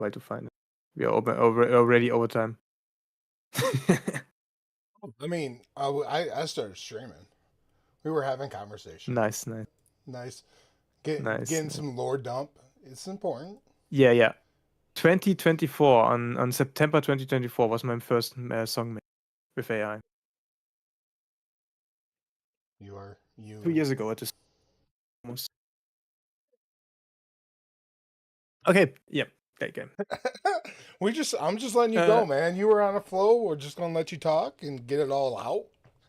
while to find it. We are already over time. I mean, I started streaming. We were having conversation. Nice. Nice. Getting Nice. some lore dump. It's important. Yeah. 2024 on September 2024 was my first song made with AI. You 2 years ago at this almost. Okay. Yeah. Okay. I'm just letting you go, man. You were on a flow. We're just gonna let you talk and get it all out.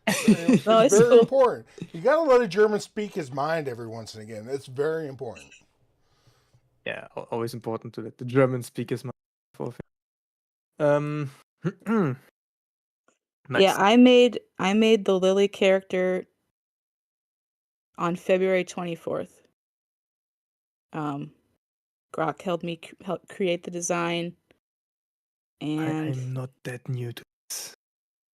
It's No, it's very cool. important. You gotta let a German speak his mind every once and again. It's very important. Yeah, always important to let the German speakers. Nice. Yeah, I made the Lily character on February 24th. Grok helped me help create the design, and I'm not that new to this.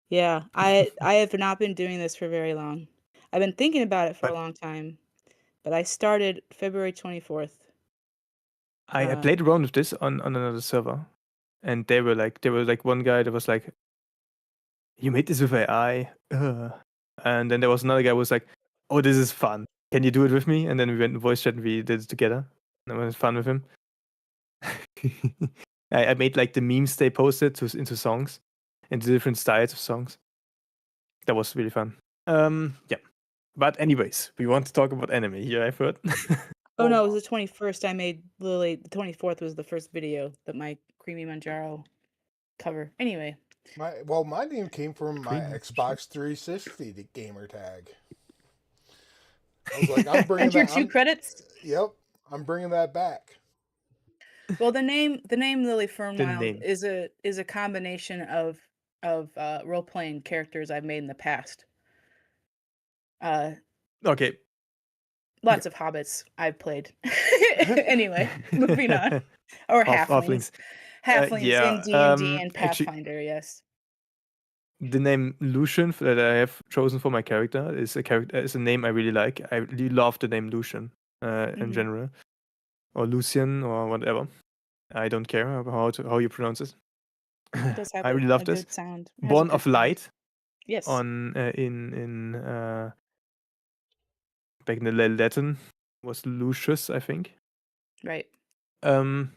yeah, I have not been doing this for very long. I've been thinking about it for a But long time, but I started February 24th. I played around with this on another server, and they were like one guy that was like, "You made this with AI," and then there was another guy who was like, "Oh, this is fun. Can you do it with me?" And then we went in voice chat and we did it together. And it was fun with him. I made like the memes they posted into songs, into different styles of songs. That was really fun. Yeah. But anyways, we want to talk about anime here, I've heard. Oh no, it was the 21st I made Lily. The 24th was the first video that my Creamy Manjaro cover. Anyway. My name came from my Creamy Xbox 360 gamer tag. I was like, I'm bringing And your that. 2 credits? Yep, I'm bringing that back. Well, the name Lily Fernwild name. is a combination of role playing characters I've made in the past. Okay. Lots of hobbits I've played. Anyway, moving on. Or halflings. Halflings yeah, in D&D and actually, Pathfinder, yes. the name Lucian that I have chosen for my character is a name I really like. I really love the name Lucian in general, or Lucian or whatever. I don't care how you pronounce it. It does have I really love a this. good sound. Born of Light. Yes. On in back in the Latin was Lucius, I think. Right. And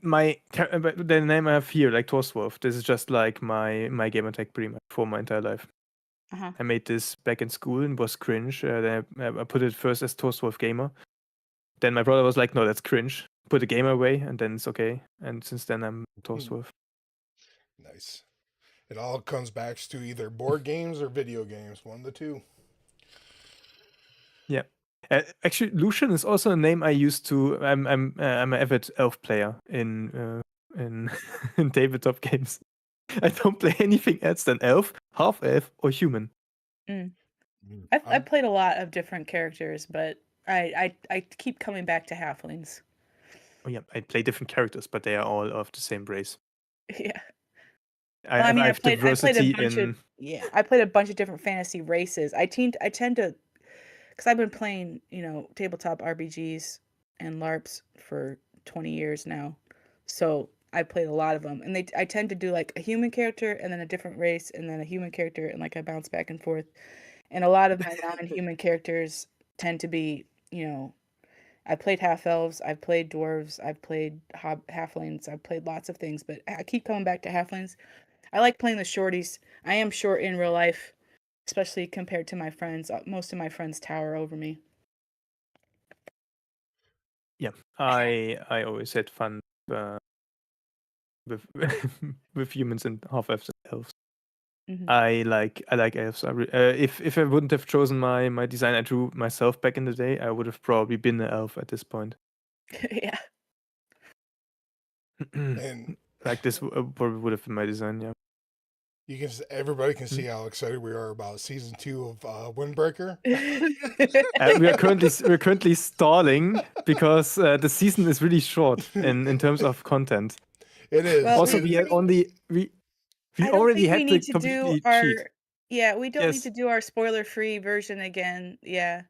the name I have here, like Torstwolf, this is just like my gamer tag pretty much for my entire life. Uh-huh. I made this back in school and was cringe. Then I put it first as Torstwolf Gamer. Then my brother was like, "No, that's cringe. Put the gamer away, and then it's okay." And since then, I'm Torstwolf. Nice. It all comes back to either board games or video games, one of the two. Yeah. Actually, Lucian is also a name I used to. I'm an avid elf player in in tabletop games. I don't play anything else than elf, half elf, or human. I've played a lot of different characters, but I keep coming back to halflings. Oh yeah, I play different characters, but they are all of the same race. Yeah. I have diversity I played a bunch of different fantasy races. I tend to, because I've been playing, tabletop RPGs and LARPs for 20 years now. So I played a lot of them, and I tend to do like a human character and then a different race and then a human character, and like I bounce back and forth. And a lot of my non-human characters tend to be, I played half elves, I've played dwarves, I've played halflings, I've played lots of things, but I keep coming back to halflings. I like playing the shorties. I am short in real life, especially compared to my friends. Most of my friends tower over me. Yeah, I always had fun with with humans and half elves and elves. I like elves. If I wouldn't have chosen my design I drew myself back in the day, I would have probably been an elf at this point. Yeah. And like this probably would have been my design. Yeah. Everybody can see how excited we are about season 2 of Windbreaker. We're currently stalling because the season is really short in terms of content. It is. Well, also, we already had to completely cheat. Yeah, we don't need to do our spoiler-free version again. Yeah.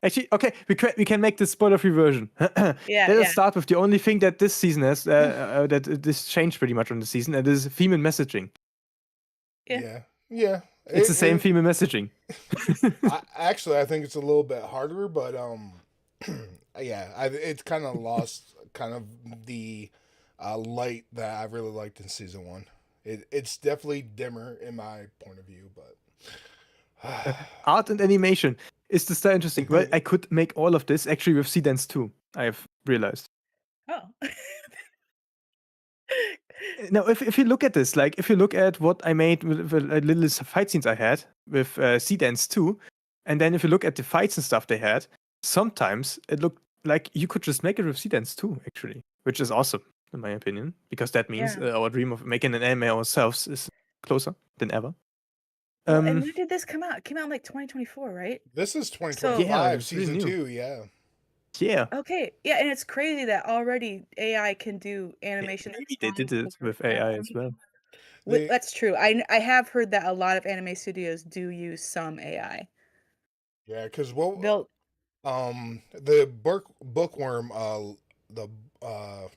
Actually, okay, we can make this spoiler-free version. Yeah, Let us yeah. start with the only thing that this season has that this changed pretty much on the season, and this is female messaging. Yeah. Yeah. It's the same female messaging. Actually, I think it's a little bit harder, but yeah, it's kind of lost kind of the light that I really liked in season 1. It's definitely dimmer in my point of view, but Art and animation is the style interesting. Well, I could make all of this actually with Seedance too. I have realized. Oh. Now, if you look at this, like if you look at what I made with the little fight scenes I had with Seedance 2, and then if you look at the fights and stuff they had, sometimes it looked like you could just make it with Seedance 2, actually, which is awesome, in my opinion, because that means our dream of making an anime ourselves is closer than ever. Well, and when did this come out? It came out in like 2024, right? This is 2025, it's really season new. 2, yeah. Yeah. Okay, yeah, and it's crazy that already AI can do animation. Maybe they did it with AI as well. That's true. I have heard that a lot of anime studios do use some AI. Yeah, because They'll the bookworm, the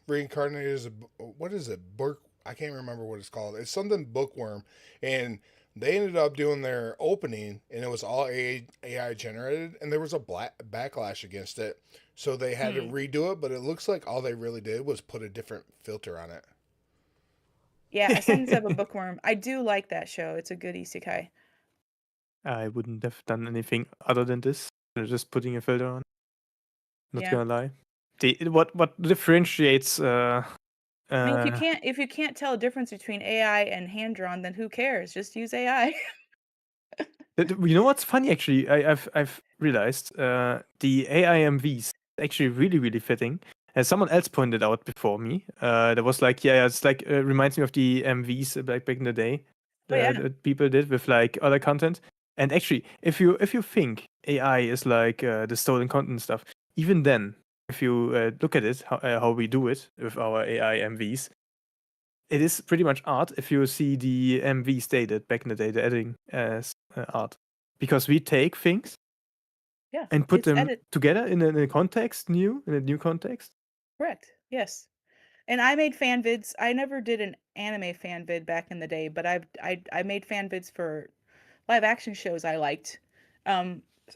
reincarnated is what is it? I can't remember what it's called. It's something bookworm, and they ended up doing their opening, and it was all AI generated, and there was a backlash against it, so they had to redo it. But it looks like all they really did was put a different filter on it. Yeah, Ascendance of a Bookworm. I do like that show. It's a good isekai. I wouldn't have done anything other than this. Just putting a filter on. Not gonna lie. What differentiates I mean, if you can't tell a difference between AI and hand drawn, then who cares? Just use AI. You know what's funny actually? I've realized the AIMVs actually really fitting. As someone else pointed out before me, there was like it's like reminds me of the MVs back in the day that people did with like other content. And actually, if you think AI is like the stolen content stuff, even then, if you look at it how we do it with our AI MVs, it is pretty much art if you see the MVs they did back in the day, the editing as art. Because we take things and put them together in a new context. Correct. Yes. And I made fan vids. I never did an anime fan vid back in the day, but I made fan vids for live action shows I liked.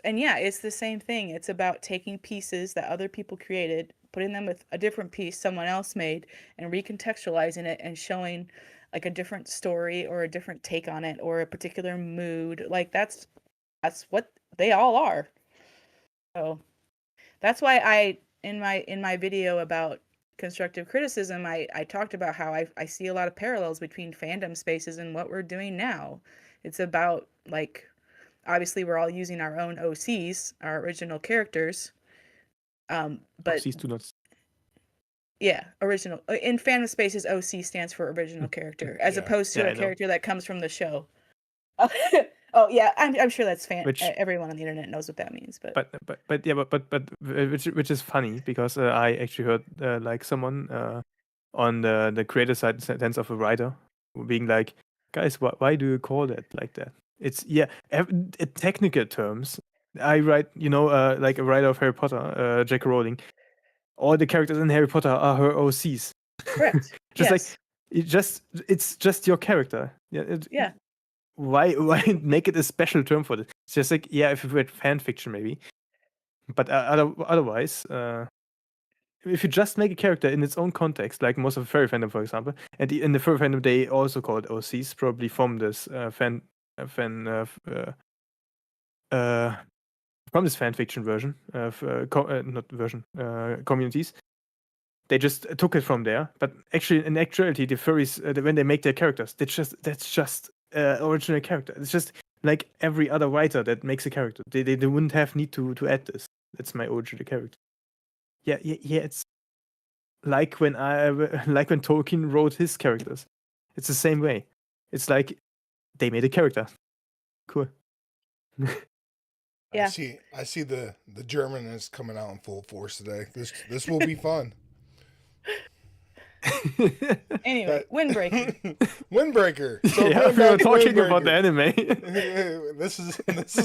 And yeah, it's the same thing. It's about taking pieces that other people created, putting them with a different piece someone else made, and recontextualizing it and showing like a different story or a different take on it or a particular mood. Like that's what they all are. So that's why in my video about constructive criticism, I talked about how I see a lot of parallels between fandom spaces and what we're doing now. It's about like, obviously we're all using our own OCs, our original characters. But OCs do not. Yeah, original. In fandom spaces, OC stands for original character, as opposed to a character that comes from the show. Oh yeah, I'm sure that's everyone on the internet knows what that means, but which is funny because I actually heard like someone on the creator side sense of a writer being like, guys, why do you call that like that? It's in technical terms. I write, like a writer of Harry Potter, J.K. Rowling. All the characters in Harry Potter are her OCs. Correct. Like it's just your character. Yeah. Why make it a special term for this? It's just like, if you read fan fiction maybe, but otherwise, if you just make a character in its own context, like most of the furry fandom, for example, and in the furry fandom they also call it OCs, probably from this from this fan fiction version of communities. They just took it from there, but actually, in actuality, the furries when they make their characters, that's just original character. It's just like every other writer that makes a character. They wouldn't have need to add this. That's my original character. Yeah. It's like when Tolkien wrote his characters. It's the same way. It's like they made a character. Cool. Yeah. I see the German is coming out in full force today. This will be fun. Anyway, Windbreaker. So we were talking about the anime. This is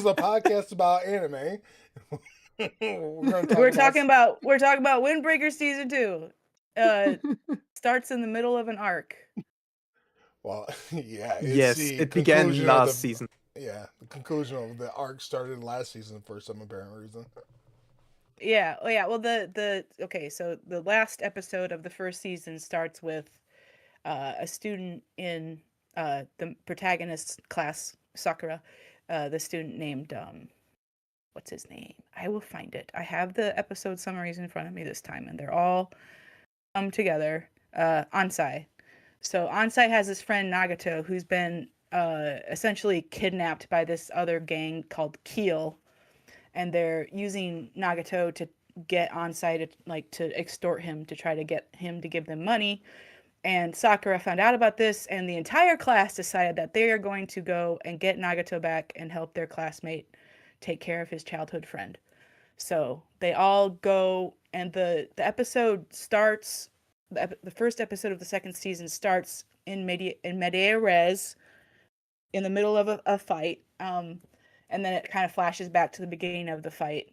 a podcast about anime. We're going to talk We're about. talking about Windbreaker season 2. Starts in the middle of an arc. Well, yeah, it's Yes, the it began conclusion of the. last season. Yeah, the conclusion of the arc started last season for some apparent reason. Yeah. Oh yeah. Well, the okay. So the last episode of the first season starts with a student in the protagonist's class, Sakura. The student named what's his name? I will find it. I have the episode summaries in front of me this time, and they're all come together. Ansai. So Ansai has his friend Nagato, who's been essentially kidnapped by this other gang called Keel, and they're using Nagato to get Ansai to extort him to try to get him to give them money. And Sakura found out about this, and the entire class decided that they are going to go and get Nagato back and help their classmate take care of his childhood friend. So they all go, and the episode starts. The first episode of the second season starts in media res, in the middle of a fight, and then it kind of flashes back to the beginning of the fight.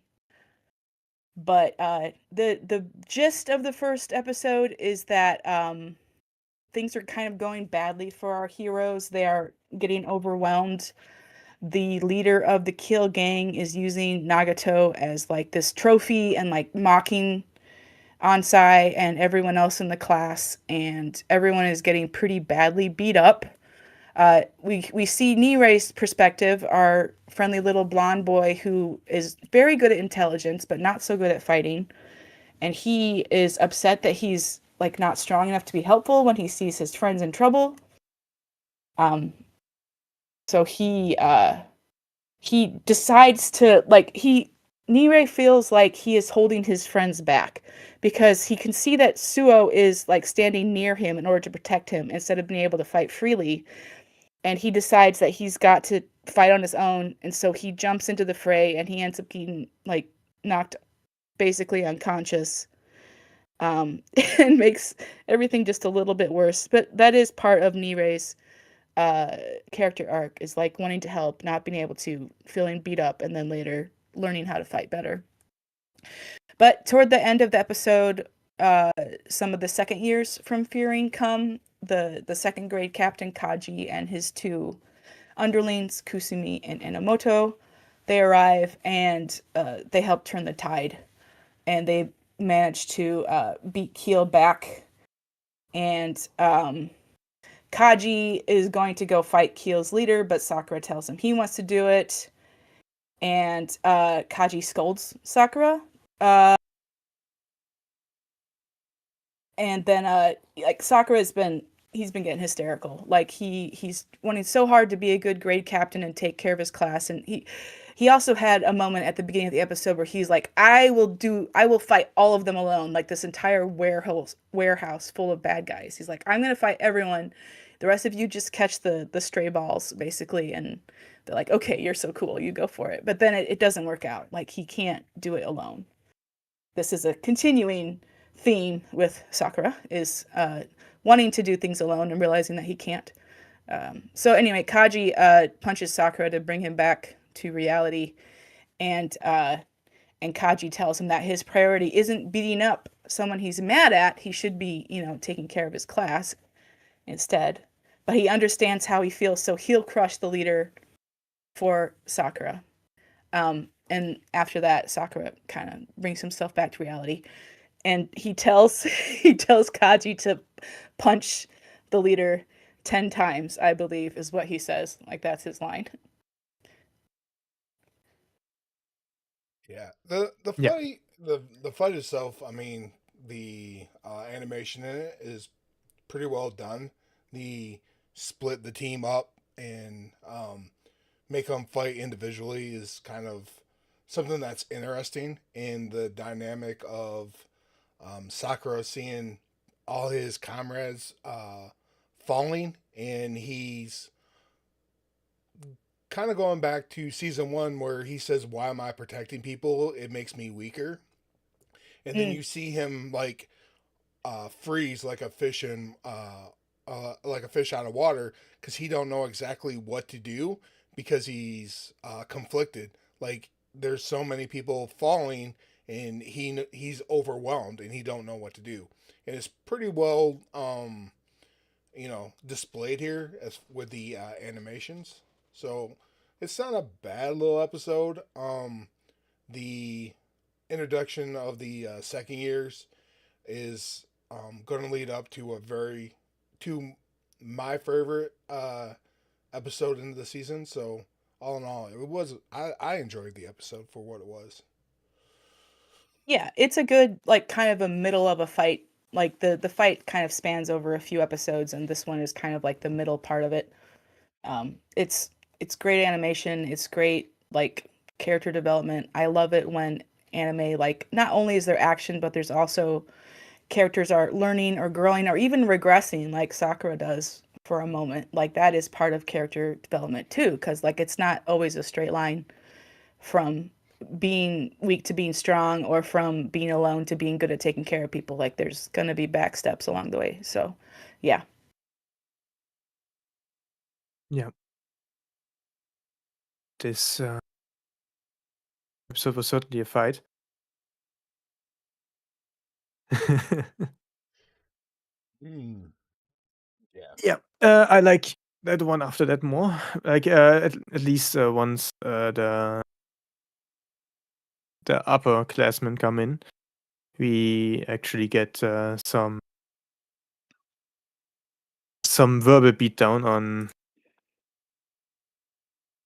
But the gist of the first episode is that things are kind of going badly for our heroes. They are getting overwhelmed. The leader of the Kill gang is using Nagato as like this trophy and like mocking Ansai and everyone else in the class, and everyone is getting pretty badly beat up. We see Nirei's perspective, our friendly little blonde boy who is very good at intelligence but not so good at fighting, and he is upset that he's like not strong enough to be helpful when he sees his friends in trouble. So he decides to Nirei feels like he is holding his friends back because he can see that Suo is like standing near him in order to protect him instead of being able to fight freely. And he decides that he's got to fight on his own, and so he jumps into the fray, and he ends up getting like knocked basically unconscious, and makes everything just a little bit worse. But that is part of Nirei's character arc, is like wanting to help, not being able to, feeling beat up, and then later learning how to fight better. But toward the end of the episode, some of the second years from Fearing come. The second grade captain Kaji and his two underlings, Kusumi and Enomoto, they arrive, and they help turn the tide. And they manage to beat Keel back. And Kaji is going to go fight Keel's leader, but Sakura tells him he wants to do it. And Kaji scolds Sakura. And then like Sakura he's been getting hysterical. Like he's wanting so hard to be a good grade captain and take care of his class. And he also had a moment at the beginning of the episode where he's like, I will fight all of them alone, like this entire warehouse full of bad guys. He's like, I'm gonna fight everyone. The rest of you just catch the stray balls, basically. And they're like, okay, you're so cool, you go for it. But then it doesn't work out. Like he can't do it alone. This is a continuing theme with Sakura, is wanting to do things alone and realizing that he can't. So anyway, Kaji punches Sakura to bring him back to reality, and Kaji tells him that his priority isn't beating up someone he's mad at. He should be, taking care of his class instead. But he understands how he feels, so he'll crush the leader for Sakura. And after that, Sakura kind of brings himself back to reality, and he tells Kaji to punch the leader 10 times, I believe, is what he says. Like, that's his line. Yeah, the Yeah. fight the fight itself. I mean, the animation in it is pretty well done. The split the team up and make them fight individually is kind of something that's interesting in the dynamic of Sakura seeing all his comrades falling, and he's kind of going back to season one where he says, "Why am I protecting people? It makes me weaker." And then you see him like freeze like a fish in like a fish out of water because he don't know exactly what to do because he's conflicted. Like there's so many people falling, and he's overwhelmed and he don't know what to do. And it's pretty well displayed here as with the animations. So it's not a bad little episode. The introduction of the second years is going to lead up to to my favorite episode into the season. So all in all, I enjoyed the episode for what it was. Yeah, it's a good, like, kind of a middle of a fight. Like, the fight kind of spans over a few episodes, and this one is kind of like the middle part of it. It's great animation. It's great, like, character development. I love it when anime, like, not only is there action, but there's also characters are learning or growing or even regressing, like Sakura does for a moment. Like, that is part of character development too, because, like, it's not always a straight line from being weak to being strong, or from being alone to being good at taking care of people. Like, there's going to be back steps along the way. So, yeah. Yeah. This episode was certainly a fight. Mm. Yeah. Yeah. I like the one after that more. Like at least once the upperclassmen come in, we actually get some verbal beatdown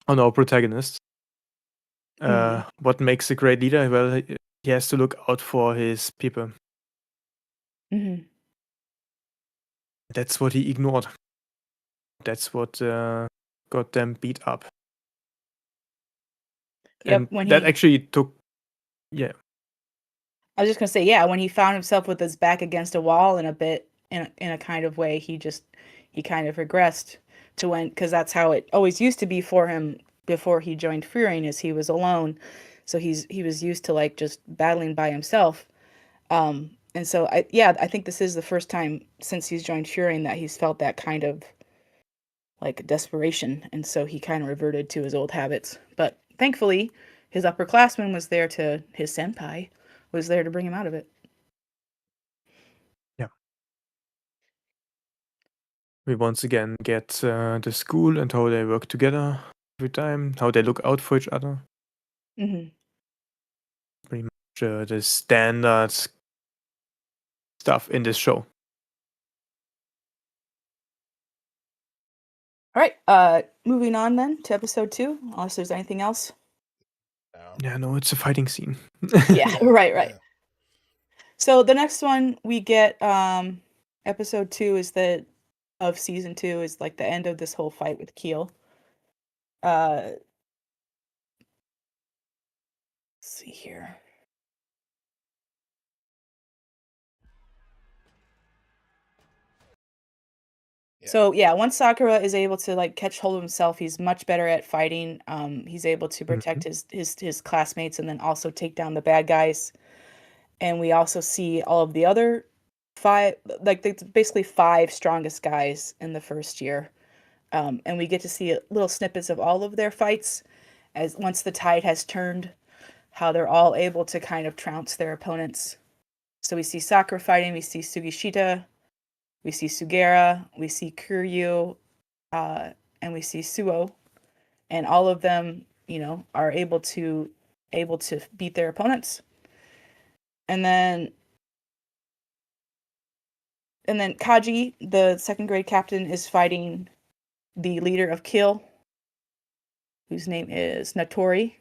on our protagonist. What makes a great leader? Well, he has to look out for his people. Mm-hmm. That's what he ignored. That's what got them beat up. Yep. And When that he, actually took, yeah, I was just gonna say, yeah, when he found himself with his back against a wall in a bit, in a kind of way, he kind of regressed to when, because that's how it always used to be for him before he joined Fearing, is he was alone, so he was used to, like, just battling by himself. And so I think this is the first time since he's joined Fearing that he's felt that kind of, like, desperation, and so he kind of reverted to his old habits. But thankfully, his upperclassman was there to his senpai was there to bring him out of it. yeah. We once again get the school and how they work together every time, how they look out for each other. Hmm. Pretty much the standard stuff in this show. All right, moving on then to episode 2, unless there's anything else. Yeah, no, it's a fighting scene. Yeah, right. Yeah. So the next one we get, episode 2 is of season 2, is like the end of this whole fight with Keel. Let's see here. Yeah. So yeah, once Sakura is able to, like, catch hold of himself, he's much better at fighting. He's able to protect his classmates and then also take down the bad guys. And we also see all of the other 5, like, it's basically 5 strongest guys in the first year. And we get to see little snippets of all of their fights, as once the tide has turned, how they're all able to kind of trounce their opponents. So we see Sakura fighting, we see Sugishita, we see Sugera, we see Kuryu, and we see Suo, and all of them, are able to beat their opponents. And then Kaji, the second grade captain, is fighting the leader of Kill, whose name is Natori,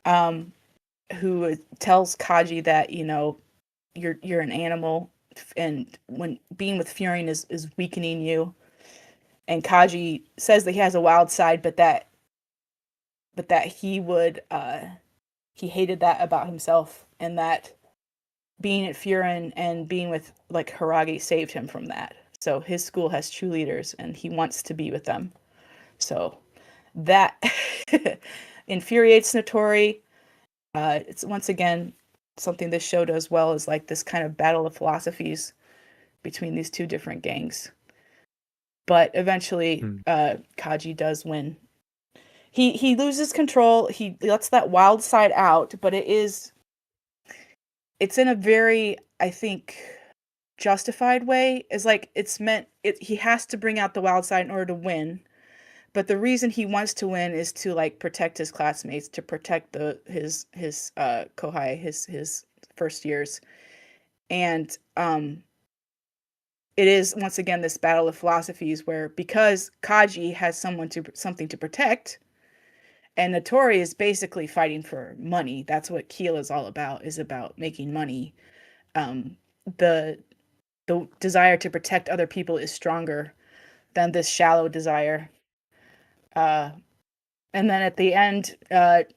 who tells Kaji that, you're an animal, and when being with Furin is weakening you. And Kaji says that he has a wild side, but that he would he hated that about himself, and that being at Furin and being with, like, Haragi saved him from that. So his school has true leaders and he wants to be with them. So that infuriates Notori. It's once again something this show does well, is, like, this kind of battle of philosophies between these two different gangs. But eventually, Kaji does win. he loses control. He lets that wild side out, but it's in a very, I think, justified way. Is like it's meant. He has to bring out the wild side in order to win. But the reason he wants to win is to like protect his classmates, to protect his kohai, his first years, and it is once again this battle of philosophies where because Kaji has something to protect, and Notori is basically fighting for money. That's what Keel is all about. Is about making money. The desire to protect other people is stronger than this shallow desire. And then at the end,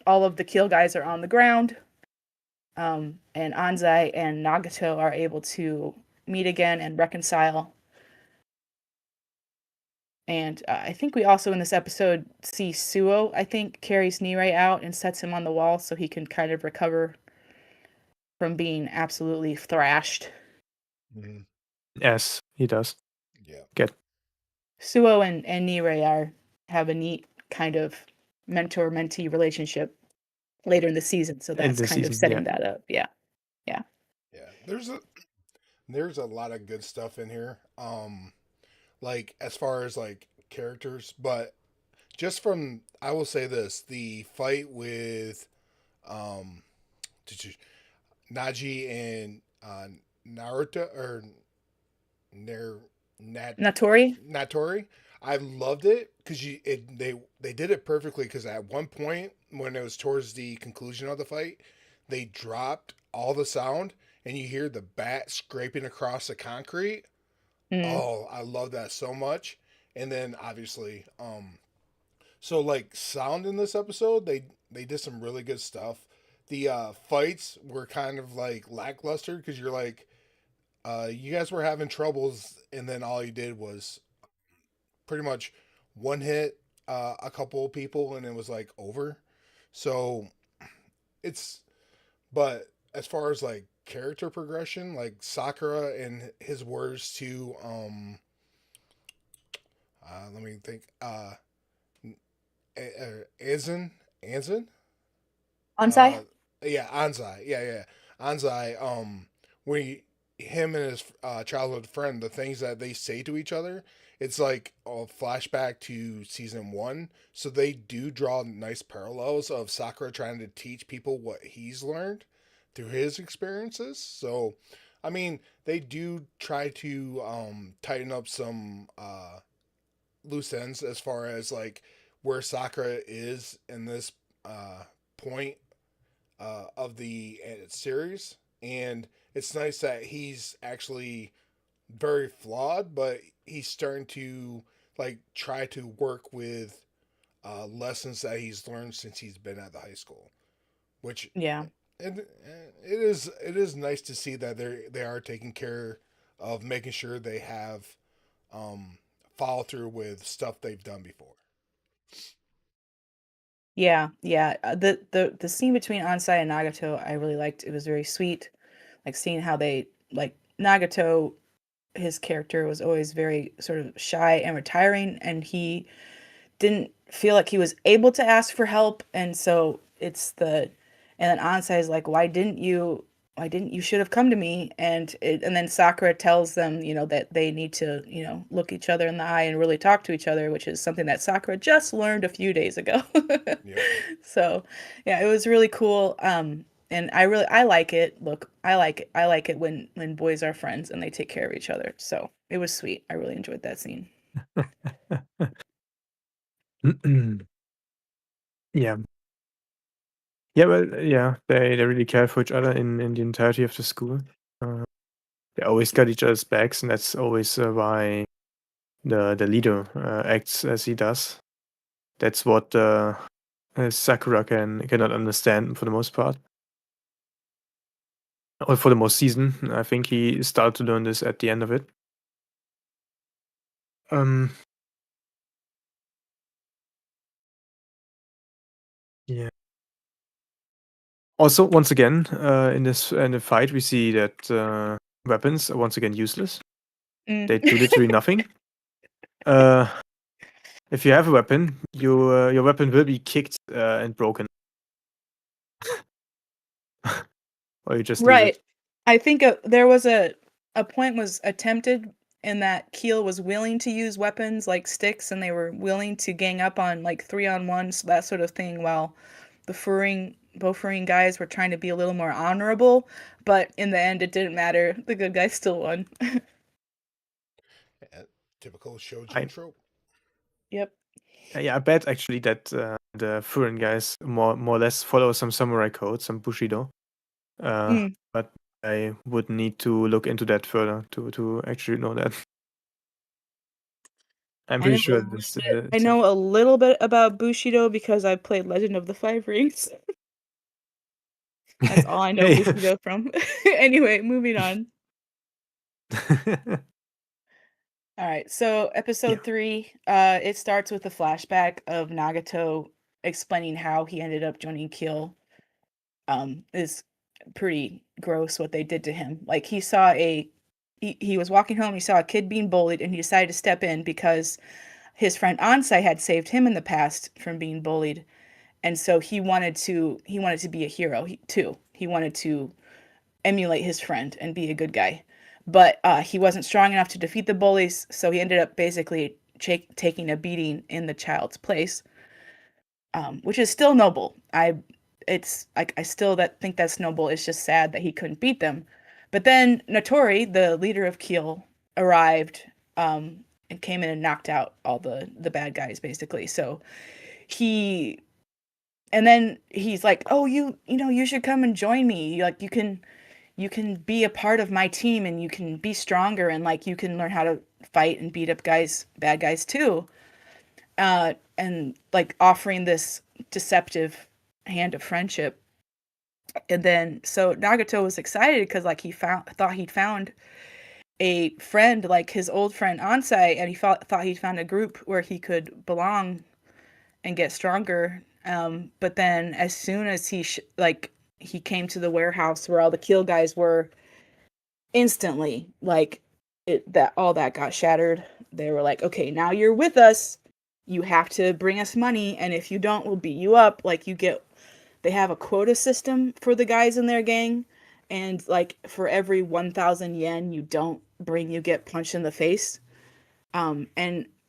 all of the Keel guys are on the ground, and Anzai and Nagato are able to meet again and reconcile. And I think we also in this episode see Suo, I think, carries Nirei out and sets him on the wall so he can kind of recover from being absolutely thrashed. Mhm. Yes, he does. Yeah. Get Suo and Nirei have a neat kind of mentor-mentee relationship later in the season, so that's kind of setting that up. Yeah. Yeah. There's a lot of good stuff in here. Like as far as like characters, but just from I will say this, the fight with um Naji and Naruto or Natori? Natori. I loved it because they did it perfectly. Because at one point when it was towards the conclusion of the fight, they dropped all the sound and you hear the bat scraping across the concrete. Mm. Oh, I love that so much. And then obviously, so like sound in this episode, they did some really good stuff. The fights were kind of like lackluster because you're like, you guys were having troubles, and then all you did was pretty much one hit a couple of people, and it was like over. So it's, but as far as like character progression, like Sakura and his words to let me think, Anzin, Anzin, Ansai? yeah, Anzai, yeah, Anzai. When him and his childhood friend, the things that they say to each other, it's like a flashback to season one. So they do draw nice parallels of Sakura trying to teach people what he's learned through his experiences. So, I mean, they do try to tighten up some loose ends as far as like where Sakura is in this point of the series, and it's nice that he's actually very flawed, but he's starting to like try to work with lessons that he's learned since he's been at the high school, which Yeah. and it is nice to see that they are taking care of making sure they have um, follow through with stuff they've done before. Yeah, yeah. The scene between Ansai and Nagato, I really liked. It was very sweet. Like seeing how they like Nagato, his character was always very sort of shy and retiring, and he didn't feel like he was able to ask for help, and so and then Ansai is like, why didn't you should have come to me, and then Sakura tells them, that they need to, look each other in the eye and really talk to each other, which is something that Sakura just learned a few days ago. Yep. So, yeah, it was really cool. And I like it. Look, I like it when boys are friends and they take care of each other. So it was sweet. I really enjoyed that scene. Yeah. Yeah, well, yeah, they really care for each other in the entirety of the school. They always got each other's backs, and that's always why the leader acts as he does. That's what Sakura cannot understand for the most part, or for the most season. I think he started to learn this at the end of it. Yeah. Also, once again, in the fight, we see that weapons are once again useless. Mm. They do literally nothing. Uh, if you have a weapon, your weapon will be kicked and broken, or you just lose Right. it. I think there was a point was attempted in that Keel was willing to use weapons like sticks, and they were willing to gang up on like 3-on-1s, that sort of thing, while the Bofurine guys were trying to be a little more honorable. But in the end, it didn't matter. The good guys still won. Typical shoujo I trope. Yep. Yeah, I bet actually that the Furin guys more or less follow some samurai code, some Bushido. Mm. But I would need to look into that further to actually know that. I'm I know pretty a sure little this. bit. I know a little bit about Bushido because I played Legend of the Five Rings. That's all I know Hey. Bushido from. Anyway, moving on. All right, so Yeah. episode 3, it starts with a flashback of Nagato explaining how he ended up joining Kill. Is pretty gross what they did to him. Like he was walking home, he saw a kid being bullied, and he decided to step in because his friend Ansai had saved him in the past from being bullied, and so he wanted to be a hero too. He wanted to emulate his friend and be a good guy. But he wasn't strong enough to defeat the bullies, so he ended up basically taking a beating in the child's place, which is still noble. It's like I still think that's noble. It's just sad that he couldn't beat them. But then Notori, the leader of Keel, arrived and came in and knocked out all the bad guys basically. So he and then he's like, "Oh, you should come and join me. Like you can be a part of my team and you can be stronger and like you can learn how to fight and beat up bad guys too." And like offering this deceptive hand of friendship. And then so Nagato was excited because like thought he'd found a friend like his old friend Ansai, and he thought he'd found a group where he could belong and get stronger. But then as soon as he came to the warehouse where all the Keel guys were, instantly like that all that got shattered. They were like, okay, now you're with us, you have to bring us money, and if you don't, we'll beat you up. Like they have a quota system for the guys in their gang, and like for every 1,000 yen you don't bring, you get punched in the face. And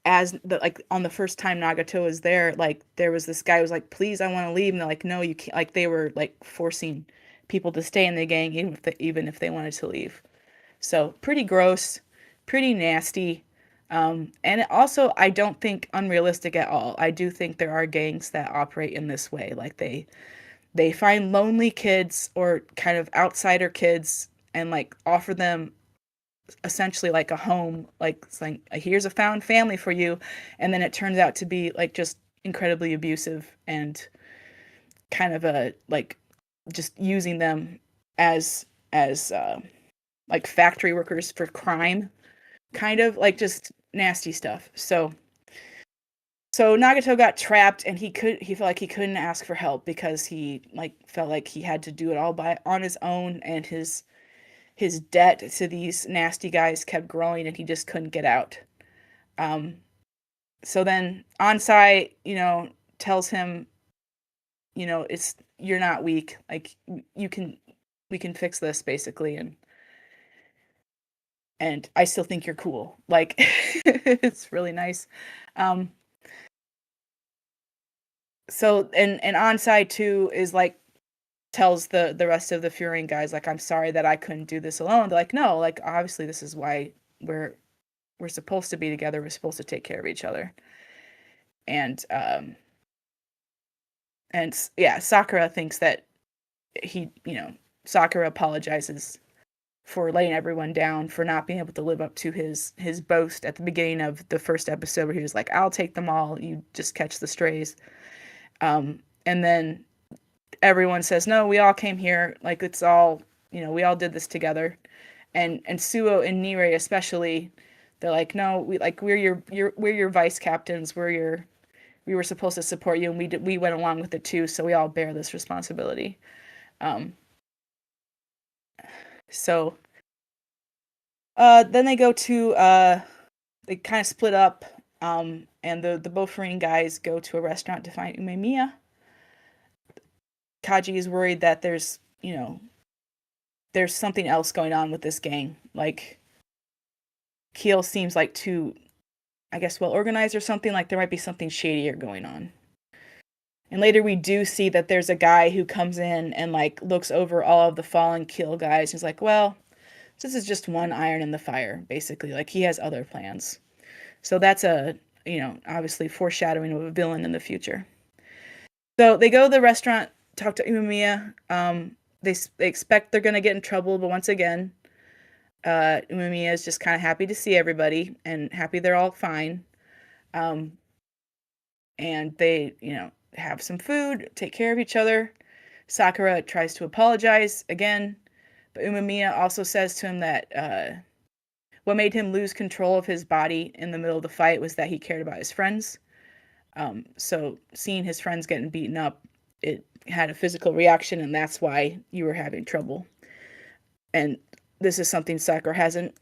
on the first time Nagato was there, like there was this guy who was like, please, I want to leave, and they're like, no, you can't. Like they were like forcing people to stay in the gang even if they wanted to leave. So pretty gross, pretty nasty. And also, I don't think unrealistic at all. I do think there are gangs that operate in this way. Like they find lonely kids or kind of outsider kids and like offer them essentially like a home. Like it's like here's a found family for you, and then it turns out to be like just incredibly abusive and kind of a like just using them as like factory workers for crime, kind of like just nasty stuff. So Nagato got trapped, and he felt like he couldn't ask for help because he like felt like he had to do it all on his own, and his debt to these nasty guys kept growing, and he just couldn't get out. Um, so then Ansai, tells him, it's you're not weak, like you can we can fix this basically, and I still think you're cool. Like it's really nice. Um, so and Onside too is like tells the rest of the Furing guys like, I'm sorry that I couldn't do this alone. They're like, no, like obviously this is why we're supposed to be together. We're supposed to take care of each other. And yeah, Sakura thinks that Sakura apologizes for letting everyone down, for not being able to live up to his boast at the beginning of the first episode where he was like, I'll take them all, you just catch the strays. And then everyone says, no, we all came here, like it's all, we all did this together. And Suo and Nire especially, they're like, no, we're your vice captains, we were supposed to support you, and we went along with it too, so we all bear this responsibility. um so then they go to they kind of split up And the Bofurine guys go to a restaurant to find Umemiya. Kaji is worried that there's something else going on with this gang. Like, Keel seems like too, I guess, well organized or something. Like there might be something shadier going on. And later we do see that there's a guy who comes in and like looks over all of the fallen Keel guys. He's like, well, this is just one iron in the fire, basically. Like he has other plans. So that's obviously foreshadowing of a villain in the future. So they go to the restaurant, talk to Umemiya. They expect they're going to get in trouble, but once again, Umemiya is just kind of happy to see everybody and happy they're all fine. And they, have some food, take care of each other. Sakura tries to apologize again, but Umemiya also says to him that what made him lose control of his body in the middle of the fight was that he cared about his friends. So seeing his friends getting beaten up, it had a physical reaction, and that's why you were having trouble. And this is something Sakura hasn't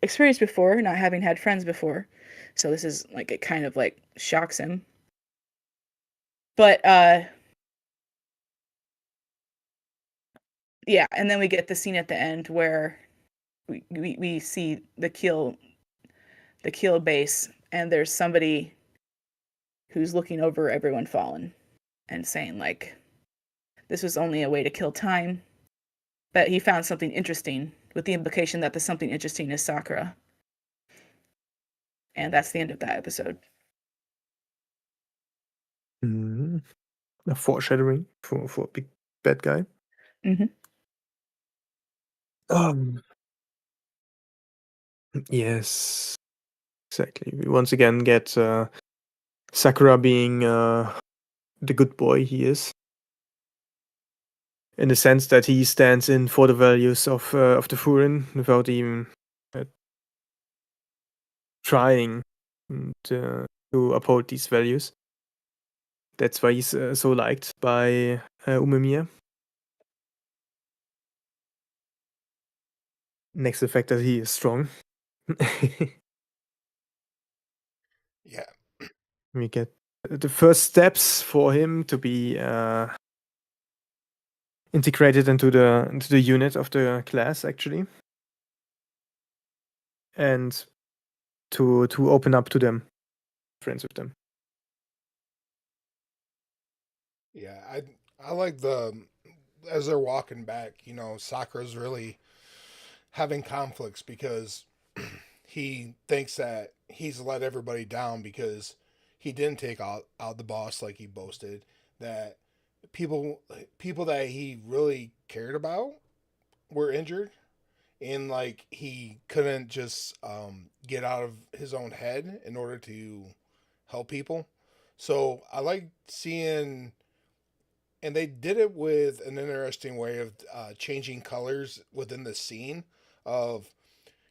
experienced before, not having had friends before. So this is like, it kind of like shocks him. But yeah, and then we get the scene at the end where we see the Keel base, and there's somebody who's looking over everyone fallen and saying like, this was only a way to kill time, but he found something interesting, with the implication that the something interesting is Sakura. And that's the end of that episode. A foreshadowing for a big bad guy. Yes, exactly. We once again get Sakura being the good boy he is, in the sense that he stands in for the values of the Furin without even trying to uphold these values. That's why he's so liked by Umemiya. Next to the fact that he is strong. Yeah. We get the first steps for him to be integrated into the unit of the class, actually, and to open up to them, friends with them. Yeah, I like as they're walking back, Sakura's really having conflicts because he thinks that he's let everybody down because he didn't take out the boss like he boasted, that people that he really cared about were injured, and like he couldn't just get out of his own head in order to help people. So I like seeing, and they did it with an interesting way of changing colors within the scene of,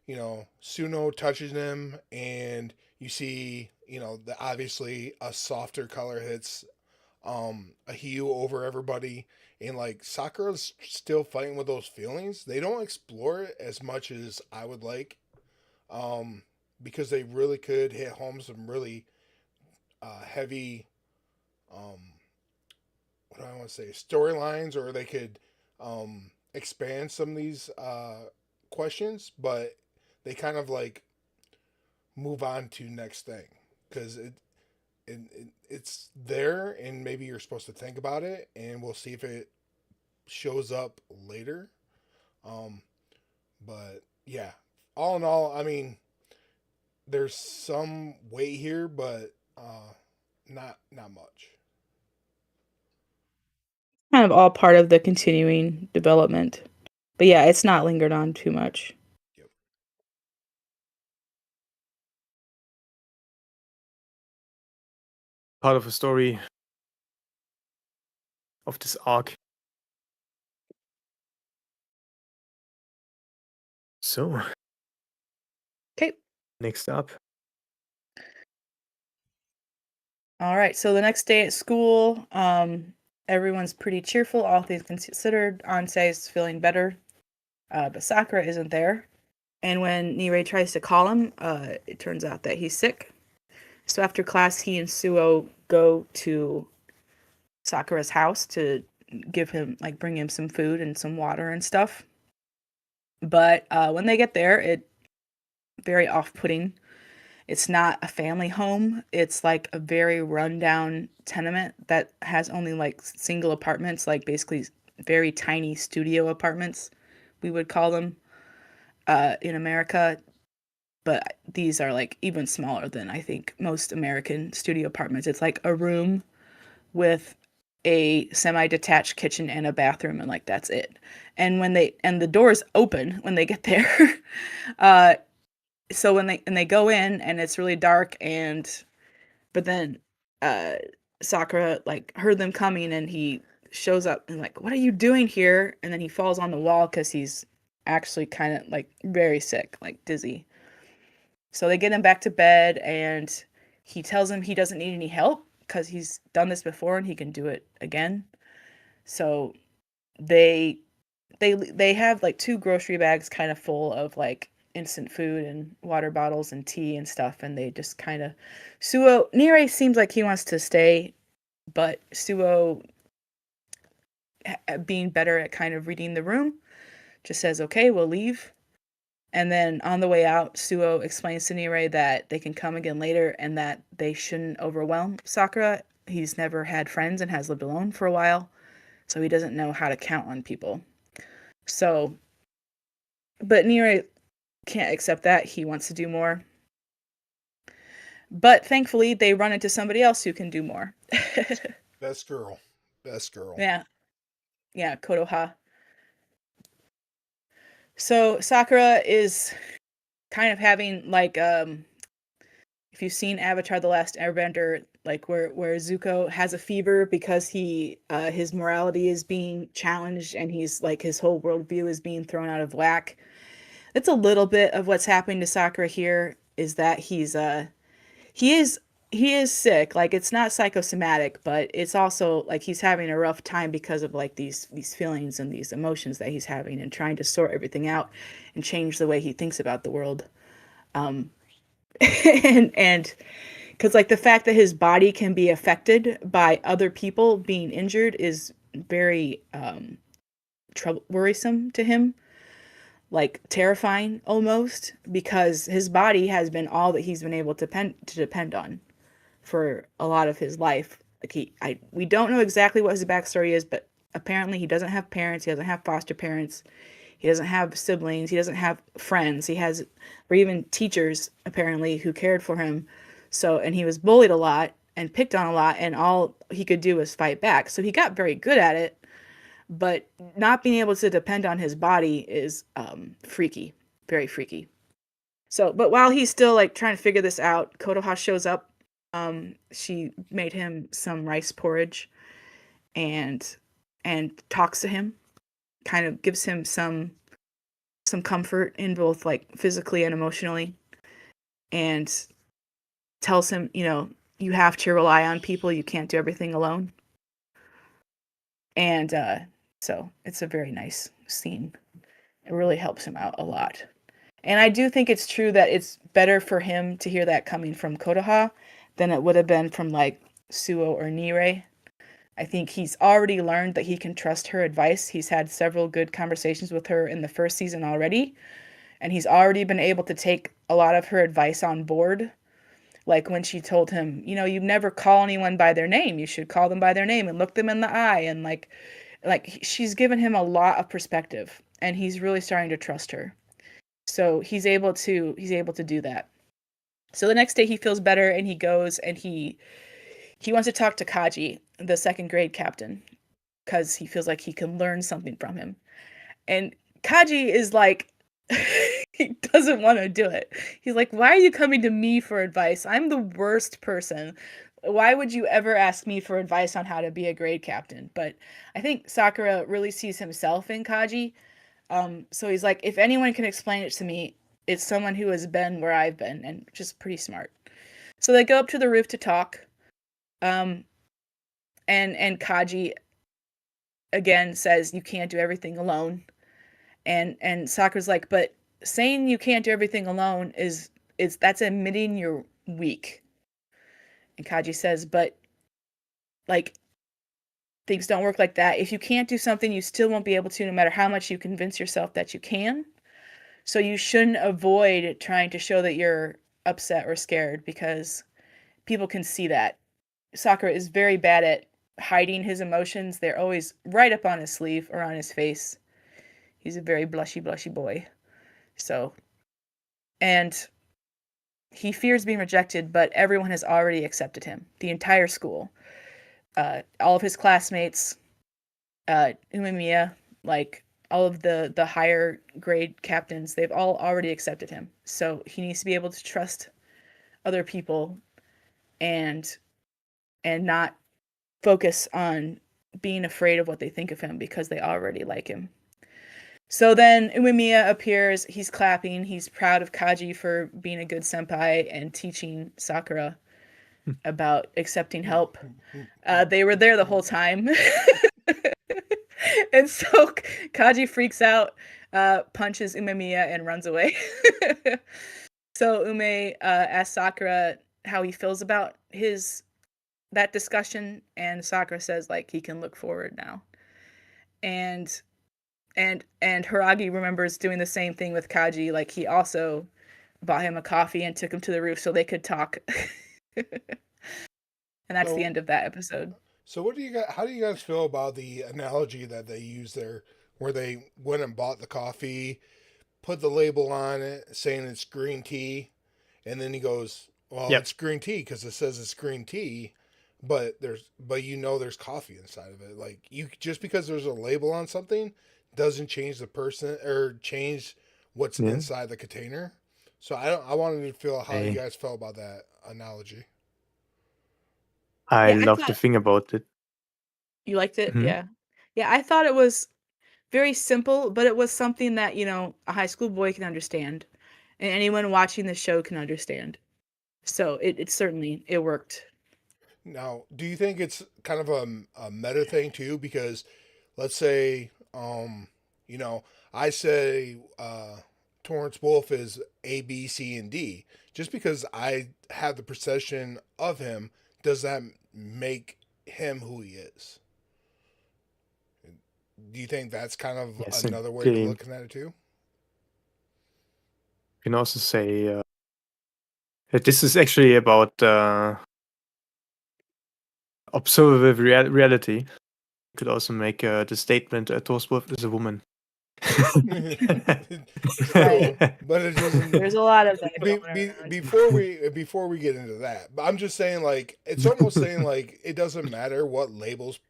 Suno touches him, and you see, the obviously a softer color hits a hue over everybody, and like Sakura's still fighting with those feelings. They don't explore it as much as I would like, because they really could hit home some really heavy, what do I want to say, storylines, or they could expand some of these questions, but they kind of like move on to next thing because it's there, and maybe you're supposed to think about it, and we'll see if it shows up later. Um, but yeah, all in all, I mean, there's some weight here, but not much. Kind of all part of the continuing development. But yeah, it's not lingered on too much. Yep. Part of a story of this arc. So, Okay. next up. All right. So the next day at school, everyone's pretty cheerful, all things considered. Ansei's feeling better, but Sakura isn't there. And when Nirei tries to call him, it turns out that he's sick. So after class, he and Suo go to Sakura's house to give him, like, bring him some food and some water and stuff. But when they get there, it very off-putting. It's not a family home. It's like a very rundown tenement that has only like single apartments, like basically very tiny studio apartments, we would call them in America. But these are like even smaller than I think most American studio apartments. It's like a room with a semi-detached kitchen and a bathroom, and like that's it. And the doors open when they get there. uh, so when they go in and it's really dark, and but then uh Sakura like heard them coming, and he shows up and like, what are you doing here? And then he falls on the wall because he's actually kind of like very sick, like dizzy. So they get him back to bed, and he tells him he doesn't need any help because he's done this before and he can do it again. So they they have like 2 grocery bags kind of full of like instant food and water bottles and tea and stuff, and they just kind of Nire seems like he wants to stay, but Suo, being better at kind of reading the room, just says, okay, we'll leave. And then on the way out, Suo explains to Nire that they can come again later and that they shouldn't overwhelm Sakura. He's never had friends and has lived alone for a while, so he doesn't know how to count on people. So, but Nire can't accept that. He wants to do more. But thankfully, they run into somebody else who can do more. Best girl. Best girl. Yeah. Yeah, Kotoha. So Sakura is kind of having like if you've seen Avatar: The Last Airbender, like where Zuko has a fever because he his morality is being challenged, and he's like his whole worldview is being thrown out of whack. It's a little bit of what's happening to Sakura here, is that he is sick. Like, it's not psychosomatic, but it's also like he's having a rough time because of like these feelings and these emotions that he's having, and trying to sort everything out and change the way he thinks about the world. Um, and because like the fact that his body can be affected by other people being injured is very worrisome to him, like terrifying almost, because his body has been all that he's been able to depend on for a lot of his life. Like we don't know exactly what his backstory is, but apparently he doesn't have parents, he doesn't have foster parents, he doesn't have siblings, he doesn't have friends, or even teachers apparently who cared for him. So, and he was bullied a lot and picked on a lot, and all he could do was fight back. So he got very good at it, but not being able to depend on his body is freaky, very freaky. So, but while he's still like trying to figure this out, Kotoha shows up. She made him some rice porridge, and talks to him, kind of gives him some comfort in both like physically and emotionally, and tells him, you have to rely on people, you can't do everything alone. And so it's a very nice scene. It really helps him out a lot. And I do think it's true that it's better for him to hear that coming from Kotoha than it would have been from like Suo or Nire. I think he's already learned that he can trust her advice. He's had several good conversations with her in the first season already, and he's already been able to take a lot of her advice on board. Like when she told him, you never call anyone by their name. You should call them by their name and look them in the eye. And like she's given him a lot of perspective, and he's really starting to trust her. So he's able to do that. So the next day he feels better, and he goes and he wants to talk to Kaji, the second grade captain, because he feels like he can learn something from him. And Kaji is like, he doesn't want to do it. He's like, why are you coming to me for advice? I'm the worst person. Why would you ever ask me for advice on how to be a grade captain? But I think Sakura really sees himself in Kaji. So he's like, if anyone can explain it to me, it's someone who has been where I've been, and just pretty smart. So they go up to the roof to talk. And Kaji again says, you can't do everything alone. And Sakura's like, but saying you can't do everything alone is that's admitting you're weak. And Kaji says, but like things don't work like that. If you can't do something, you still won't be able to, no matter how much you convince yourself that you can. So you shouldn't avoid trying to show that you're upset or scared, because people can see that. Sakura is very bad at hiding his emotions. They're always right up on his sleeve or on his face. He's a very blushy, blushy boy. So, and he fears being rejected, but everyone has already accepted him. The entire school. All of his classmates, Umemiya, like all of the higher grade captains, they've all already accepted him. So he needs to be able to trust other people and not focus on being afraid of what they think of him, because they already like him. So then Umemiya appears, he's clapping, he's proud of Kaji for being a good senpai and teaching Sakura about accepting help. They were there the whole time. And so Kaji freaks out, punches Umemiya, and runs away. So Ume asks Sakura how he feels about that discussion, and Sakura says like he can look forward now. And Hiragi remembers doing the same thing with Kaji. Like he also bought him a coffee and took him to the roof so they could talk. And that's the end of that episode. So how do you guys feel about the analogy that they use there, where they went and bought the coffee, put the label on it saying it's green tea, and then he goes, "Well, Yep. it's green tea because it says it's green tea, but there's coffee inside of it. Like you just because there's a label on something doesn't change the person or change what's Yeah. inside the container." So I wanted to feel how you Hey. guys felt about that analogy. I Yeah, love the thing about it. You liked it? Mhm. Yeah. Yeah, I thought it was very simple, but it was something that, a high school boy can understand, and anyone watching the show can understand. So it certainly it worked. Now, do you think it's kind of a meta thing too? Because let's say, I say Torstwolf is A, B, C, and D. Just because I have the perception of him, does that make him who he is? Do you think that's kind of Yes, another way to you look at it too? can also say that this is actually about observable reality. You could also make the statement Torstwolf is a woman. True, but it doesn't. There's a lot of that going around. Before we get into that, but I'm just saying, like, it's almost saying like it doesn't matter what labels.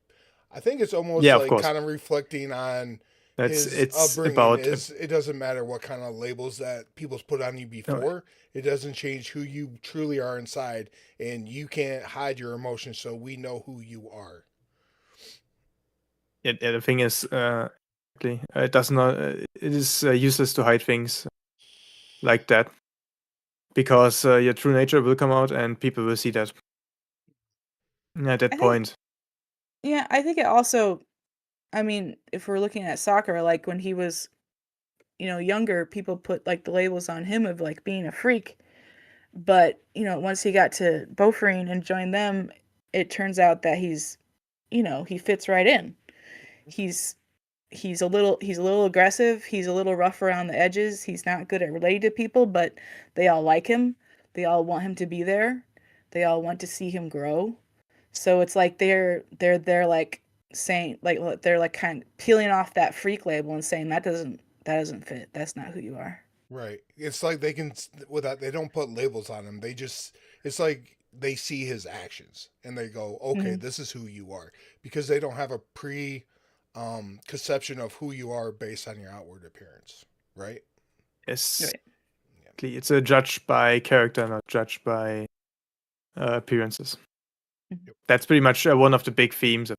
I think it's almost Yeah, of like course. kind of reflecting on his It's upbringing. about Is it doesn't matter what kind of labels that people's put on you before. It doesn't change who you truly are inside, and you can't hide your emotions. So we know who you are. the thing is it does not it is useless to hide things like that, because your true nature will come out and people will see that at that I think, point. yeah, I think it also, I mean, if we're looking at Sakura, like when he was, younger, people put like the labels on him of like being a freak. But, once he got to Bofreen and joined them, it turns out that he fits right in. He's he's a little aggressive, he's a little rough around the edges, he's not good at relating to people, but they all like him. They all want him to be there. They all want to see him grow. So it's like they're like saying, like they're like kind of peeling off that freak label and saying that doesn't fit. That's not who you are. Right. It's like they can without they don't put labels on him. They just it's like they see his actions and they go, okay, Mhm. this is who you are, because they don't have a pre conception of who you are based on your outward appearance, right? Yes, Right. it's a judge by character, not judged by appearances. Mhm. That's pretty much one of the big themes of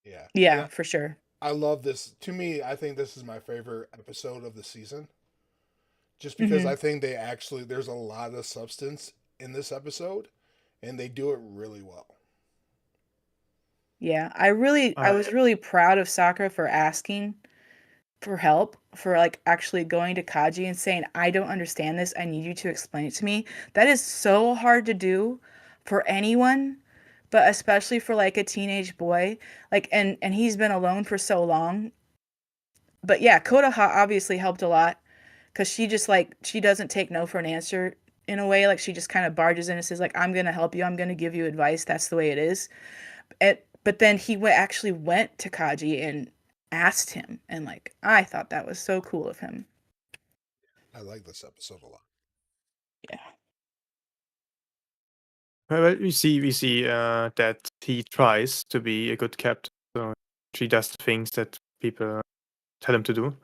Yeah. Yeah, for sure. I love this. To me, I think this is my favorite episode of the season. Just because Hmm. I think there's a lot of substance in this episode and they do it really well. Yeah, I was really proud of Sakura for asking for help, for like actually going to Kaji and saying, I don't understand this. I need you to explain it to me. That is so hard to do for anyone, but especially for like a teenage boy. Like, and he's been alone for so long. But yeah, Kodaha obviously helped a lot because she just like, she doesn't take no for an answer in a way. Like, she just kind of barges in and says, like, I'm going to help you. I'm going to give you advice. That's the way it is. But then he actually went to Kaji and asked him, and like I thought that was so cool of him. I like this episode a lot. Yeah. Well, we see that he tries to be a good captain, so she does the things that people tell him to do.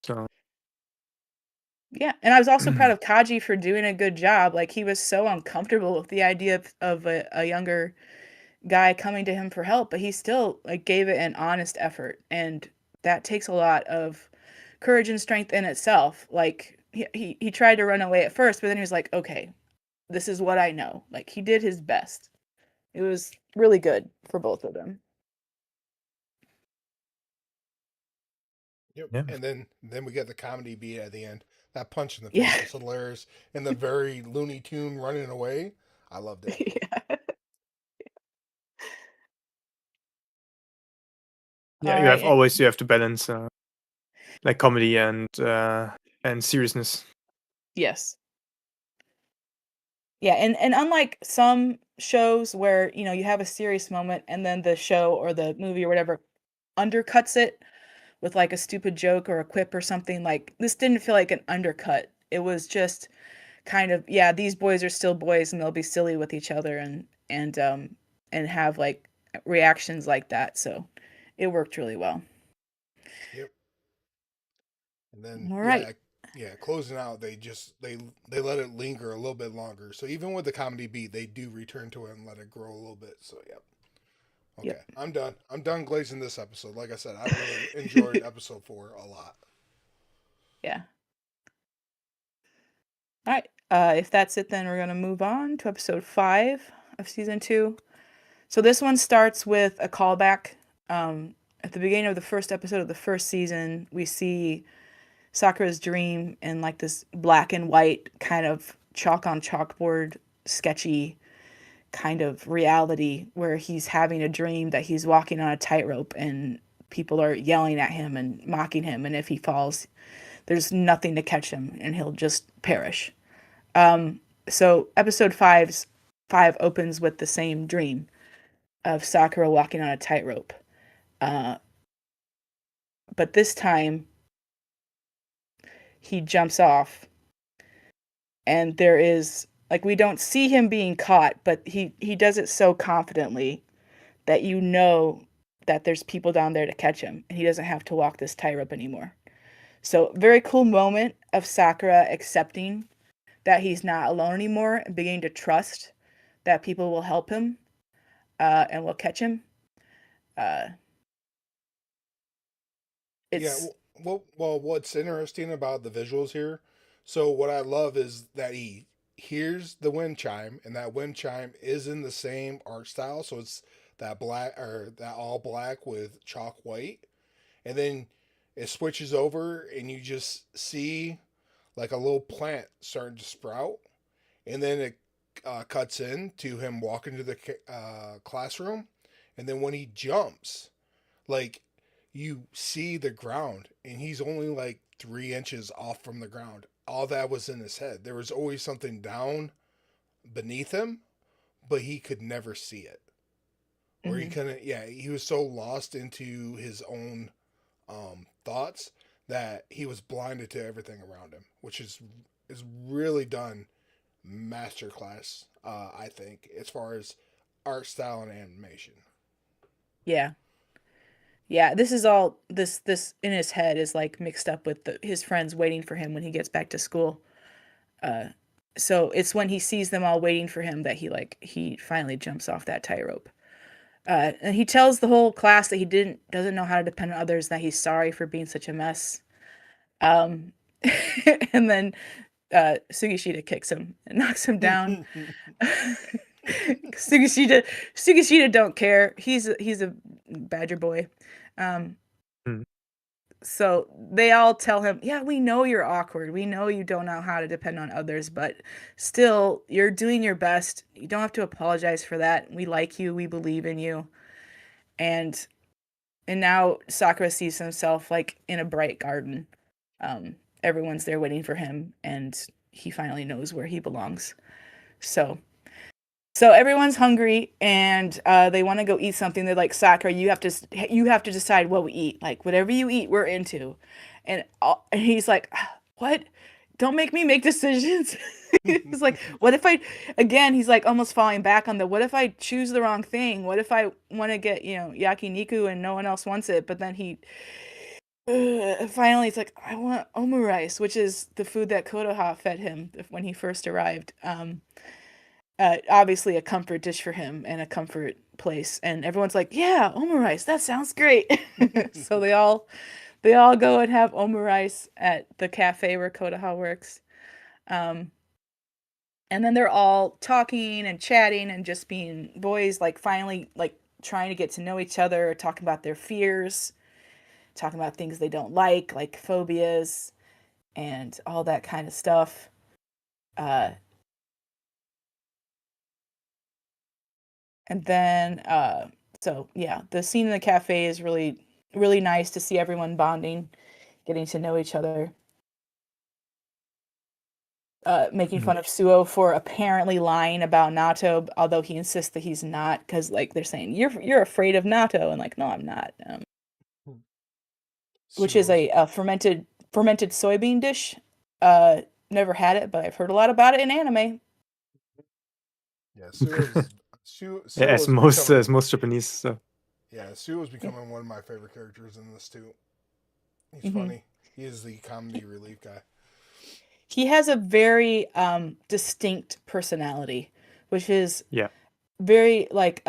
So Yeah, and I was also proud of Kaji for doing a good job. Like, he was so uncomfortable with the idea of a younger guy coming to him for help, but he still like gave it an honest effort, and that takes a lot of courage and strength in itself. Like, he tried to run away at first, but then he was like, okay, this is what I know. Like, he did his best. It was really good for both of them. Yep. yeah, And then we get the comedy beat at the end. That punch in the Yeah. face was hilarious, and the very Looney Tune running away. I loved it. Yeah. yeah, All right. you have to balance like comedy and seriousness. Yes. Yeah, and unlike some shows where, you know, you have a serious moment and then the show or the movie or whatever undercuts it with like a stupid joke or a quip or something, like this didn't feel like an undercut. It was just kind of, yeah, these boys are still boys and they'll be silly with each other and have like reactions like that. So it worked really well. Yep. And then All right. yeah, closing out, they let it linger a little bit longer. So even with the comedy beat, they do return to it and let it grow a little bit. So yep. Okay, Yep. I'm done. I'm done glazing this episode. Like I said, I really enjoyed episode 4 a lot. Yeah. All right. If that's it, then we're going to move on to episode 5 of season 2. So this one starts with a callback. At the beginning of the first episode of the first season, we see Sakura's dream in like this black and white kind of chalk on chalkboard, sketchy kind of reality where he's having a dream that he's walking on a tightrope and people are yelling at him and mocking him. And if he falls, there's nothing to catch him and he'll just perish. So episode 5 opens with the same dream of Sakura walking on a tightrope. But this time he jumps off and there is like, we don't see him being caught, but he does it so confidently that you know that there's people down there to catch him and he doesn't have to walk this tightrope anymore. So very cool moment of Sakura accepting that he's not alone anymore and beginning to trust that people will help him and will catch him. Yeah, It's well, what's interesting about the visuals here? So what I love is that he hears the wind chime, and that wind chime is in the same art style. So it's that black or that all black with chalk white, and then it switches over, and you just see like a little plant starting to sprout, and then it cuts in to him walking to the classroom, and then when he jumps, like you see the ground and he's only like 3 inches off from the ground. All that was in his head. There was always something down beneath him, but he could never see it. Or he mhm. couldn't, yeah, he was so lost into his own thoughts that he was blinded to everything around him, which is really done masterclass, I think, as far as art style and animation. Yeah. Yeah, this is all this in his head is like mixed up with his friends waiting for him when he gets back to school. Uh, so it's when he sees them all waiting for him that he finally jumps off that tightrope. And he tells the whole class that he doesn't know how to depend on others, that he's sorry for being such a mess. Um, and then Sugishita kicks him and knocks him down. Sugishita Sugishita don't care. He's a badger boy. Um, Hmm. So they all tell him, yeah, we know you're awkward. We know you don't know how to depend on others, but still, you're doing your best. You don't have to apologize for that. We like you. We believe in you. And now Sakura sees himself like in a bright garden. Everyone's there waiting for him, and he finally knows where he belongs. So everyone's hungry, and they want to go eat something. They're like, Sakura, you have to decide what we eat. Like whatever you eat, we're into. And he's like, what? Don't make me make decisions. He's like, what if I, again, he's like almost falling back on what if I choose the wrong thing? What if I want to get, yakiniku and no one else wants it? But then he, finally, it's like, I want omurice, which is the food that Konoha fed him when he first arrived. Obviously a comfort dish for him and a comfort place. And everyone's like, yeah, omurice, that sounds great. So they all go and have omurice at the cafe where Konoha works. And then they're all talking and chatting and just being boys, like finally like trying to get to know each other, talking about their fears, talking about things they don't like phobias and all that kind of stuff. And then, so yeah, the scene in the cafe is really, really nice to see everyone bonding, getting to know each other. Making fun of Suo for apparently lying about Nato, although he insists that he's not, because like they're saying you're afraid of Nato, and like no, I'm not. Which is a fermented soybean dish. Never had it, but I've heard a lot about it in anime. Yeah, Suo as most Japanese. So yeah, Suo is becoming one of my favorite characters in this too. He's funny. He is the comedy relief guy. He has a very distinct personality, which is very like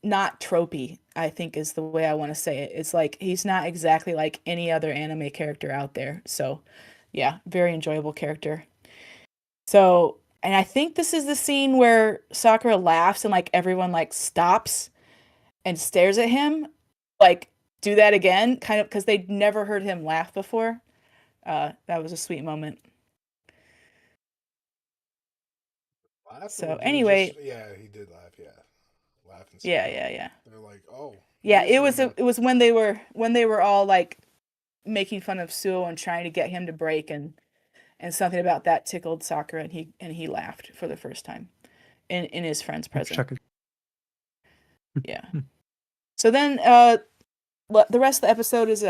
not tropey, I think is the way I want to say it. It's like he's not exactly like any other anime character out there. So yeah, very enjoyable character. So, and I think this is the scene where Sakura laughs and like everyone like stops and stares at him. Like, do that again, kind of, because they'd never heard him laugh before. That was a sweet moment. So anyway, he did laugh. Yeah, laugh and yeah. They're like, oh, yeah. It was when they were all like making fun of Suo and trying to get him to break, and something about that tickled Sakura, and he laughed for the first time in his friend's presence. Yeah. So then the rest of the episode is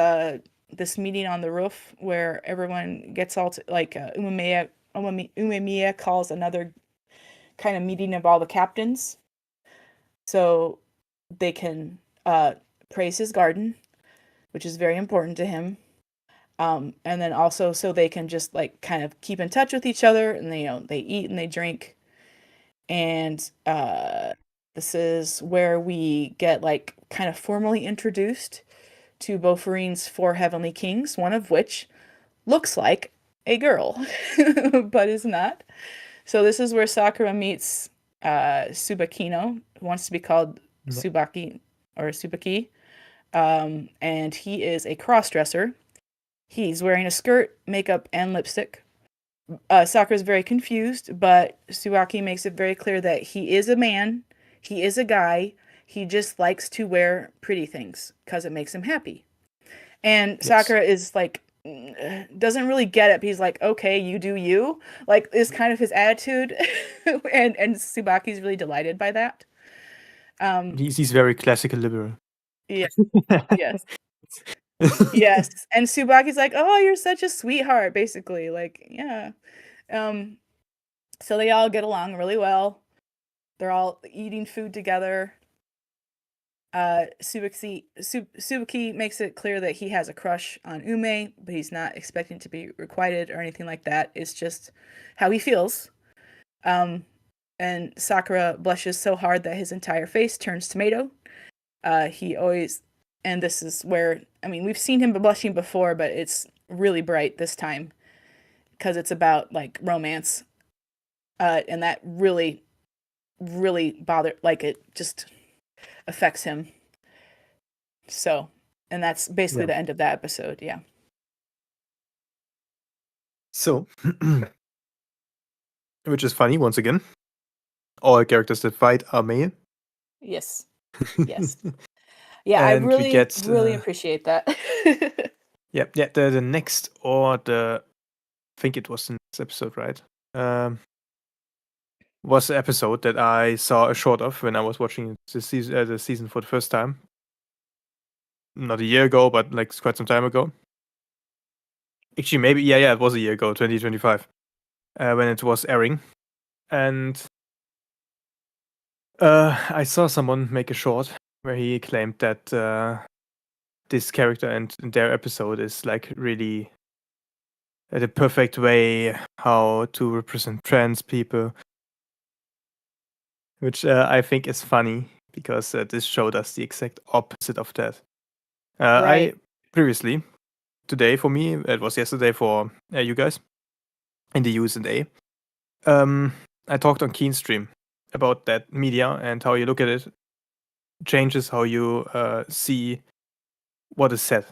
this meeting on the roof where everyone gets all to, like Umemiya calls another kind of meeting of all the captains so they can praise his garden, which is very important to him. And then also so they can just like kind of keep in touch with each other, and they eat and they drink. And this is where we get like kind of formally introduced to Bofurine's 4 heavenly kings, one of which looks like a girl, but is not. So this is where Sakura meets Tsubakino, who wants to be called Tsubaki or Tsubaki. And he is a cross-dresser. He's wearing a skirt, makeup, and lipstick. Sakura's very confused, but Tsubaki makes it very clear that he is a man, he is a guy, he just likes to wear pretty things because it makes him happy. And Sakura is like, doesn't really get it, but he's like, okay, you do you. Like, is kind of his attitude. and Tsubaki's really delighted by that. He's very classical liberal. Yeah. Yes. Yes. And Tsubaki's like, oh, you're such a sweetheart, basically. Like, yeah. So they all get along really well. They're all eating food together. Tsubaki makes it clear that he has a crush on Ume, but he's not expecting to be requited or anything like that. It's just how he feels. And Sakura blushes so hard that his entire face turns tomato. He always, and this is where, I mean, we've seen him blushing before, but it's really bright this time because it's about like romance. And that really, really bothered, like it just affects him. So, and that's basically the end of that episode. Yeah. So, which is funny once again. All characters that fight are male. Yes. Yes. Yeah, I And we really, get really appreciate that. yeah. The next or the I think it was the next episode, right? Was the episode that I saw a short of when I was watching the season for the first time. Not a year ago, but like quite some time ago. Actually, maybe it was a year ago, 2025, when it was airing, and I saw someone make a short where he claimed that this character and their episode is like really the perfect way how to represent trans people, which I think is funny because this showed us the exact opposite of that. Right. I previously, today for me, it was yesterday for you guys in the USA. I talked on Keenstream about that media and how you look at it changes how you see what is said,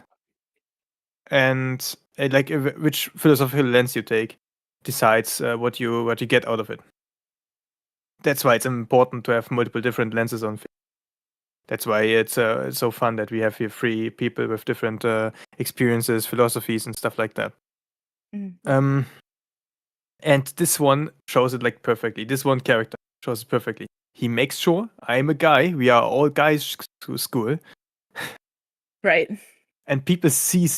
and which philosophical lens you take decides what you get out of it. That's why it's important to have multiple different lenses on things. That's why it's so fun that we have here three people with different experiences, philosophies, and stuff like that. Mm. And this one shows it like perfectly. This one character shows it perfectly. He makes sure I'm a guy. We are all guys to school, Right. and people still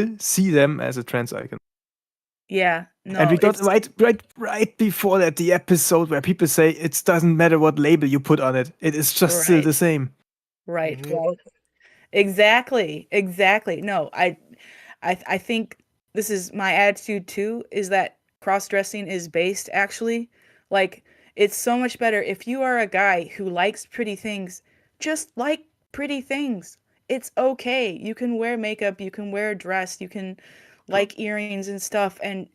see them as a trans icon. Yeah. And No, we got it's right before that the episode where people say it doesn't matter what label you put on it. It is just still right. the same. Right. Mhm. Right. Exactly. Exactly. No, I think this is my attitude too, is that cross-dressing is based actually. Like, it's so much better if you are a guy who likes pretty things, just like pretty things. It's okay. You can wear makeup, you can wear a dress, you can like earrings and stuff, and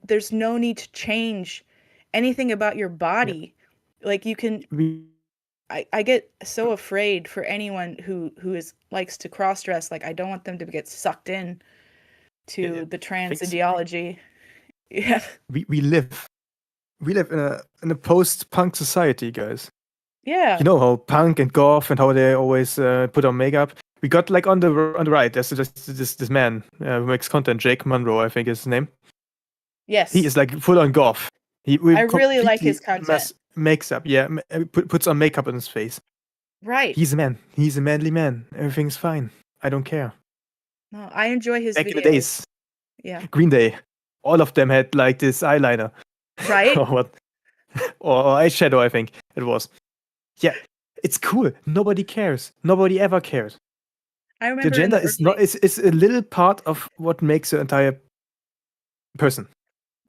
there's no need to change anything about your Yeah. body. Like, you can We I get so afraid for anyone who is likes to cross dress. Like, I don't want them to get sucked in yeah. to the trans Things ideology. Yeah. we live in a post-punk society, guys. Yeah. You know how punk and goth and how they always put on makeup. We got like on the right. There's just this man who makes content, Jake Monroe, I think is his name. He Yes. is like full on goth. We I really like his completely content. makes up. Yeah, puts on makeup on his face. Right. He's a man. He's a manly man. Everything's fine. I don't care. No, I enjoy his Back in the videos. days, Yeah. Green Day, all of them had like this eyeliner Right? or what, or eyeshadow. I think it was. Yeah, it's cool. Nobody cares. Nobody ever cared. I The remember in gender the is early not. It's a little part of what makes your entire person.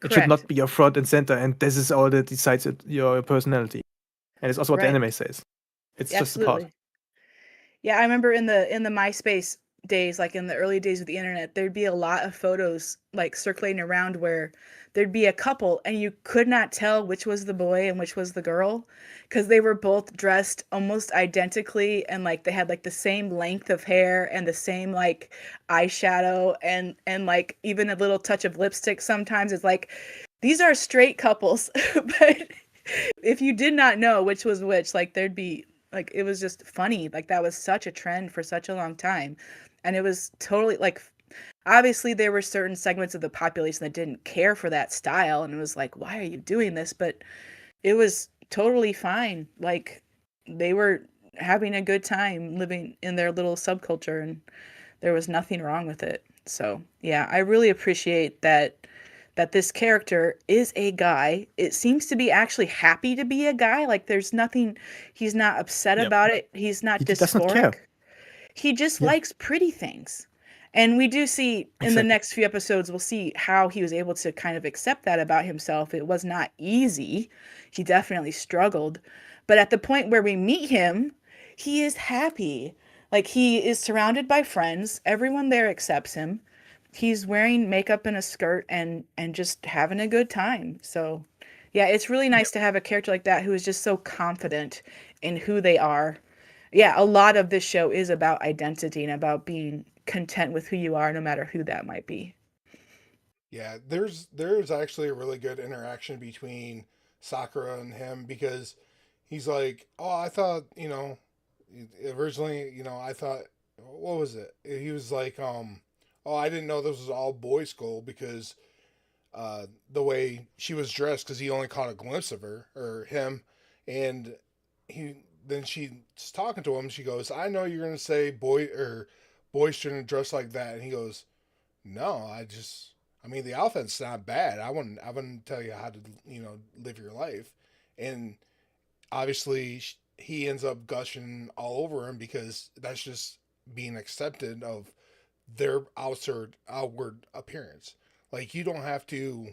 It should correct. not be your front and center, and this is all that decides your personality. And it's also what the Right. anime says. It's just a part. Absolutely. Yeah, I remember in the MySpace days, like in the early days of the internet, there'd be a lot of photos like circulating around where there'd be a couple and you could not tell which was the boy and which was the girl because they were both dressed almost identically and like they had like the same length of hair and the same like eyeshadow and like even a little touch of lipstick sometimes. It's like these are straight couples, but if you did not know which was which, like there'd be like it was just funny. Like that was such a trend for such a long time. And it was totally like obviously there were certain segments of the population that didn't care for that style and it was like, why are you doing this? But it was totally fine. Like they were having a good time living in their little subculture and there was nothing wrong with it. So, yeah, I really appreciate that this character is a guy. It seems to be actually happy to be a guy. Like there's nothing he's not upset Yeah, about it. He's not he does not care. dysphoric. He just Yeah, likes pretty things. And we do see in the exactly. next few episodes, we'll see how he was able to kind of accept that about himself. It was not easy. He definitely struggled. But at the point where we meet him, he is happy. Like he is surrounded by friends. Everyone there accepts him. He's wearing makeup and a skirt and just having a good time. So, yeah, it's really Yeah, nice to have a character like that who is just so confident in who they are. Yeah, a lot of this show is about identity and about being content with who you are, no matter who that might be. Yeah, there's actually a really good interaction between Sakura and him because he's like, "Oh, I thought, originally, I thought what was it?" He was like, "Oh, I didn't know this was all boys' school because the way she was dressed because he only caught a glimpse of her or him, and he then she's talking to him. She goes, "I know you're gonna say boys shouldn't dress like that," and he goes, "No, I mean, the outfit's not bad. I wouldn't tell you how to, live your life." And obviously, he ends up gushing all over him because that's just being accepted of their outward appearance. Like you don't have to,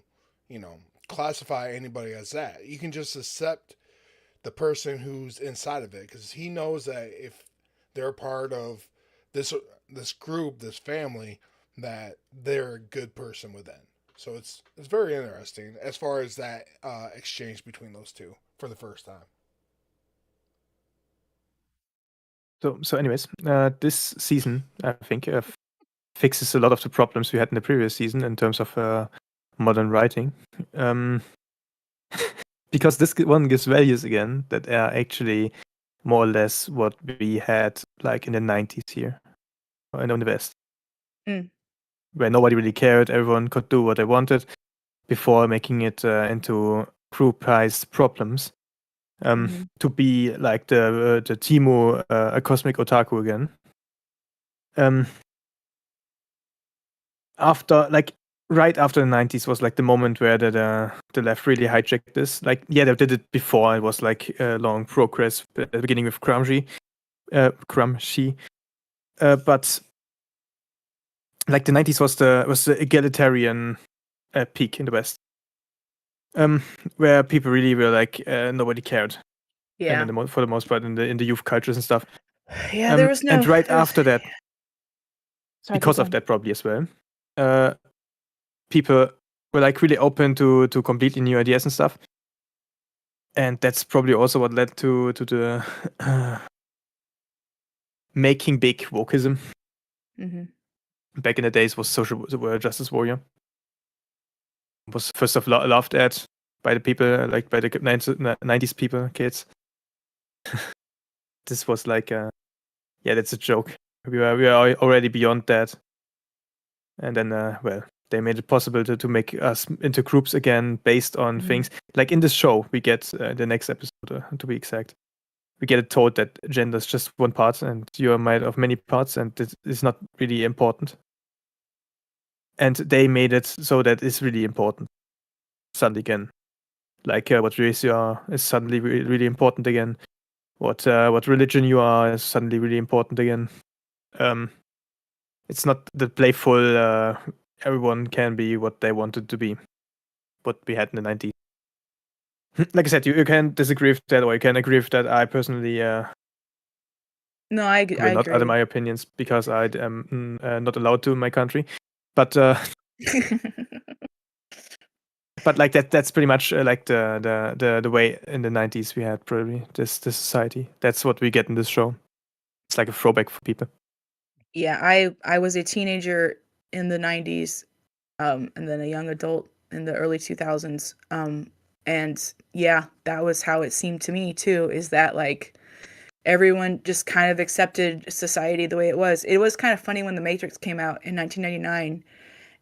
you know, classify anybody as that. You can just accept the person who's inside of it because he knows that if they're part of this this group, this family, that they're a good person within. So it's very interesting as far as that exchange between those two for the first time. So anyways, this season I think fixes a lot of the problems we had in the previous season in terms of modern writing. Um, because this one gives values again that are actually more or less what we had like in the 90s here in the West, Mm. where nobody really cared, everyone could do what they wanted before making it into group-sized problems. To be like the Timo, a cosmic otaku again. After like right after the 90s was like the moment where the left really hijacked this. Like yeah, they did it before. It was like long progress at the beginning with Gramsci, but like the 90s was the egalitarian peak in the West, where people really were like nobody cared, and Yeah. for the most part in the youth cultures and stuff. Yeah, there was no. And right There was, after that, sorry, because keep of going. that probably as well, people were like really open to completely new ideas and stuff. And that's probably also what led to the making big wokeism. Back in the days, was social justice warrior. Was first of laughed at by the people, like by the 90s people, kids. This was like, yeah, that's a joke. We are already beyond that. And then, well, they made it possible to make us into groups again based on things like in this show. We get the next episode, to be exact. We get it told that gender is just one part and you are made of many parts and it is not really important. And they made it so that it's really important suddenly again. Like what race you are is suddenly really important again. What religion you are is suddenly really important again. It's not the playful everyone can be what they wanted to be, what we had in the 90s. Like I said, you can disagree with that or you can agree with that. I personally No, I will not utter agree. my opinions because I am not allowed to in my country. But but like that's pretty much like the way in the 90s we had probably this society. That's what we get in this show. It's like a throwback for people. Yeah, I was a teenager in the 90s, and then a young adult in the early 2000s. And yeah, that was how it seemed to me too, is that like everyone just kind of accepted society the way it was. It was kind of funny when The Matrix came out in 1999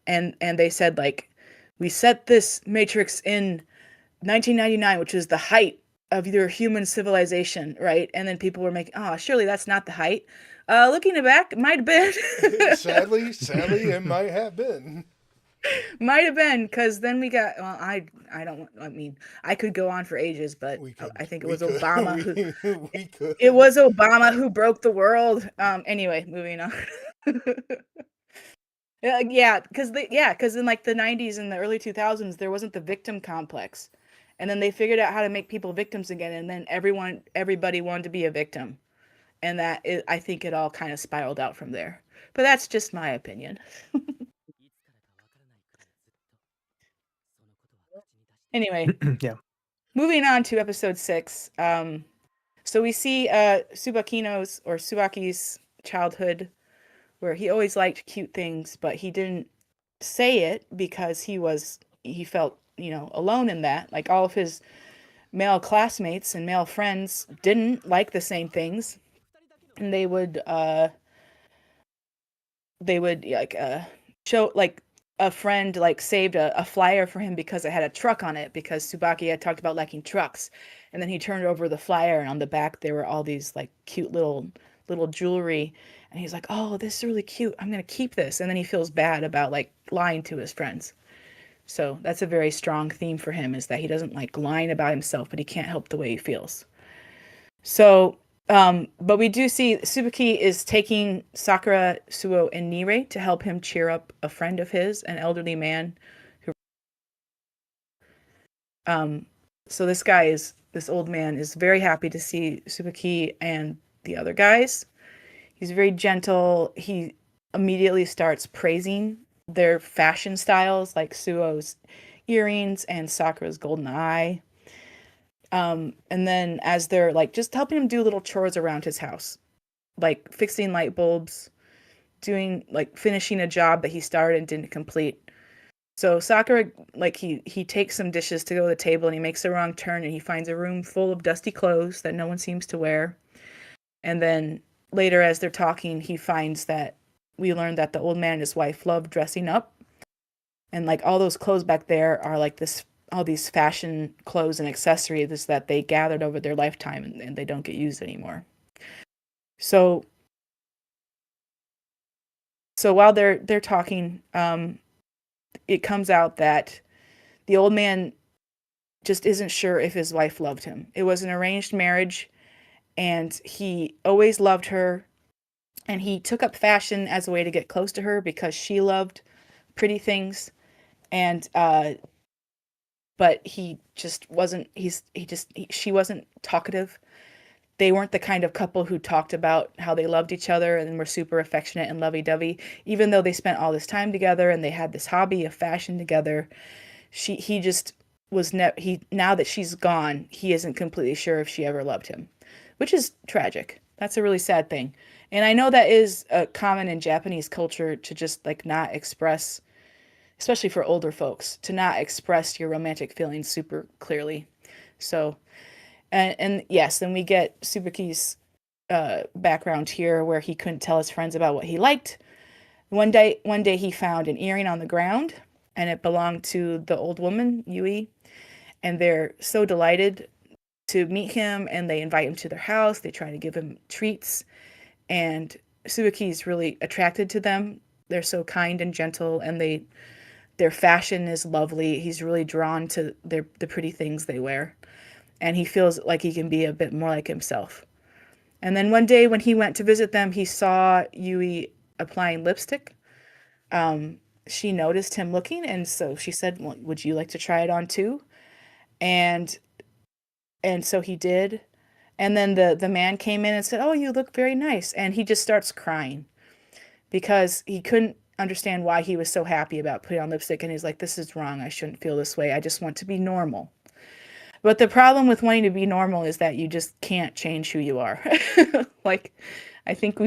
and they said like we set this Matrix in 1999, which was the height of your human civilization, right? And then people were making, oh, surely that's not the height. Looking back, it might have been. sadly, it might have been. Might have been, because then we got. Well, I don't. I mean, I could go on for ages, but I think it was Obama who. We could. It was Obama who broke the world. Anyway, moving on. Yeah, because in like the 90s and the early 2000s, there wasn't the victim complex, and then they figured out how to make people victims again, and then everybody wanted to be a victim, and I think it all kind of spiraled out from there. But that's just my opinion. Anyway, Yeah. moving on to episode 6. So we see Subaki's childhood, where he always liked cute things, but he didn't say it because he felt, alone in that. Like all of his male classmates and male friends didn't like the same things, and they would like show like a friend like saved a flyer for him because it had a truck on it because Tsubaki had talked about liking trucks, and then he turned over the flyer and on the back there were all these like cute little jewelry, and he's like, oh, this is really cute, I'm gonna keep this, and then he feels bad about like lying to his friends. So that's a very strong theme for him, is that he doesn't like lying about himself, but he can't help the way he feels. So, but we do see Tsubaki is taking Sakura, Suo, and Nire to help him cheer up a friend of his, an elderly man. Um, so this old man is very happy to see Tsubaki and the other guys. He's very gentle. He immediately starts praising their fashion styles, like Suo's earrings and Sakura's golden eye. And then as they're like just helping him do little chores around his house, like fixing light bulbs, doing like finishing a job that he started and didn't complete. So Sakura, like he takes some dishes to go to the table and he makes a wrong turn and he finds a room full of dusty clothes that no one seems to wear. And then later, as they're talking, he finds that we learned that the old man and his wife love dressing up. And like all those clothes back there are like all these fashion clothes and accessories that they gathered over their lifetime, and they don't get used anymore. So while they're talking, it comes out that the old man just isn't sure if his wife loved him. It was an arranged marriage, and he always loved her, and he took up fashion as a way to get close to her because she loved pretty things, and but he just wasn't. She wasn't talkative. They weren't the kind of couple who talked about how they loved each other and were super affectionate and lovey-dovey, even though they spent all this time together and they had this hobby of fashion together. He just was now that she's gone, he isn't completely sure if she ever loved him, which is tragic. That's a really sad thing. And I know that is common in Japanese culture to just like not express, especially for older folks, to not express your romantic feelings super clearly. So, and yes, then we get Tsubaki's background here, where he couldn't tell his friends about what he liked. One day he found an earring on the ground, and it belonged to the old woman, Yui. And they're so delighted to meet him, and they invite him to their house. They try to give him treats, and Tsubaki's really attracted to them. They're so kind and gentle, and their fashion is lovely. He's really drawn to the pretty things they wear, and he feels like he can be a bit more like himself. And then one day when he went to visit them, he saw Yui applying lipstick. She noticed him looking, and so she said, well, would you like to try it on too? And so he did. And then the man came in and said, oh, you look very nice. And he just starts crying because he couldn't understand why he was so happy about putting on lipstick. And he's like, this is wrong. I shouldn't feel this way. I just want to be normal. But the problem with wanting to be normal is that you just can't change who you are. Like, I think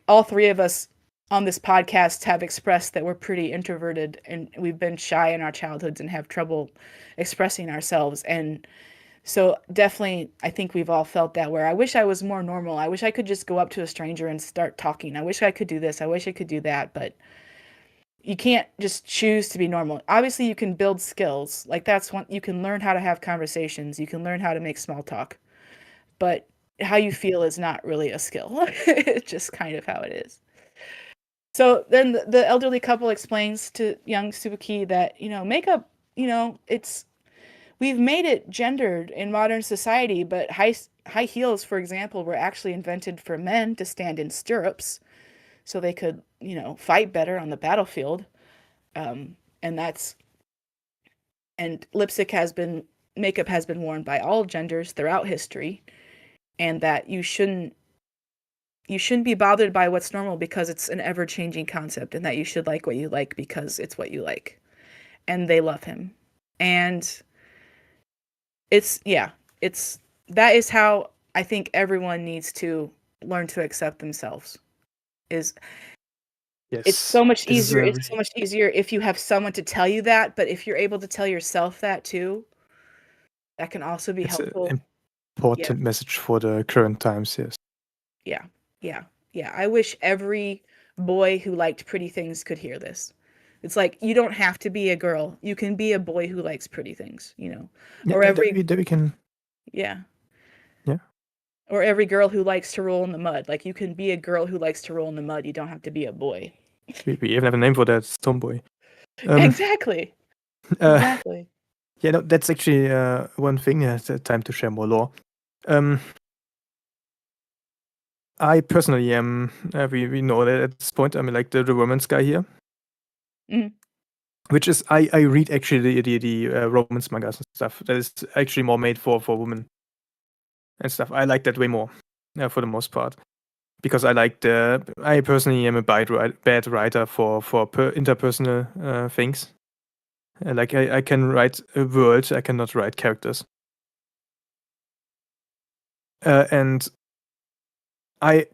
all three of us on this podcast have expressed that we're pretty introverted and we've been shy in our childhoods and have trouble expressing ourselves. And so definitely, I think we've all felt that, where I wish I was more normal. I wish I could just go up to a stranger and start talking. I wish I could do this. I wish I could do that. But you can't just choose to be normal. Obviously, you can build skills. Like that's one, you can learn how to have conversations. You can learn how to make small talk. But how you feel is not really a skill. It's just kind of how it is. So then the elderly couple explains to young Tsubaki that, makeup, we've made it gendered in modern society, but high heels, for example, were actually invented for men to stand in stirrups so they could, fight better on the battlefield. And makeup has been worn by all genders throughout history, and that you shouldn't be bothered by what's normal because it's an ever-changing concept, and that you should like what you like because it's what you like. And they love him. And that is how I think everyone needs to learn to accept themselves, is Yes. It's so much This is easier. a It's so much easier if you have someone to tell you that, but if you're able to tell yourself that too, that can also be it's helpful. an Yeah. important message for the current times. Yes. Yeah. Yeah. Yeah. I wish every boy who liked pretty things could hear this. It's like you don't have to be a girl. You can be a boy who likes pretty things, you know. Yeah, Or every that we can. yeah. Yeah. Or every girl who likes to roll in the mud. Like you can be a girl who likes to roll in the mud. You don't have to be a boy. We even have a name for that. It's tomboy. Exactly. Exactly. Yeah, no, that's actually one thing. Time to share more lore. I personally am. We know that at this point. I mean, like the romance guy here, Mhm. which is I read actually the romance mangas and stuff. That is actually more made for women and stuff. I like that way more, for the most part, because I personally am a bad writer for interpersonal things. Like I can write a world, I cannot write characters. And I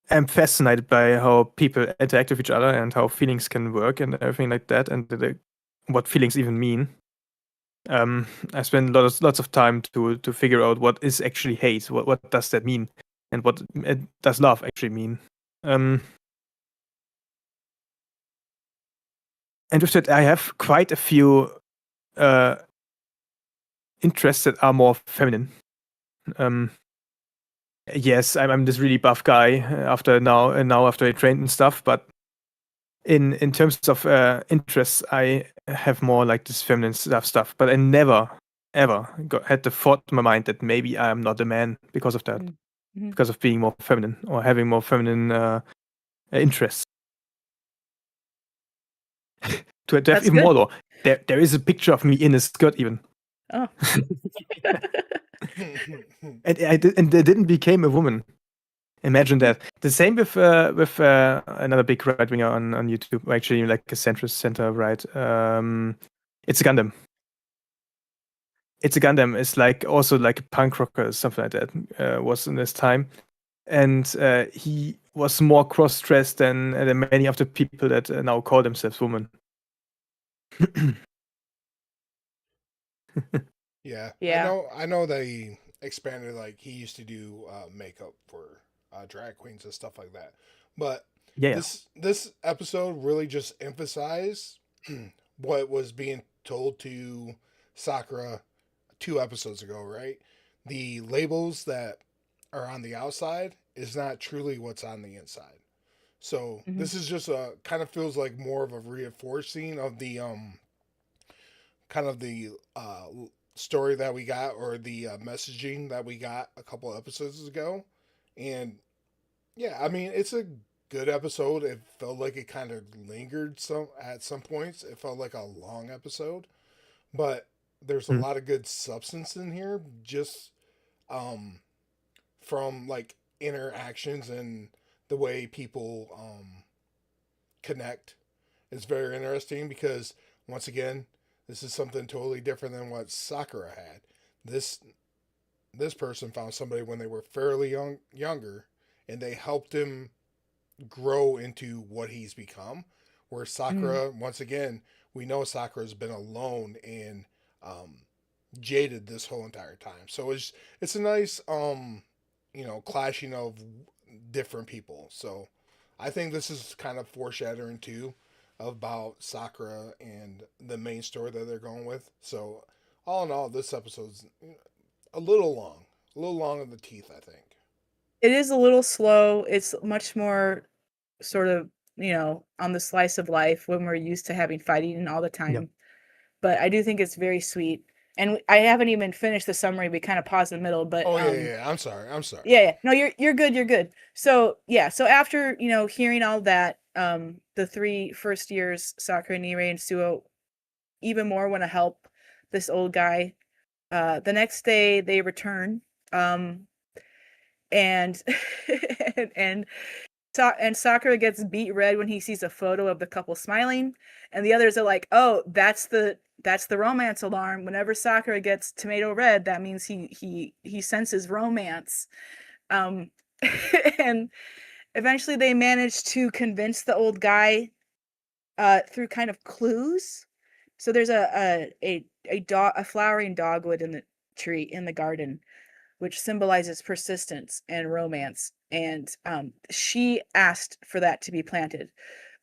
am fascinated by how people interact with each other and how feelings can work and everything like that, and what feelings even mean. I spend lots of time to figure out what is actually hate. What does that mean, and what does love actually mean? And with that, I have quite a few interests that are more feminine. Yes, I'm this really buff guy after I trained and stuff, but in terms of interests, I have more like this feminine stuff. But I never ever had the thought in my mind that maybe I am not a man because of that, Mm-hmm. because of being more feminine or having more feminine interests. To have That's even good. more though, there is a picture of me in a skirt even. Oh. And I didn't become a woman. Imagine that. The same with another big right winger on YouTube, actually like a center right. It's a Gundam. It's like also like a punk rocker or something like that. Was in this time, and he was more cross-dressed than many of the people that now call themselves women. Yeah, Yeah. I know that he expanded. Like he used to do makeup for drag queens and stuff like that. But Yeah. this episode really just emphasized what was being told to Sakura 2 episodes ago. Right, the labels that are on the outside is not truly what's on the inside. So Mm-hmm. this is just a kind of feels like more of a reinforcing of the kind of the story that we got or the messaging that we got a couple episodes ago. And yeah, I mean, it's a good episode. It felt like it kind of lingered some at some points. It felt like a long episode, but there's a Mm. lot of good substance in here just um from like interactions and the way people connect. It's very interesting because once again, this is something totally different than what Sakura had. This this person found somebody when they were fairly younger, and they helped him grow into what he's become. Where Sakura, once again, we know Sakura's been alone and um, jaded this whole entire time. So it's a nice clashing of different people. So I think this is kind of foreshadowing too about Sakura and the main story that they're going with. So all in all, this episode's a little long in the teeth, I think. It is a little slow. It's much more sort of, on the slice of life when we're used to having fighting all the Yeah. time. But I do think it's very sweet. And I haven't even finished the summary. We kind of paused in the middle, but Oh yeah. I'm sorry. yeah. No, you're good. You're good. So yeah. So after hearing all that, the 3 first years, Sakura, Nirei, and Suo, even more want to help this old guy. The next day they return, and and and Sakura gets beat red when he sees a photo of the couple smiling, and the others are like, "Oh, that's the romance alarm. Whenever Sakura gets tomato red, that means he senses romance." Um, and eventually they managed to convince the old guy through kind of clues. So there's a flowering dogwood in the tree in the garden, which symbolizes persistence and romance. And she asked for that to be planted.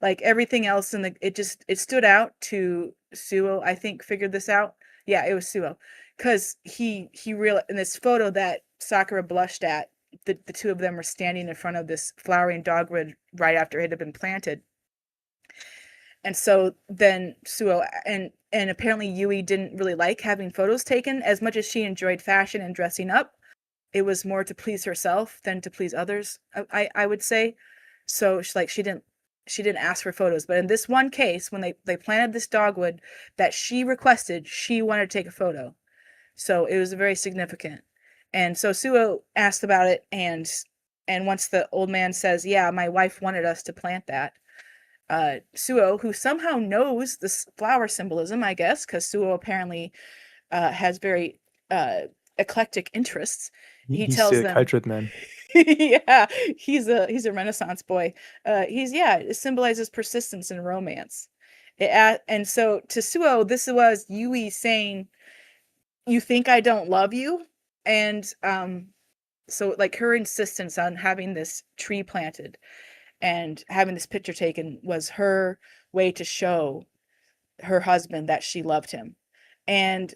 Like everything else it stood out to Suo. I think figured this out. Yeah, it was Suo, because he realized in this photo that Sakura blushed at. The two of them were standing in front of this flowering dogwood right after it had been planted. And so then Suo and apparently Yui didn't really like having photos taken as much as she enjoyed fashion and dressing up. It was more to please herself than to please others, I would say. So she didn't ask for photos. But in this one case, when they planted this dogwood that she requested, she wanted to take a photo. So it was very significant. And so Suo asked about it, and once the old man says, yeah, my wife wanted us to plant that, Suo, who somehow knows this flower symbolism, I guess, because Suo apparently has very eclectic interests. He He's tells a them, cultured man. yeah, he's a Renaissance boy. It symbolizes persistence and romance. And so to Suo, this was Yui saying, "You think I don't love you?" And so like her insistence on having this tree planted and having this picture taken was her way to show her husband that she loved him. And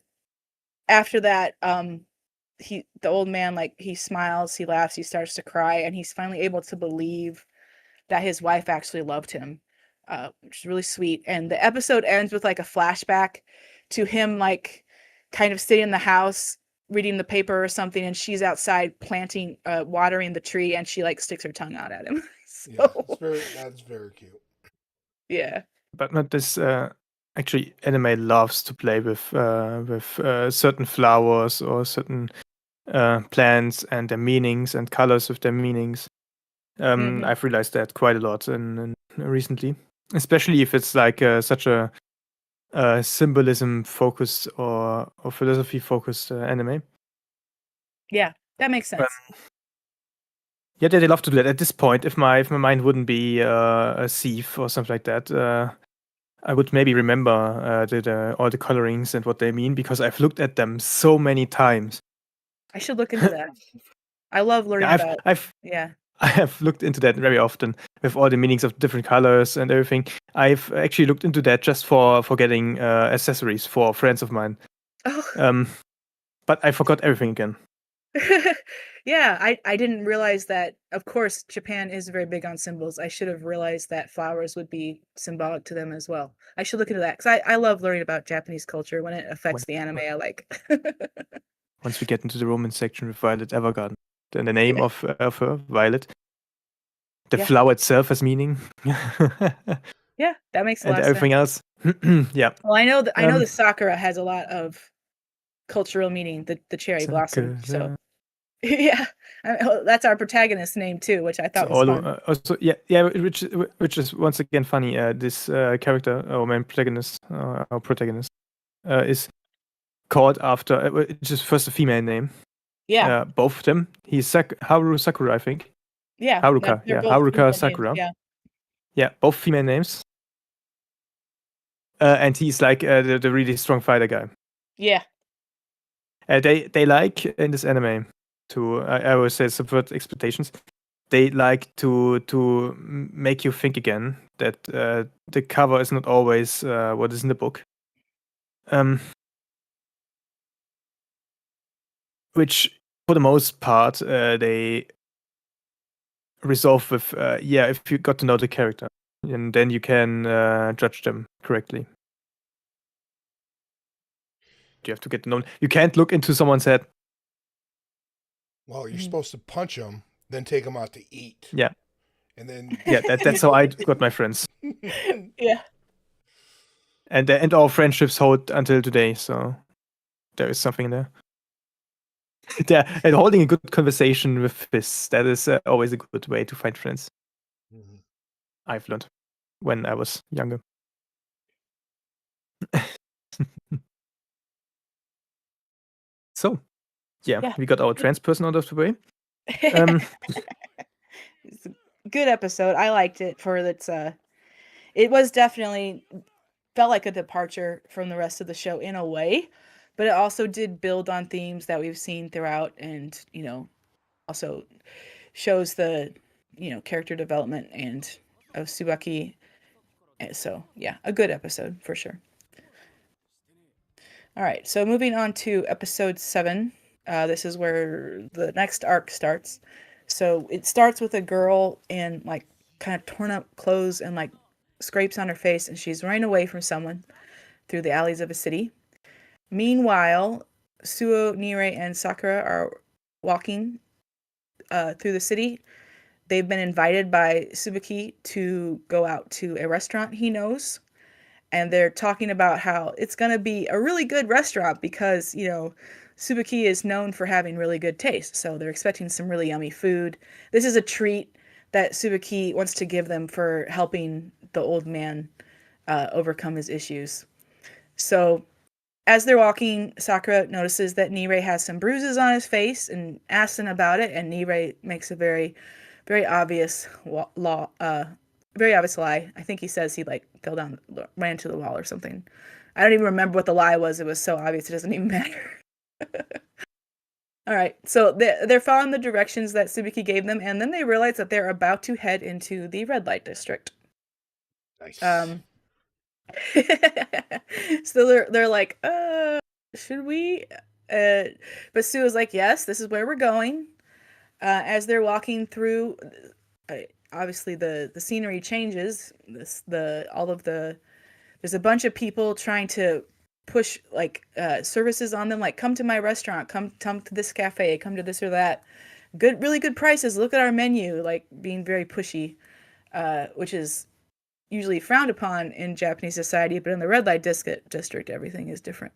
after that, the old man, like, he smiles, he laughs, he starts to cry, and he's finally able to believe that his wife actually loved him, which is really sweet. And the episode ends with like a flashback to him, like, kind of sitting in the house reading the paper or something, and she's outside planting, watering the tree, and she like sticks her tongue out at him. Yeah, So that's very cute. yeah. But not this. Actually, anime loves to play with certain flowers or certain plants and their meanings and colors with their meanings. Mhm. I've realized that quite a lot in recently, especially if it's like such a symbolism focused or philosophy focused anime. Yeah, that makes sense. Yeah, they love to do that. At this point, if my mind wouldn't be a sieve or something like that, I would maybe remember all the colorings and what they mean because I've looked at them so many times. I should look into that. I love learning Yeah, about yeah. I have looked into that very often with all the meanings of different colors and everything. I've actually looked into that just for getting accessories for friends of mine. Oh. But I forgot everything again. Yeah, I didn't realize that. Of course, Japan is very big on symbols. I should have realized that flowers would be symbolic to them as well. I should look into that because I love learning about Japanese culture when it affects When, the anime I like. once we get into the Roman section with Violet Evergarden, then the name Yeah. of her, Violet, the Yeah. flower itself has meaning. Yeah, that makes a And lot of everything sense. else. Yeah. Well, I know the sakura has a lot of cultural meaning, the cherry blossom. So yeah, that's our protagonist's name too, which I thought was fun. Also, which is once again funny. This character, our main protagonist, our protagonist, is called after just first a female name. Yeah. Both of them. He's Haru Sakura, I think. Yeah. Haruka. They're Yeah, both Haruka female Sakura. names, yeah. Yeah, both female names. And he's like the really strong fighter guy. Yeah. They like in this anime to I always say subvert expectations. They like to make you think again that the cover is not always what is in the book. Which for the most part they resolve with if you got to know the character, and then you can judge them correctly. You have to get to know. You can't look into someone's head. Well, you're supposed to punch them, then take them out to eat. Yeah. And then that's how I got my friends. Yeah. And our friendships hold until today, so there is something there. Yeah, and holding a good conversation with this, that is always a good way to find friends. Mm-hmm. I've learned when I was younger. So, yeah, we got our trans person out of the way. good episode. I liked it for its it was definitely felt like a departure from the rest of the show in a way, but it also did build on themes that we've seen throughout, and also shows the character development and of Subaki. And so yeah, a good episode for sure. All right, so moving on to episode 7. This is where the next arc starts. So it starts with a girl in like kind of torn up clothes and like scrapes on her face, and she's running away from someone through the alleys of a city. Meanwhile, Suo, Nirei, and Sakura are walking through the city. They've been invited by Tsubaki to go out to a restaurant he knows. And they're talking about how it's going to be a really good restaurant because, Tsubaki is known for having really good taste. So they're expecting some really yummy food. This is a treat that Tsubaki wants to give them for helping the old man overcome his issues. So as they're walking, Sakura notices that Nirei has some bruises on his face and asks him about it. And Nirei makes a very, very obvious very obvious lie. I think he says he like fell down, ran into the wall or something. I don't even remember what the lie was. It was so obvious it doesn't even matter. All right, so they're following the directions that Tsubaki gave them, and then they realize that they're about to head into the red light district. Nice. So they're like, should we? But Sue is like, yes, this is where we're going. As they're walking through, obviously the scenery changes. There's a bunch of people trying to push like services on them, like come to my restaurant, come to this cafe, come to this or that. Really good prices. Look at our menu, like being very pushy, which is usually frowned upon in Japanese society, but in the red light district, everything is different.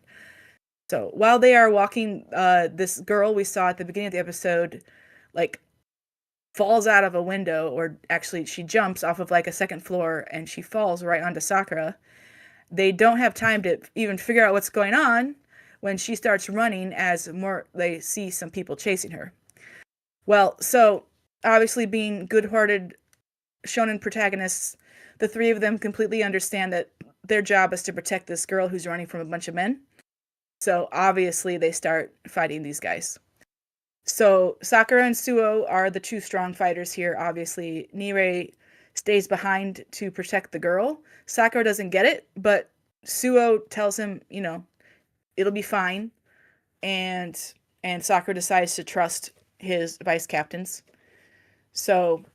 So while they are walking, this girl we saw at the beginning of the episode, like falls out of a window, or actually she jumps off of like a second floor and she falls right onto Sakura. They don't have time to even figure out what's going on when she starts running as they see some people chasing her. Well, so obviously being good-hearted shonen protagonists, the three of them completely understand that their job is to protect this girl who's running from a bunch of men. So obviously they start fighting these guys. So Sakura and Suo are the two strong fighters here. Obviously, Nirei stays behind to protect the girl. Sakura doesn't get it, but Suo tells him, it'll be fine. And Sakura decides to trust his vice captains. So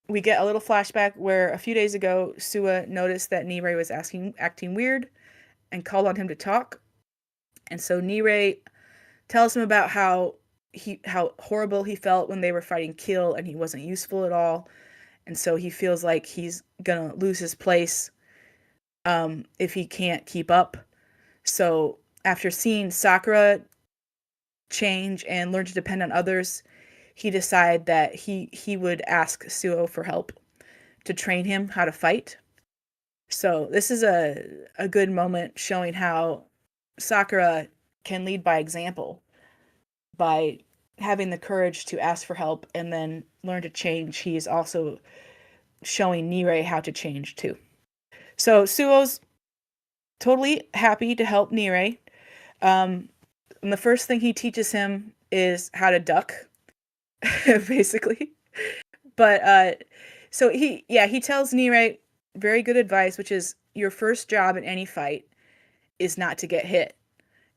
we get a little flashback where a few days ago, Suo noticed that Nirei was acting weird and called on him to talk. And so Nirei tells him about how horrible he felt when they were fighting Kill and he wasn't useful at all. And so he feels like he's gonna lose his place if he can't keep up. So after seeing Sakura change and learn to depend on others, he decided that he would ask Suo for help to train him how to fight. So this is a good moment showing how Sakura can lead by example by having the courage to ask for help and then learn to change. He is also showing Nirei how to change too. So Suo's totally happy to help Nirei. And the first thing he teaches him is how to duck, basically. But so he tells Nirei very good advice, which is your first job in any fight is not to get hit,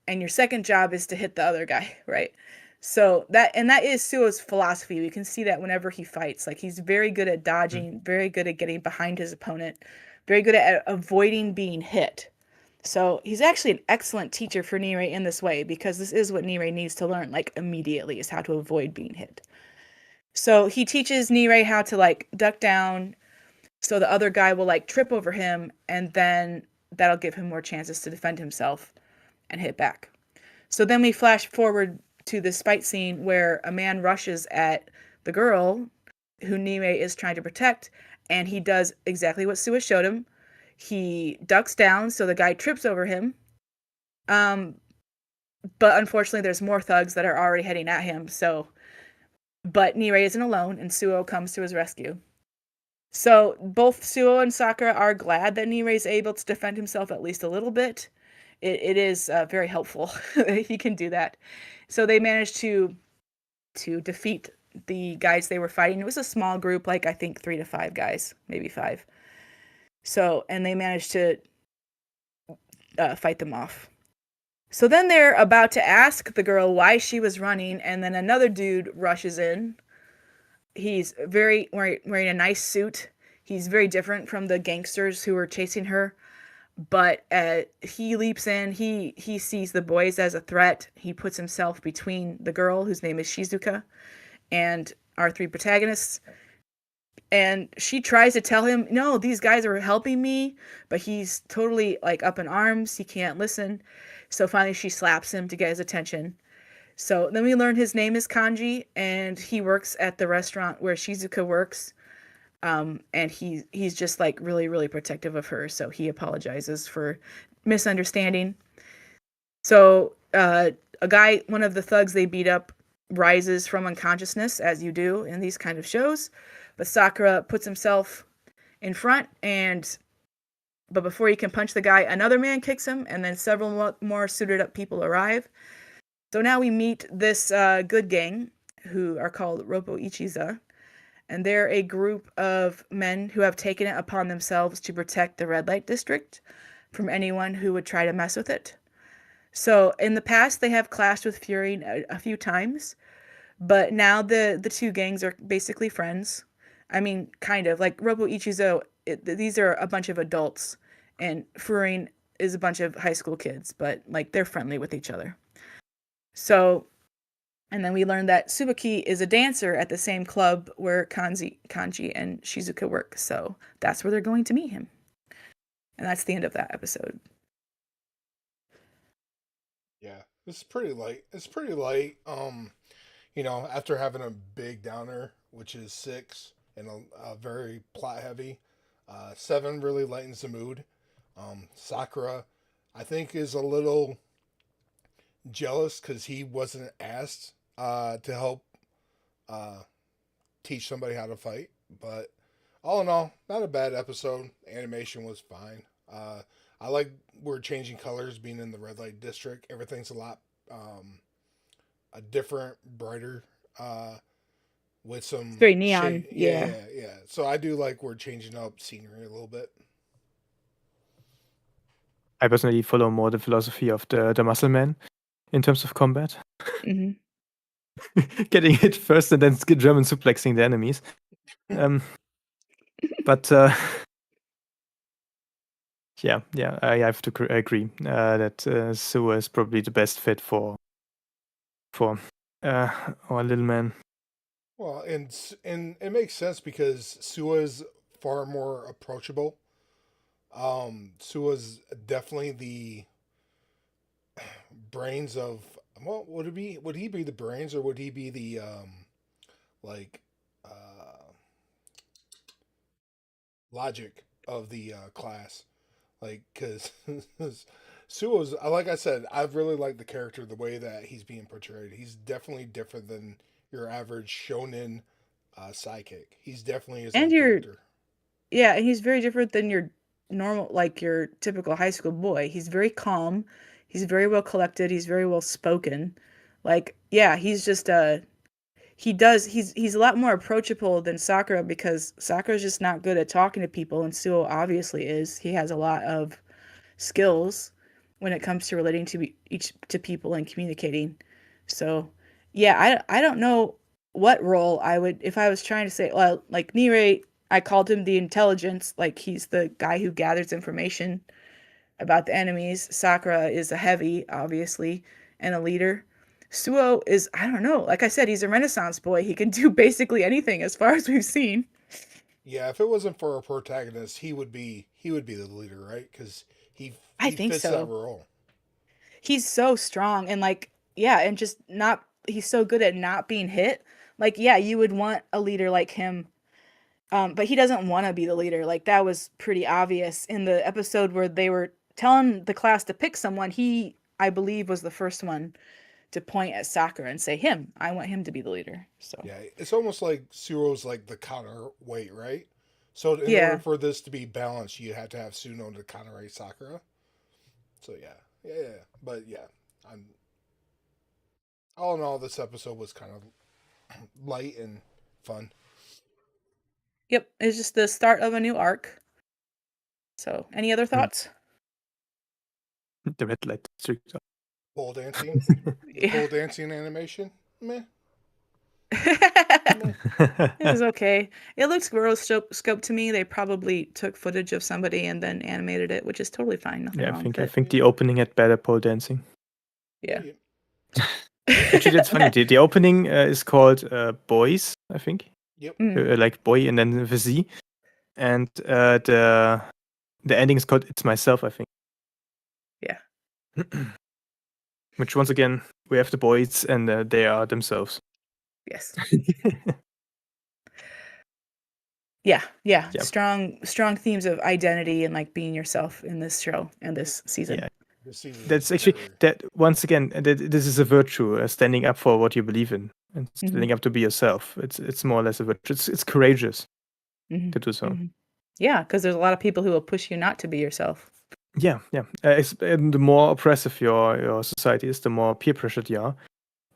and your second job is to hit the other guy, right? So that is Suo's philosophy. We can see that whenever he fights, like he's very good at dodging, very good at getting behind his opponent, very good at avoiding being hit. So he's actually an excellent teacher for Nirei in this way, because this is what Nirei needs to learn, like immediately, is how to avoid being hit. So he teaches Nirei how to like duck down so the other guy will like trip over him, and then that'll give him more chances to defend himself and hit back. So then we flash forward to this fight scene where a man rushes at the girl who Nirei is trying to protect, and he does exactly what Suo showed him. He ducks down so the guy trips over him. But unfortunately there's more thugs that are already heading at him, but Nirei isn't alone, and Suo comes to his rescue. So both Suo and Sakura are glad that Nirei is able to defend himself at least a little bit. It is very helpful he can do that. So they managed to defeat the guys they were fighting. It was a small group, like I think 3 to 5 guys, maybe 5. So, and they managed to fight them off. So then they're about to ask the girl why she was running, and then another dude rushes in. He's wearing a nice suit. He's very different from the gangsters who were chasing her. But he leaps in. He sees the boys as a threat. He puts himself between the girl, whose name is Shizuka, and our 3 protagonists. And she tries to tell him, no, these guys are helping me, but he's totally like up in arms. He can't listen. So finally she slaps him to get his attention. So then we learn his name is Kanji, and he works at the restaurant where Shizuka works. And he's just like really, really protective of her. So he apologizes for misunderstanding. So a guy, one of the thugs they beat up, rises from unconsciousness, as you do in these kind of shows. But Sakura puts himself in front, but before he can punch the guy, another man kicks him, and then several more suited up people arrive. So now we meet this good gang, who are called Roppo Ichiza, and they're a group of men who have taken it upon themselves to protect the red light district from anyone who would try to mess with it. So in the past, they have clashed with Fury a few times, but now the 2 gangs are basically friends. I mean, kind of. Like, Roppo Ichizo, these are a bunch of adults, and Furin is a bunch of high school kids, but, like, they're friendly with each other. So, and then we learned that Tsubaki is a dancer at the same club where Kanji and Shizuka work, so that's where they're going to meet him. And that's the end of that episode. Yeah, it's pretty light. It's pretty light. After having a big downer, which is 6, and a very plot heavy, 7 really lightens the mood. Sakura, I think, is a little jealous because he wasn't asked to help uh, teach somebody how to fight. But all in all, not a bad episode. Animation was fine. I like we're changing colors, being in the red light district. Everything's a lot a different, brighter, with It's some very neon, shade. yeah. Yeah. So I do like we're changing up scenery a little bit. I personally follow more the philosophy of the muscle man in terms of combat. Mm-hmm. Getting hit first and then German suplexing the enemies. But yeah, I have to agree that Sua is probably the best fit for our little man. Well, and it makes sense because Sua's far more approachable. Sua's definitely the brains of, well, would he be the brains, or would he be the like logic of the class? Like, because Suo's, like I said, I've really liked the character, the way that he's being portrayed. He's definitely different than your average shonen sidekick. He's definitely his And own character. yeah, and he's very different than your normal, like your typical high school boy. He's very calm. He's very well collected. He's very well spoken. Like, yeah, he's just he's a lot more approachable than Sakura, because Sakura's just not good at talking to people, and Suo obviously is. He has a lot of skills when it comes to relating to people and communicating. So, yeah, I don't know what role I would, if I was trying to say, well, like Nirei, I called him the intelligence, like he's the guy who gathers information about the enemies. Sakura is a heavy, obviously, and a leader. Suo is, I don't know, like I said, he's a Renaissance boy. He can do basically anything as far as we've seen. Yeah, if it wasn't for a protagonist, he would be the leader, right? Because I he think fits that so. role. He's so strong, and like, yeah, and just not, he's so good at not being hit. Like, yeah, you would want a leader like him. But he doesn't want to be the leader. Like, that was pretty obvious in the episode where they were telling the class to pick someone. He, I believe, was the first one to point at Sakura and say, him. I want him to be the leader. So Yeah, it's almost like Suro's like the counterweight, right? So in order Yeah. for this to be balanced, you had to have Suno to counter Sakura. So yeah. But yeah, I'm all in all, this episode was kind of light and fun. Yep. It's just the start of a new arc. So, any other thoughts? The red light district. Pole dancing, the Yeah. pole dancing animation, meh, It meh. was okay. It looks rotoscope to me. They probably took footage of somebody and then animated it, which is totally fine. Nothing Yeah, wrong with I it. think the opening had better pole dancing. Yeah. Actually, that's funny. The opening is called Boys, I think. Yep. Like boy and then with a Z. And the ending is called It's Myself, I think. Yeah. Which once again, we have the boys and they are themselves. Yes. Yeah. Yeah. Strong themes of identity and like being yourself in this show and this season. Yeah. This season That's is actually very- that once again. This is a virtue, standing up for what you believe in and standing up to be yourself. It's more or less a virtue. It's courageous Mhm. to do so. Mhm. Yeah, because there's a lot of people who will push you not to be yourself. Yeah. And the more oppressive your society is, the more peer pressured you are,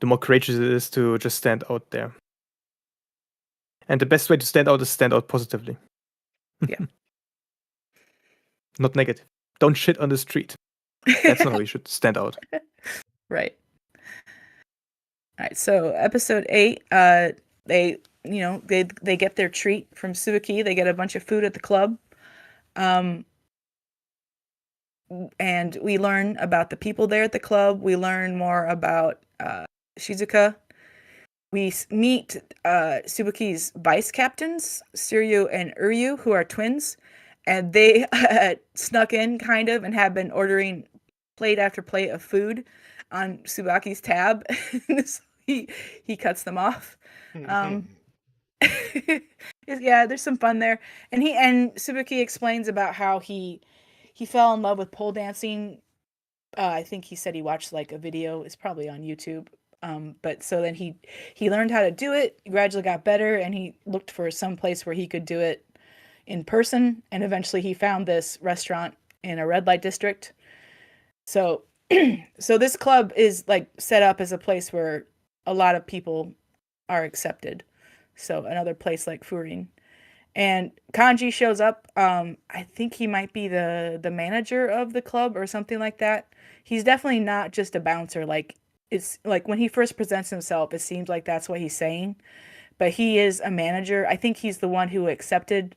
the more courageous it is to just stand out there. And the best way to stand out is stand out positively. Yeah. Not negative. Don't shit on the street. That's not how you should stand out. Right. All right. So episode 8, they they get their treat from Suzuki. They get a bunch of food at the club. And we learn about the people there at the club. We learn more about Shizuka. We meet Suzuki's vice captains, Suryu and Uryu, who are twins. And they snuck in kind of and have been ordering plate after plate of food on Subaki's tab. So he cuts them off. Yeah, there's some fun there. And Suzuki explains about how he fell in love with pole dancing. I think he said he watched like a video. It's probably on YouTube. But so then he learned how to do it, gradually got better, and he looked for some place where he could do it in person. And eventually he found this restaurant in a red light district. So so this club is like set up as a place where a lot of people are accepted. So another place like Furin. And Kanji shows up. I think he might be the manager of the club or something like that. He's definitely not just a bouncer. Like it's like when he first presents himself, it seems like that's what he's saying. But he is a manager. I think he's the one who accepted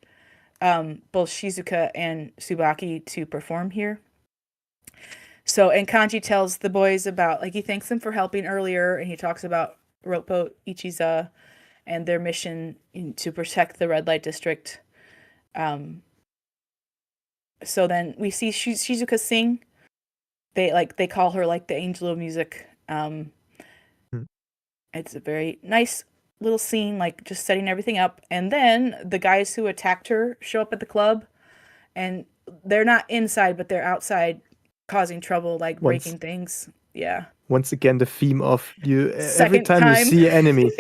both Shizuka and Tsubaki to perform here. So, and Kanji tells the boys about, like, he thanks them for helping earlier, and he talks about Roppo Ichiza and their mission to protect the red light district. So then we see Shizuka sing. They call her like the angel of music. It's a very nice little scene, like just setting everything up. And then the guys who attacked her show up at the club, and they're not inside, but they're outside, causing trouble, like breaking things. Yeah. Once again, the theme of you every Second time you see an enemy,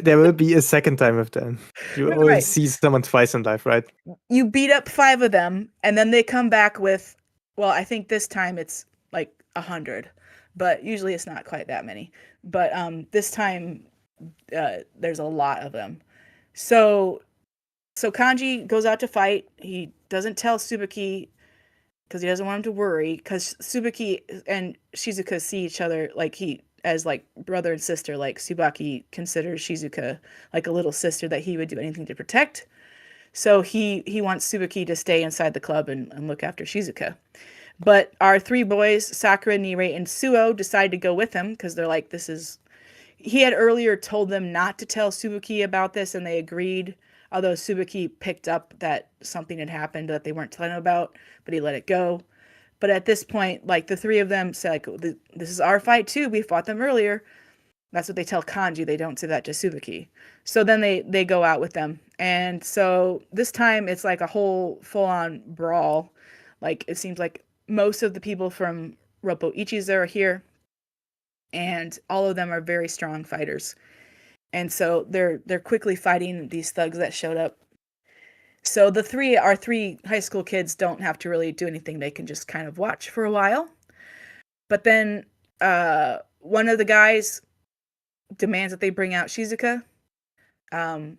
there will be a second time with them. You Right. always see someone twice in life, right? You beat up 5 of them, and then they come back with, well, I think this time it's like 100, but usually it's not quite that many. But this time there's a lot of them. So Kanji goes out to fight. He doesn't tell Tsubaki because he doesn't want him to worry, because Tsubaki and Shizuka see each other like as like brother and sister. Like Tsubaki considers Shizuka like a little sister that he would do anything to protect. So he wants Tsubaki to stay inside the club and look after Shizuka. But our 3 boys, Sakura, Nirei, and Suo, decide to go with him because they're like, this is... He had earlier told them not to tell Tsubaki about this, and they agreed, although Tsubaki picked up that something had happened that they weren't telling him about, but he let it go. But at this point, like, the 3 of them say, like, this is our fight too, we fought them earlier. That's what they tell Kanji. They don't say that to Tsubaki. So then they go out with them. And so this time it's like a whole full-on brawl. Like, it seems like most of the people from Roppo Ichiza are here, and all of them are very strong fighters. And so they're quickly fighting these thugs that showed up. So our three high school kids don't have to really do anything. They can just kind of watch for a while. But then one of the guys demands that they bring out Shizuka. And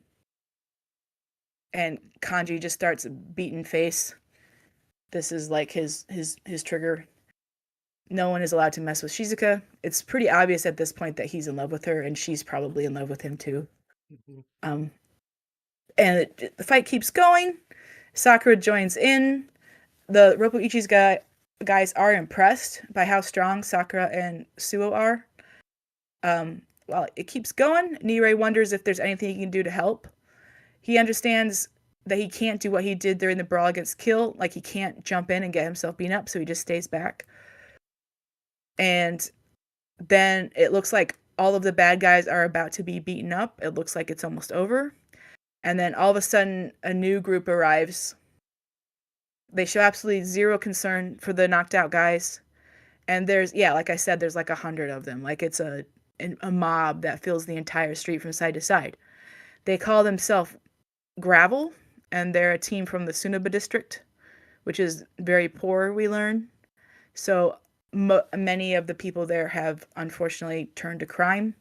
Kanji just starts beating face. This is like his trigger. No one is allowed to mess with Shizuka. It's pretty obvious at this point that he's in love with her, and she's probably in love with him too. And the fight keeps going. Sakura joins in. The Roppo-Ichi's guys are impressed by how strong Sakura and Suo are. While it keeps going, Nirei wonders if there's anything he can do to help. He understands that he can't do what he did during the brawl against Kill. Like, he can't jump in and get himself beaten up, so he just stays back. And then it looks like all of the bad guys are about to be beaten up. It looks like it's almost over. And then all of a sudden, a new group arrives. They show absolutely zero concern for the knocked out guys. And there's, like I said, there's like 100 of them. Like, it's a mob that fills the entire street from side to side. They call themselves Gravel, and they're a team from the Tsunoba district, which is very poor, we learn. So many of the people there have unfortunately turned to crime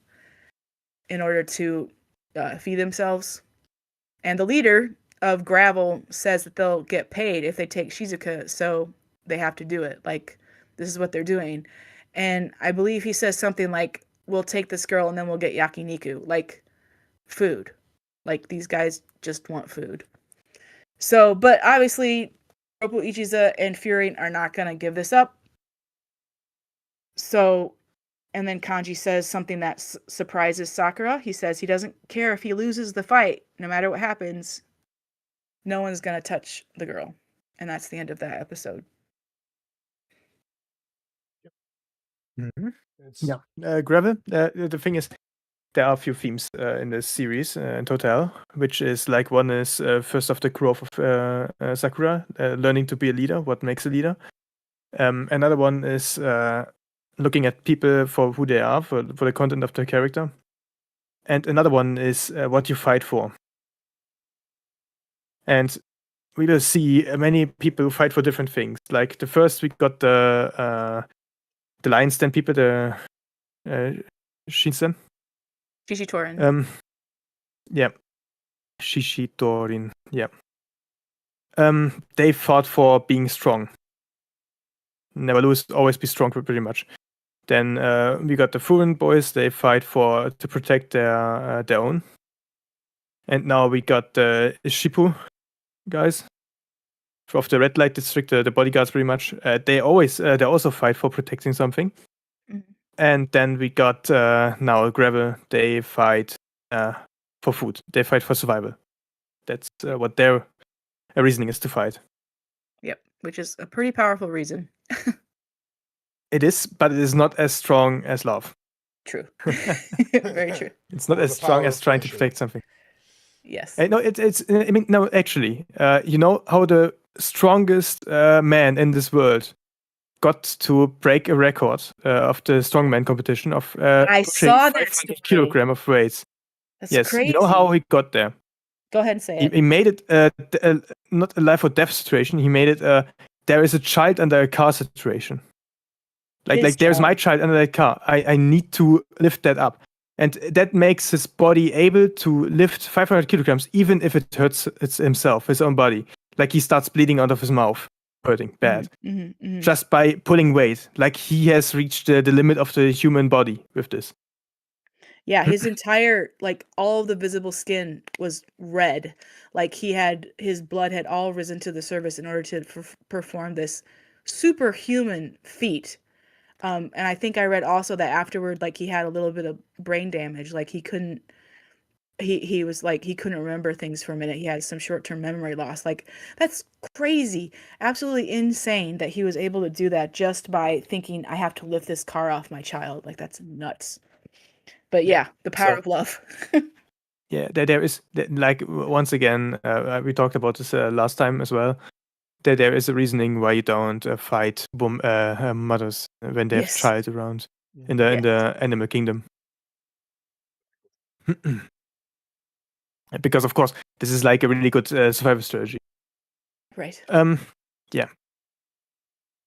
in order to feed themselves. And the leader of Gravel says that they'll get paid if they take Shizuka, so they have to do it. Like, this is what they're doing. And I believe he says something like, we'll take this girl and then we'll get yakiniku, like food. Like, these guys just want food. So, but obviously, Roppo-Ichiza and Fury are not going to give this up. So, and then Kanji says something that surprises Sakura. He says he doesn't care if he loses the fight. No matter what happens, no one's going to touch the girl. And that's the end of that episode. Yeah. Gravel, the thing is, there are a few themes in this series in total, which is like, one is first of the growth of Sakura, learning to be a leader, what makes a leader. Another one is looking at people for who they are, for the content of their character. And another one is what you fight for. And we will see many people who fight for different things. Like, the first, we got the Lion's Den people, the Shinsen. Shishitorin. Yeah. Shishitorin. Yeah. They fought for being strong. Never lose, always be strong, pretty much. Then we got the Furin boys. They fight to protect their own. And now we got the Shippu guys of the red light district, the bodyguards, pretty much. They also fight for protecting something. Mm-hmm. And then we got now Gravel. They fight for food. They fight for survival. That's what their reasoning is, to fight. Yep, which is a pretty powerful reason. It is, but it is not as strong as love. True. Very true. It's not as strong as trying to protect something. Yes. No, it's. I mean, no, actually, you know how the strongest man in this world got to break a record of the strongman competition of I saw that 500 kilogram of weights. That's crazy. You know how he got there? Go ahead and say it. He made it not a life or death situation. He made it there is a child under a car situation. Like there's my child under that car. I need to lift that up. And that makes his body able to lift 500 kilograms, even if it hurts himself, his own body. Like, he starts bleeding out of his mouth, hurting bad. Mm-hmm. Just by pulling weight. Like, he has reached the limit of the human body with this. Yeah, his entire, like, all of the visible skin was red. Like, his blood had all risen to the surface in order to perform this superhuman feat. And I think I read also that afterward, like, he had a little bit of brain damage. Like, he was like, he couldn't remember things for a minute. He had some short-term memory loss. Like, that's crazy. Absolutely insane that he was able to do that just by thinking, I have to lift this car off my child. Like, that's nuts. But yeah, the power of love. Yeah, there is, like, once again, we talked about this last time as well. There is a reasoning why you don't fight mothers when they have a child around in the animal kingdom. because of course this is like a really good survival strategy. Right. Yeah.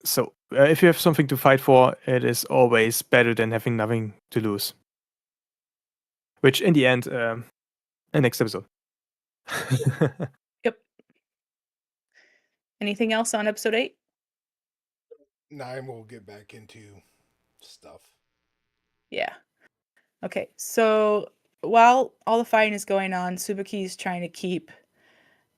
So if you have something to fight for, it is always better than having nothing to lose. Which in the end, next episode. Yep. Anything else on episode 8? 9 will get back into stuff. Yeah. Okay, so while all the fighting is going on, Subuki's trying to keep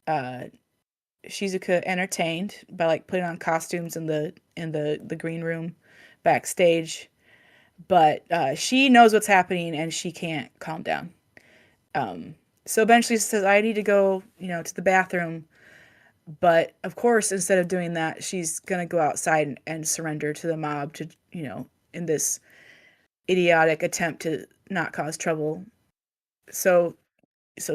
Shizuka entertained by like putting on costumes in the green room backstage, but she knows what's happening and she can't calm down. So eventually she says, "I need to go, to the bathroom." But of course, instead of doing that, she's gonna go outside and surrender to the mob to, in this idiotic attempt to not cause trouble. So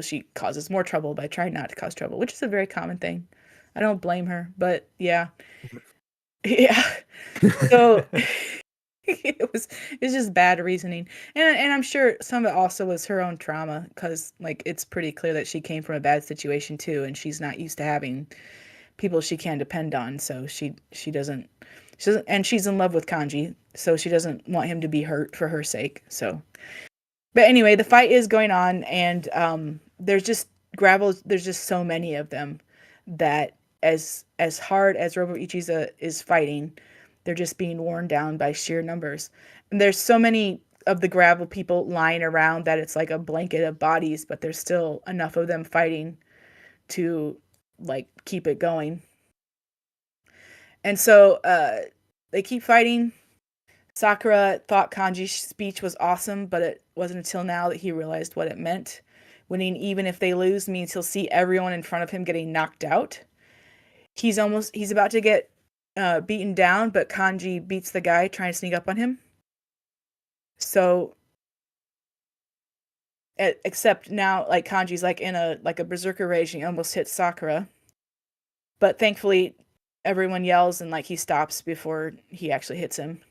she causes more trouble by trying not to cause trouble, which is a very common thing. I don't blame her, but yeah. Yeah. So it's just bad reasoning. And I'm sure some of it also was her own trauma, because like it's pretty clear that she came from a bad situation too, and she's not used to having people she can depend on. So she doesn't, and she's in love with Kanji, so she doesn't want him to be hurt for her sake. So but anyway, the fight is going on, and there's just so many of them that as hard as Robo Ichiza is fighting, they're just being worn down by sheer numbers. And there's so many of the gravel people lying around that it's like a blanket of bodies, but there's still enough of them fighting to like keep it going. And so they keep fighting. Sakura thought Kanji's speech was awesome, but it wasn't until now that he realized what it meant. Winning, even if they lose, means he'll see everyone in front of him getting knocked out. He's about to get beaten down, but Kanji beats the guy trying to sneak up on him. So, except now, like Kanji's like in a berserker rage, and he almost hits Sakura. But thankfully, everyone yells and like he stops before he actually hits him.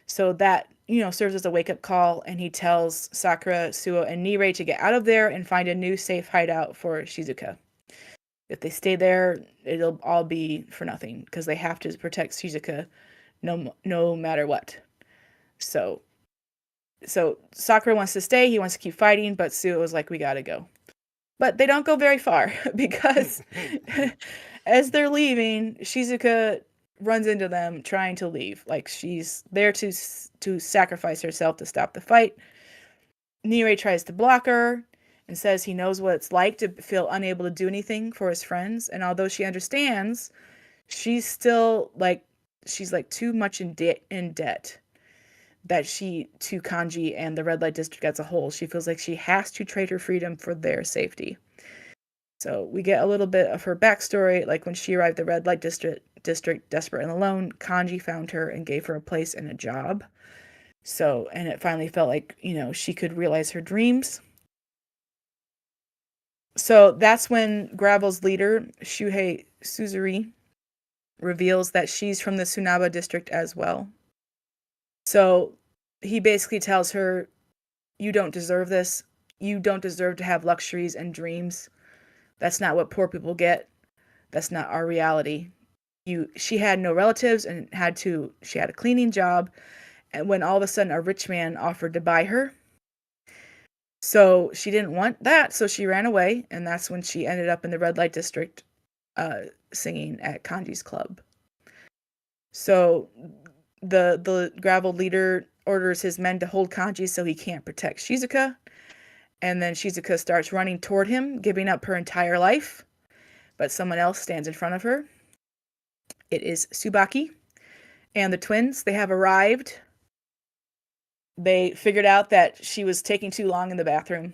So that, serves as a wake-up call, and he tells Sakura, Suo, and Nirei to get out of there and find a new safe hideout for Shizuka. If they stay there, it'll all be for nothing, because they have to protect Shizuka no matter what. So Sakura wants to stay, he wants to keep fighting, but Suo is like, we gotta go. But they don't go very far, because as they're leaving, Shizuka runs into them trying to leave. Like she's there to sacrifice herself to stop the fight. Nirei tries to block her and says he knows what it's like to feel unable to do anything for his friends. And although she understands, she's still like, too much in debt that to Kanji and the Red Light District as a whole. She feels like she has to trade her freedom for their safety. So we get a little bit of her backstory, like when she arrived at the Red Light District, desperate and alone, Kanji found her and gave her a place and a job. So, and it finally felt like, she could realize her dreams. So that's when Gravel's leader, Shuhei Suzuri, reveals that she's from the Tsunaba district as well. So he basically tells her, you don't deserve this. You don't deserve to have luxuries and dreams. That's not what poor people get. That's not our reality. She had no relatives and she had a cleaning job, and when all of a sudden a rich man offered to buy her. So she didn't want that, so she ran away, and that's when she ended up in the Red Light District singing at Kanji's club. So the Gravel leader orders his men to hold Kanji so he can't protect Shizuka, and then Shizuka starts running toward him, giving up her entire life, but someone else stands in front of her. It is Tsubaki and the twins. They have arrived. They figured out that she was taking too long in the bathroom,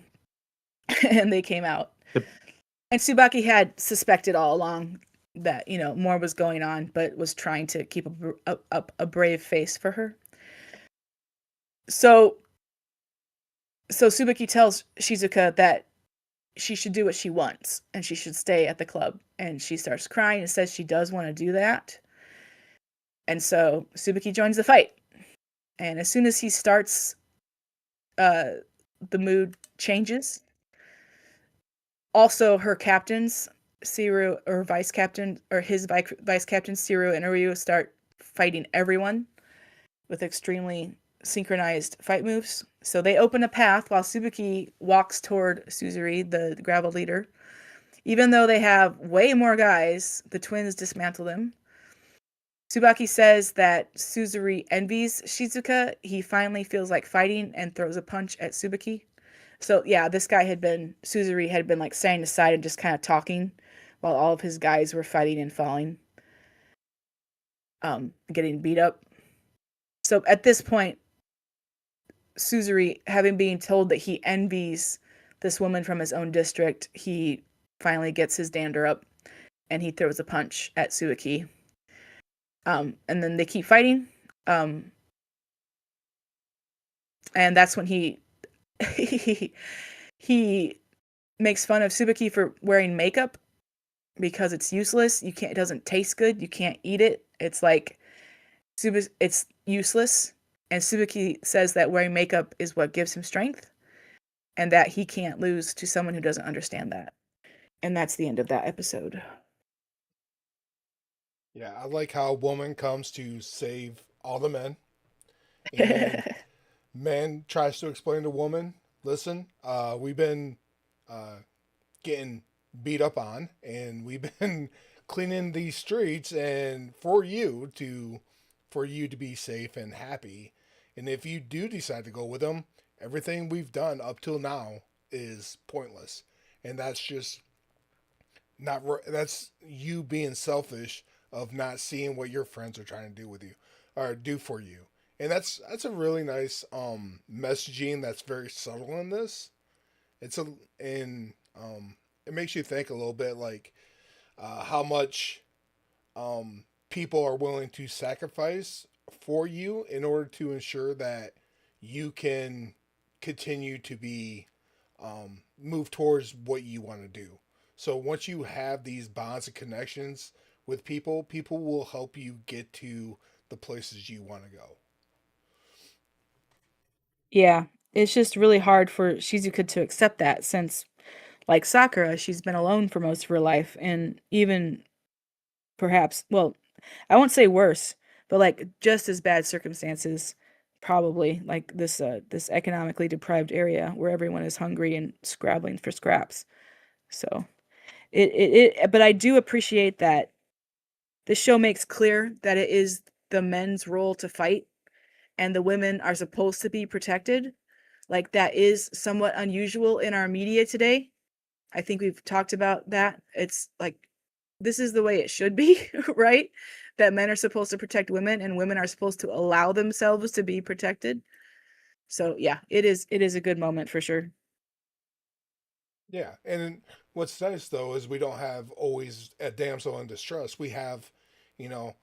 and they came out. Yep. And Tsubaki had suspected all along that, more was going on, but was trying to keep a brave face for her. So Tsubaki tells Shizuka that she should do what she wants, and she should stay at the club. And she starts crying and says she does want to do that. And so Tsubaki joins the fight. And as soon as he starts, the mood changes. Also, her captains, Siru, or vice captain, or his vice captain, Siru and Uryu, start fighting everyone with extremely synchronized fight moves. So they open a path while Subuki walks toward Suzuri, the gravel leader. Even though they have way more guys, the twins dismantle them. Tsubaki says that Suzuri envies Shizuka. He finally feels like fighting and throws a punch at Tsubaki. So yeah, this guy Suzuri had been like standing aside and just kind of talking while all of his guys were fighting and falling, getting beat up. So at this point, Suzuri, having been told that he envies this woman from his own district, he finally gets his dander up and he throws a punch at Suzuki. And then they keep fighting. And that's when he he makes fun of Suzuki for wearing makeup because it's useless. It doesn't taste good. You can't eat it. It's like it's useless. And Suzuki says that wearing makeup is what gives him strength and that he can't lose to someone who doesn't understand that. And that's the end of that episode. Yeah, I like how a woman comes to save all the men, and man tries to explain to woman, listen, we've been getting beat up on, and we've been cleaning these streets, and for you to be safe and happy, and if you do decide to go with them, everything we've done up till now is pointless, and that's just not that's you being selfish of not seeing what your friends are trying to do with you or do for you. And that's a really nice messaging that's very subtle in this. It's a and it makes you think a little bit like how much people are willing to sacrifice for you in order to ensure that you can continue to be move towards what you want to do. So once you have these bonds and connections with people, people will help you get to the places you want to go. Yeah, it's just really hard for Shizuka to accept that since, like Sakura, she's been alone for most of her life, and even perhaps, well, I won't say worse, but like just as bad circumstances, probably like this economically deprived area where everyone is hungry and scrabbling for scraps. So but I do appreciate that this show makes clear that it is the men's role to fight and the women are supposed to be protected. Like that is somewhat unusual in our media today. I think we've talked about that. It's like this is the way it should be, right? That men are supposed to protect women and women are supposed to allow themselves to be protected. So yeah, it is a good moment for sure. Yeah, and what's nice though is we don't have always a damsel in distress. We have, you know,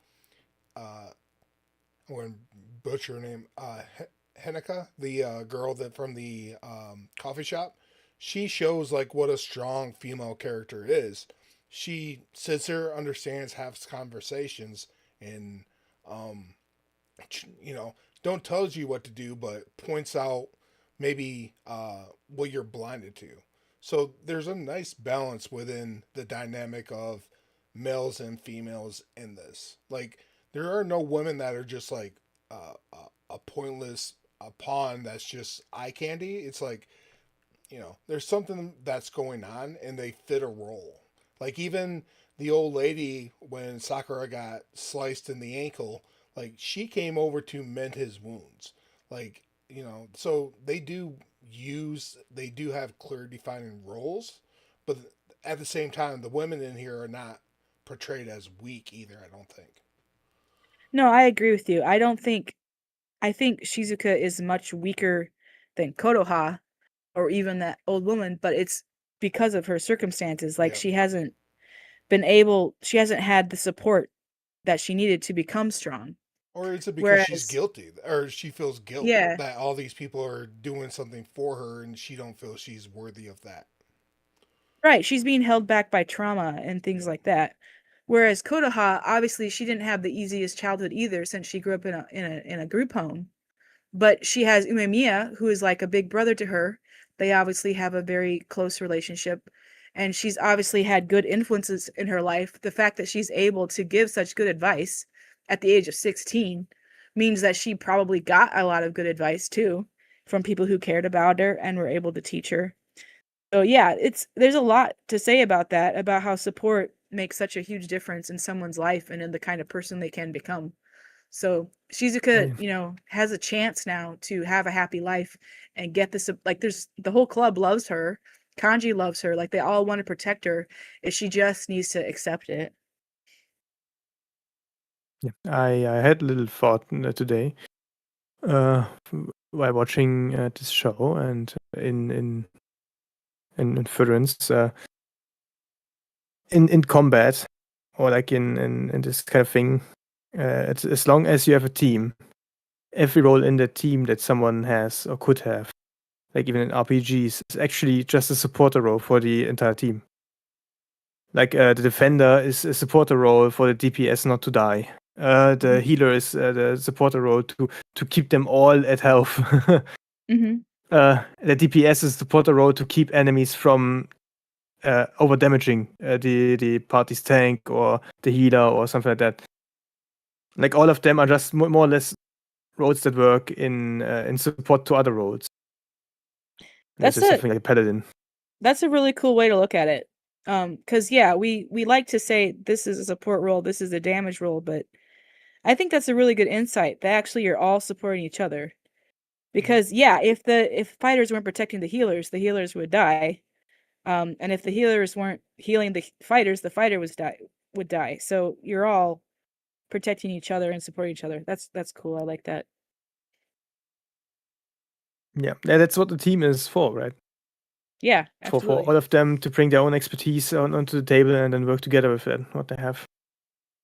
uh, I'm going to butcher her name, Heneka, the girl that from the coffee shop. She shows like what a strong female character is. She sits there, understands, has conversations, and um, you know, don't tells you what to do, but points out maybe what you're blinded to. So there's a nice balance within the dynamic of males and females in this. Like there are no women that are just like a pointless a pawn that's just eye candy. It's like there's something that's going on and they fit a role. Like even the old lady when Sakura got sliced in the ankle, like she came over to mend his wounds. Like, so they do have clear defining roles, but at the same time the women in here are not portrayed as weak either, I don't think. No, I agree with you. I think Shizuka is much weaker than Konoha or even that old woman, but it's because of her circumstances. Like Yep. she hasn't had the support that she needed to become strong. Or is it because she's Whereas, guilty or she feels guilt yeah, that all these people are doing something for her and she don't feel she's worthy of that? right, she's being held back by trauma and things Yep. like that. Whereas Konoha, obviously, she didn't have the easiest childhood either, since she grew up in a group home. But she has Umemiya, who is like a big brother to her. They obviously have a very close relationship. and she's obviously had good influences in her life. The fact that she's able to give such good advice at the age of 16 means that she probably got a lot of good advice too from people who cared about her and were able to teach her. So yeah, there's a lot to say about that, about how support makes such a huge difference in someone's life and in the kind of person they can become. So Shizuka, has a chance now to have a happy life and get this. Like, there's the whole club loves her. Kanji loves her. Like, they all want to protect her. If she just needs to accept it. Yeah, I had a little thought today while watching this show and in furtherance in combat or like in this kind of thing. It's, as long as you have a team, every role in the team that someone has or could have, like even in RPGs, is actually just a supporter role for the entire team. Like the defender is a supporter role for the DPS not to die. The healer is the supporter role to keep them all at health. The DPS is the supporter role to keep enemies from over damaging the party's tank or the healer or something like that. Like all of them are just more or less roles that work in support to other roles. That's something like a paladin. That's a really cool way to look at it. Because we like to say this is a support role, this is a damage role, but I think that's a really good insight that actually you're all supporting each other. Because if fighters weren't protecting the healers would die. And if the healers weren't healing the fighter would die. So you're all protecting each other and supporting each other. That's cool. I like that. Yeah, that's what the team is for, right? Yeah, for all of them to bring their own expertise onto the table and then work together with it, what they have.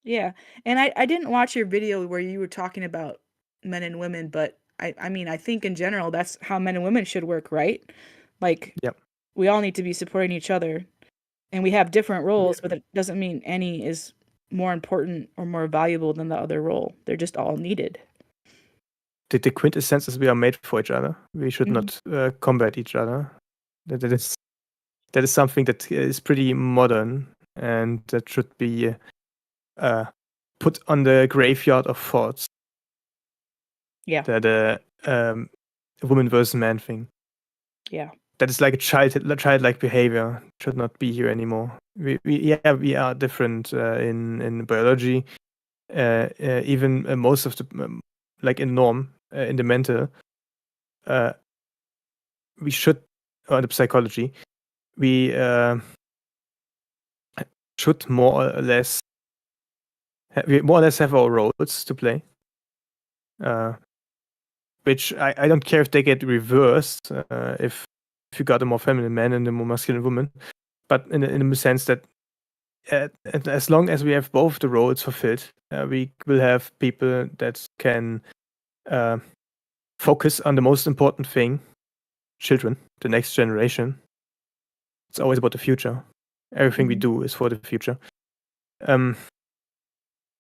Yeah, and I didn't watch your video where you were talking about men and women, but I mean, I think in general that's how men and women should work, right? Like, Yep. We all need to be supporting each other, and we have different roles, but it doesn't mean any is more important or more valuable than the other role. They're just all needed. The quintessence is we are made for each other. We should not combat each other. That is something that is pretty modern and that should be put on the graveyard of thoughts. Yeah. That woman versus man thing. Yeah. That is like a childlike behavior. Should not be here anymore. We are different in biology. Even most of the like in norm in the mental. We should, or the psychology, we should more or less have our roles to play. Which I don't care if they get reversed if you got a more feminine man and a more masculine woman, but in the sense that as long as we have both the roles fulfilled, we will have people that can focus on the most important thing, children, the next generation. It's always about the future. Everything we do is for the future.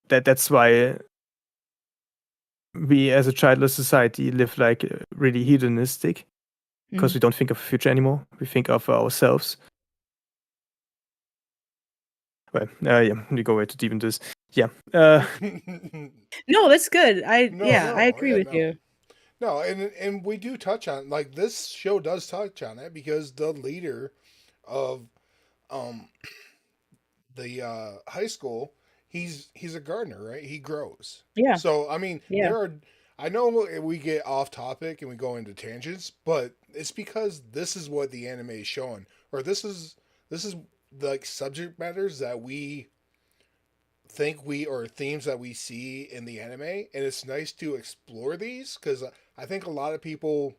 That's why we as a childless society live like really hedonistic, because we don't think of the future anymore. We think of ourselves. Well, we go way too deep into this. Yeah. No, that's good. I agree with you. No, and we do touch on, like, this show does touch on it because the leader of the high school, he's a gardener, right? He grows. Yeah. So I mean, I know we get off topic and we go into tangents, but it's because this is what the anime is showing, or this is like subject matters that we think or themes that we see in the anime, and it's nice to explore these because I think a lot of people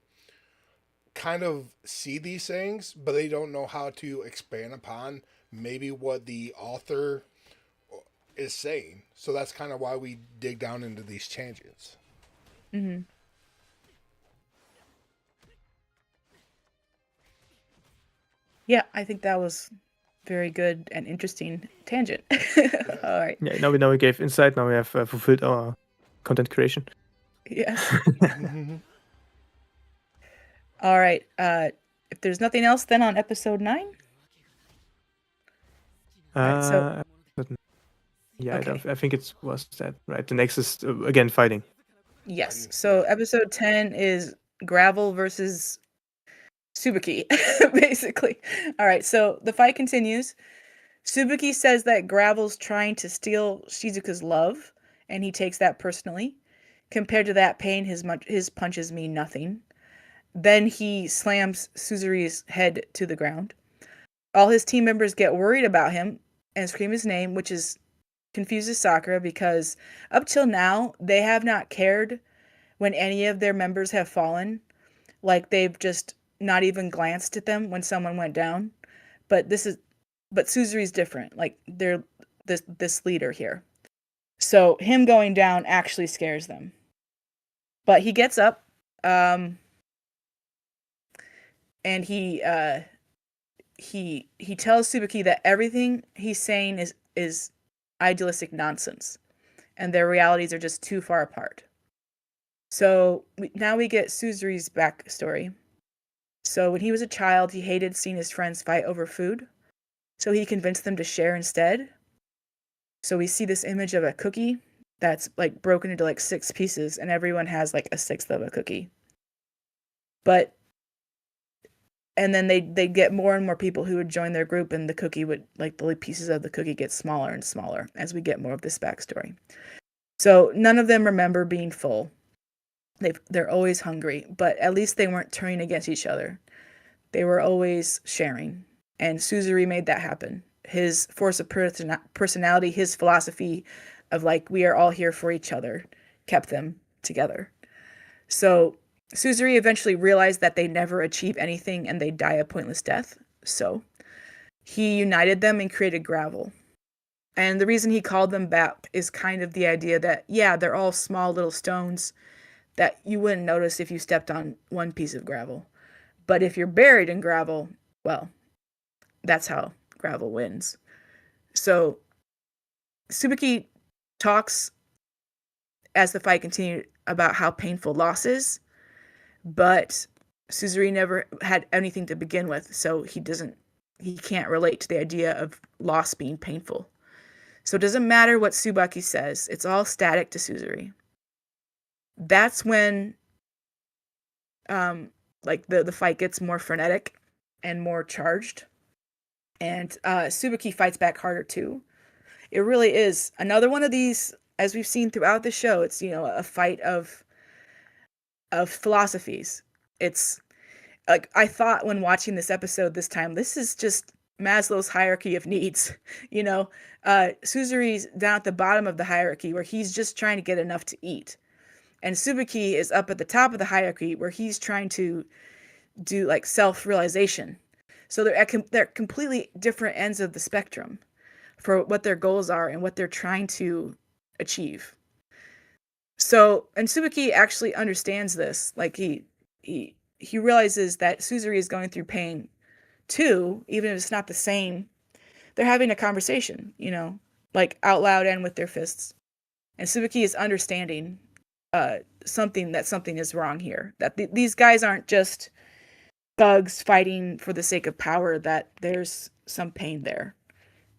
kind of see these things, but they don't know how to expand upon maybe what the author is saying. So that's kind of why we dig down into these tangents. Yeah, I think that was very good and interesting tangent. All right. Yeah, now we gave insight. Now we have fulfilled our content creation. Yes. All right. If there's nothing else, then on episode 9. Right, so Yeah, okay. I think it was that, right? The next is again fighting. Yes. Fighting, So yeah. episode 10 is Gravel versus Subuki, basically. All right, so the fight continues. Subuki says that Gravel's trying to steal Shizuka's love, and he takes that personally. Compared to that pain, his punches mean nothing. Then he slams Suzuri's head to the ground. All his team members get worried about him and scream his name, which confuses Sakura because up till now they have not cared when any of their members have fallen. Like they've just not even glanced at them when someone went down. But Suzuri's different. Like they're this leader here. So him going down actually scares them. But he gets up, and he tells Subuki that everything he's saying is idealistic nonsense, and their realities are just too far apart. So now we get Suzuri's backstory. So when he was a child, he hated seeing his friends fight over food, so he convinced them to share instead. So we see this image of a cookie that's like broken into like 6 pieces, and everyone has like a sixth of a cookie. But and then they get more and more people who would join their group, and the cookie would, like, the pieces of the cookie get smaller and smaller as we get more of this backstory. So none of them remember being full. They're always hungry, but at least they weren't turning against each other. They were always sharing, and Suzuri made that happen. His force of personality, his philosophy of like we are all here for each other, kept them together. So Suzuri eventually realized that they never achieve anything and they die a pointless death. So he united them and created Gravel. And the reason he called them back is kind of the idea that, yeah, they're all small little stones that you wouldn't notice if you stepped on one piece of gravel. But if you're buried in gravel, well, that's how Gravel wins. So Subuki talks as the fight continued about how painful loss is, but Suzuri never had anything to begin with, so he can't relate to the idea of loss being painful. So it doesn't matter what Tsubaki says, it's all static to Suzuri. That's when like the fight gets more frenetic and more charged. And Tsubaki fights back harder too. It really is another one of these, as we've seen throughout the show, it's, you know, a fight of philosophies. It's like I thought when watching this episode this time, this is just Maslow's hierarchy of needs. You know, Suzuri's down at the bottom of the hierarchy where he's just trying to get enough to eat, and Subuki is up at the top of the hierarchy where he's trying to do like self-realization. So they're completely different ends of the spectrum for what their goals are and what they're trying to achieve. So, and Subuki actually understands this. Like he realizes that Suzuri is going through pain too, even if it's not the same. They're having a conversation, you know, like out loud and with their fists. And Subuki is understanding something is wrong here. That these guys aren't just thugs fighting for the sake of power, that there's some pain there,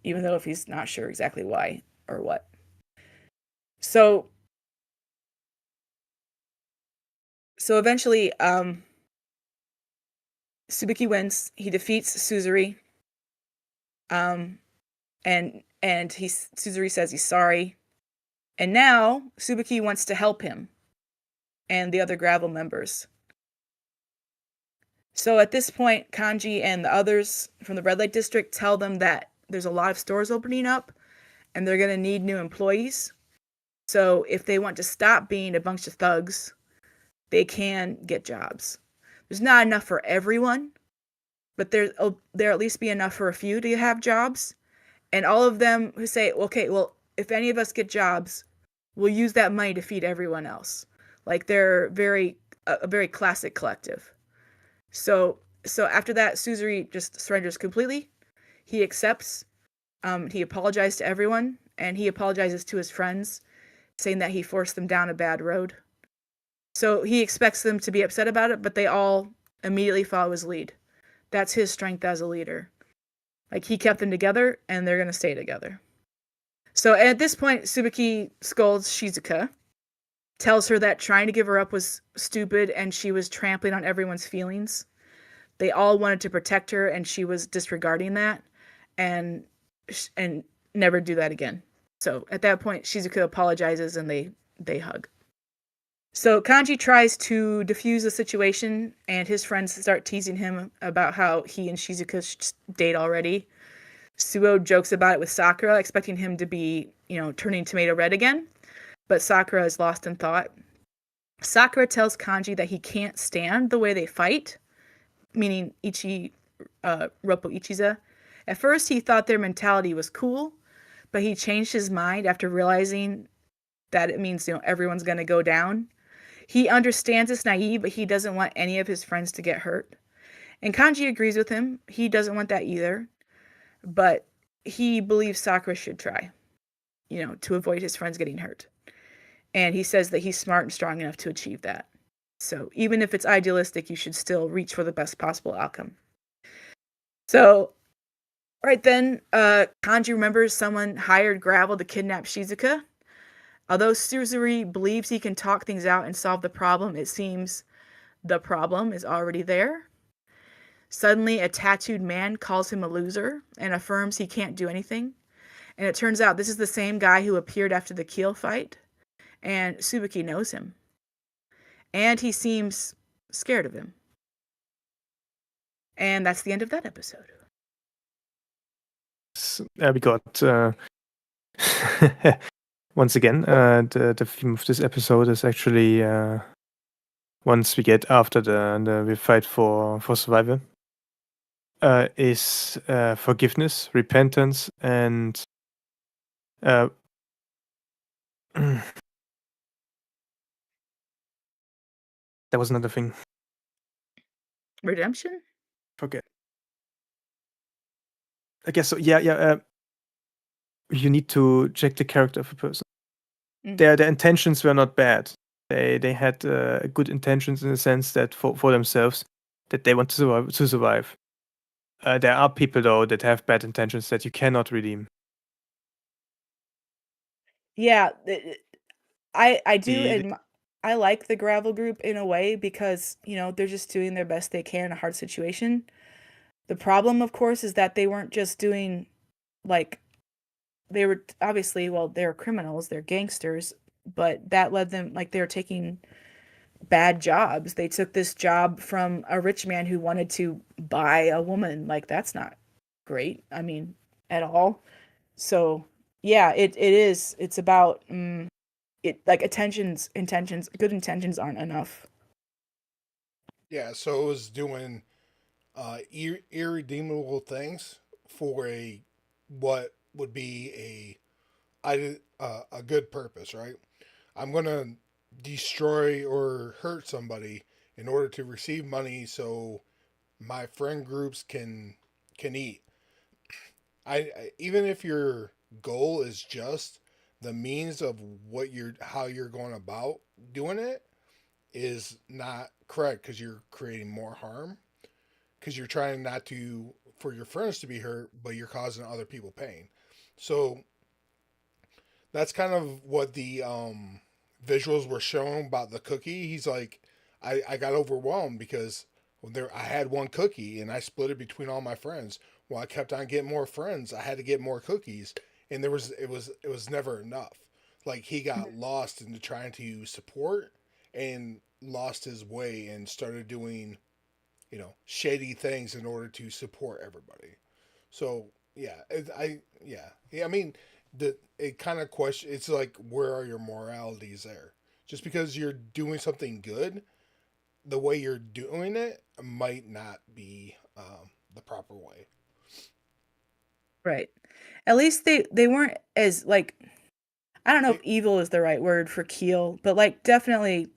even though if he's not sure exactly why or what. So eventually, Subuki wins. He defeats Suzuri. And Suzuri says he's sorry. And now Subuki wants to help him and the other Gravel members. So at this point, Kanji and the others from the Red Light District tell them that there's a lot of stores opening up and they're going to need new employees. So if they want to stop being a bunch of thugs, they can get jobs. There's not enough for everyone, but there'll at least be enough for a few to have jobs. And all of them who say, okay, well, if any of us get jobs, we'll use that money to feed everyone else. Like they're a very classic collective. So after that, Suzuri just surrenders completely. He accepts. He apologized to everyone, and he apologizes to his friends, saying that he forced them down a bad road. So he expects them to be upset about it, but they all immediately follow his lead. That's his strength as a leader. Like, he kept them together, and they're going to stay together. So at this point, Tsubaki scolds Shizuka, tells her that trying to give her up was stupid and she was trampling on everyone's feelings. They all wanted to protect her, and she was disregarding that, and never do that again. So at that point, Shizuka apologizes, and they hug. So Kanji tries to defuse the situation, and his friends start teasing him about how he and Shizuka should date already. Suo jokes about it with Sakura, expecting him to be, turning tomato red again, but Sakura is lost in thought. Sakura tells Kanji that he can't stand the way they fight, meaning Roppo Ichiza. At first, he thought their mentality was cool, but he changed his mind after realizing that it means, everyone's going to go down. He understands it's naive, but he doesn't want any of his friends to get hurt. And Kanji agrees with him. He doesn't want that either, but he believes Sakura should try, to avoid his friends getting hurt. And he says that he's smart and strong enough to achieve that. So even if it's idealistic, you should still reach for the best possible outcome. So right then, Kanji remembers someone hired Gravel to kidnap Shizuka. Although Suzuri believes he can talk things out and solve the problem, it seems the problem is already there. Suddenly, a tattooed man calls him a loser and affirms he can't do anything. And it turns out this is the same guy who appeared after the Keel fight, and Tsubaki knows him. And he seems scared of him. And that's the end of that episode. We got once again the theme of this episode is actually once we get after the we fight for survival is forgiveness, repentance, and there was another thing. Redemption? Forget. I guess so. Yeah. You need to check the character of a person. Their intentions were not bad. They had good intentions in the sense that for themselves that they want to survive. There are people though that have bad intentions that you cannot redeem. Yeah, I do. I like the Gravel group in a way because they're just doing their best they can in a hard situation. The problem, of course, is that they weren't just doing they were obviously, they're criminals, they're gangsters, but that led them, they were taking bad jobs. They took this job from a rich man who wanted to buy a woman. That's not great. I mean, at all. So yeah, it is. It's about intentions. Good intentions aren't enough. Yeah, so it was doing irredeemable things for what would be a good purpose, right? I'm gonna destroy or hurt somebody in order to receive money my friend groups can eat. Even if your goal is just the means of how you're going about doing it is not correct because you're creating more harm because you're trying not to for your friends to be hurt, but you're causing other people pain. So that's kind of what the visuals were showing about the cookie. He's like, I got overwhelmed because I had one cookie and I split it between all my friends. Well, I kept on getting more friends. I had to get more cookies, and it was never enough. Like he got lost into trying to support and lost his way and started doing, shady things in order to support everybody. So yeah, I mean, it kind of question. It's like, where are your moralities there? Just because you're doing something good, the way you're doing it might not be the proper way. Right. At least they weren't as I don't know if evil is the right word for Keel, but definitely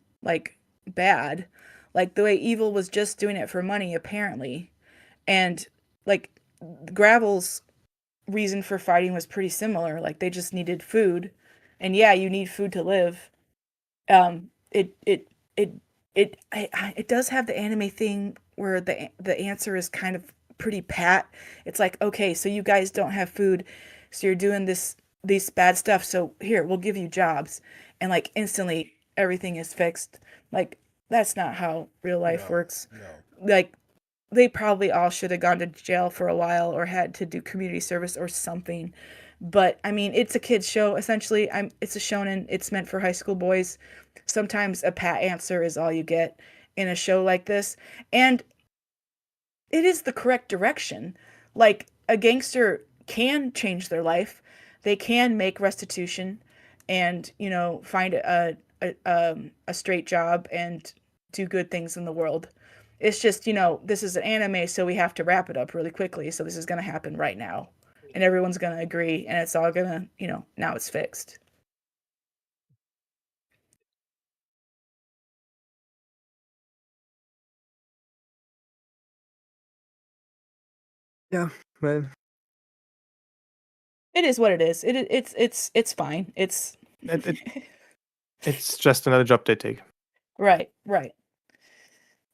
bad. The way Evil was just doing it for money apparently. And Gravel's reason for fighting was pretty similar. They just needed food. And yeah, you need food to live. It does have the anime thing where the answer is kind of pretty pat. It's like, okay, so you guys don't have food, so you're doing these bad stuff. So here, we'll give you jobs, and like instantly everything is fixed. Like that's not how real life No, works. no. Like they probably all should have gone to jail for a while or had to do community service or something. But I mean, it's a kids show essentially. It's a shonen. It's meant for high school boys. Sometimes a pat answer is all you get in a show like this. And it is the correct direction. Like a gangster can change their life. They can make restitution and, find a straight job and do good things in the world. It's just, this is an anime, so we have to wrap it up really quickly. So this is going to happen right now. And everyone's going to agree and it's all going to, now it's fixed. Yeah, well, It is what it is. It's fine. It's it's just another job they take. right.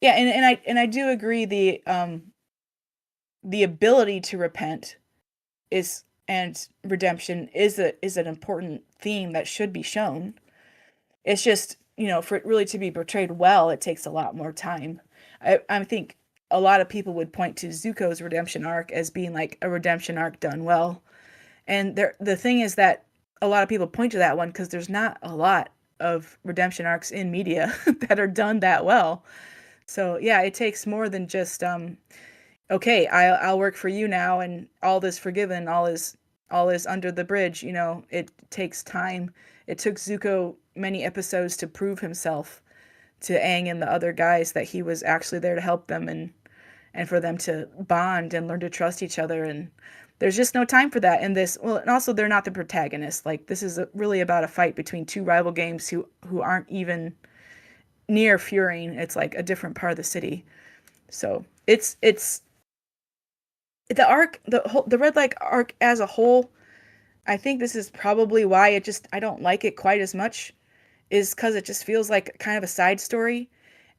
Yeah, and I do agree the ability to repent is and redemption is an important theme that should be shown. It's just, for it really to be portrayed well, it takes a lot more time. I think a lot of people would point to Zuko's redemption arc as being like a redemption arc done well. And the thing is that a lot of people point to that one because there's not a lot of redemption arcs in media that are done that well. So yeah, it takes more than just okay, I'll work for you now and all is forgiven, all is under the bridge, it takes time. It took Zuko many episodes to prove himself to Aang and the other guys that he was actually there to help them and for them to bond and learn to trust each other, and there's just no time for that in this. Well, and also they're not the protagonists. Like this is really about a fight between two rival games who aren't even near Furing. It's like a different part of the city. So it's the arc, the Red Light arc as a whole. I think this is probably why I don't like it quite as much, is because it just feels like kind of a side story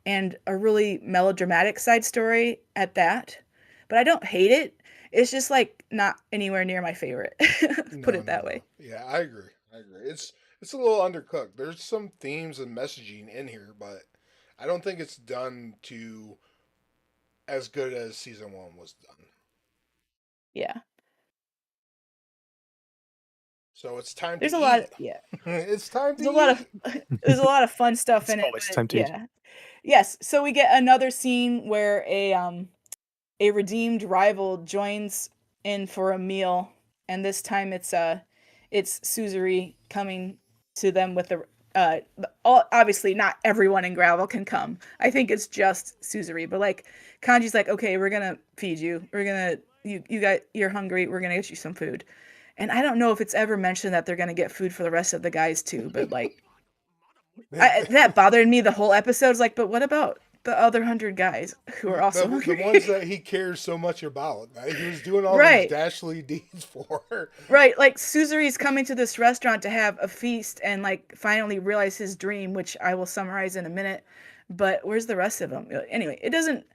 and a really melodramatic side story at that. But I don't hate it. It's just like not anywhere near my favorite. Put No, it no, that no. way. Yeah, I agree. I agree. It's a little undercooked. There's some themes and messaging in here, but I don't think it's done to as good as season one was done. Yeah. So it's time to There's a lot of eat. It's time to there's a lot eat. of there's a lot of fun stuff It's in it, always but time to eat. yeah. Yes, so we get another scene where a redeemed rival joins in for a meal, and this time it's Suzuri coming to them with obviously not everyone in Gravel can come. I think it's just Suzuri, but like Kanji's like, okay, we're gonna feed you. We're gonna you're hungry. We're gonna get you some food. And I don't know if it's ever mentioned that they're gonna get food for the rest of the guys too, but like that bothered me the whole episode. It's like, but what about the other 100 guys who are also The ones hungry? that he cares so much about. Right? He was doing all these Right. dastardly deeds for. Right, like Suzuri's coming to this restaurant to have a feast and like finally realize his dream, which I will summarize in a minute. But where's the rest of them? Anyway, it doesn't.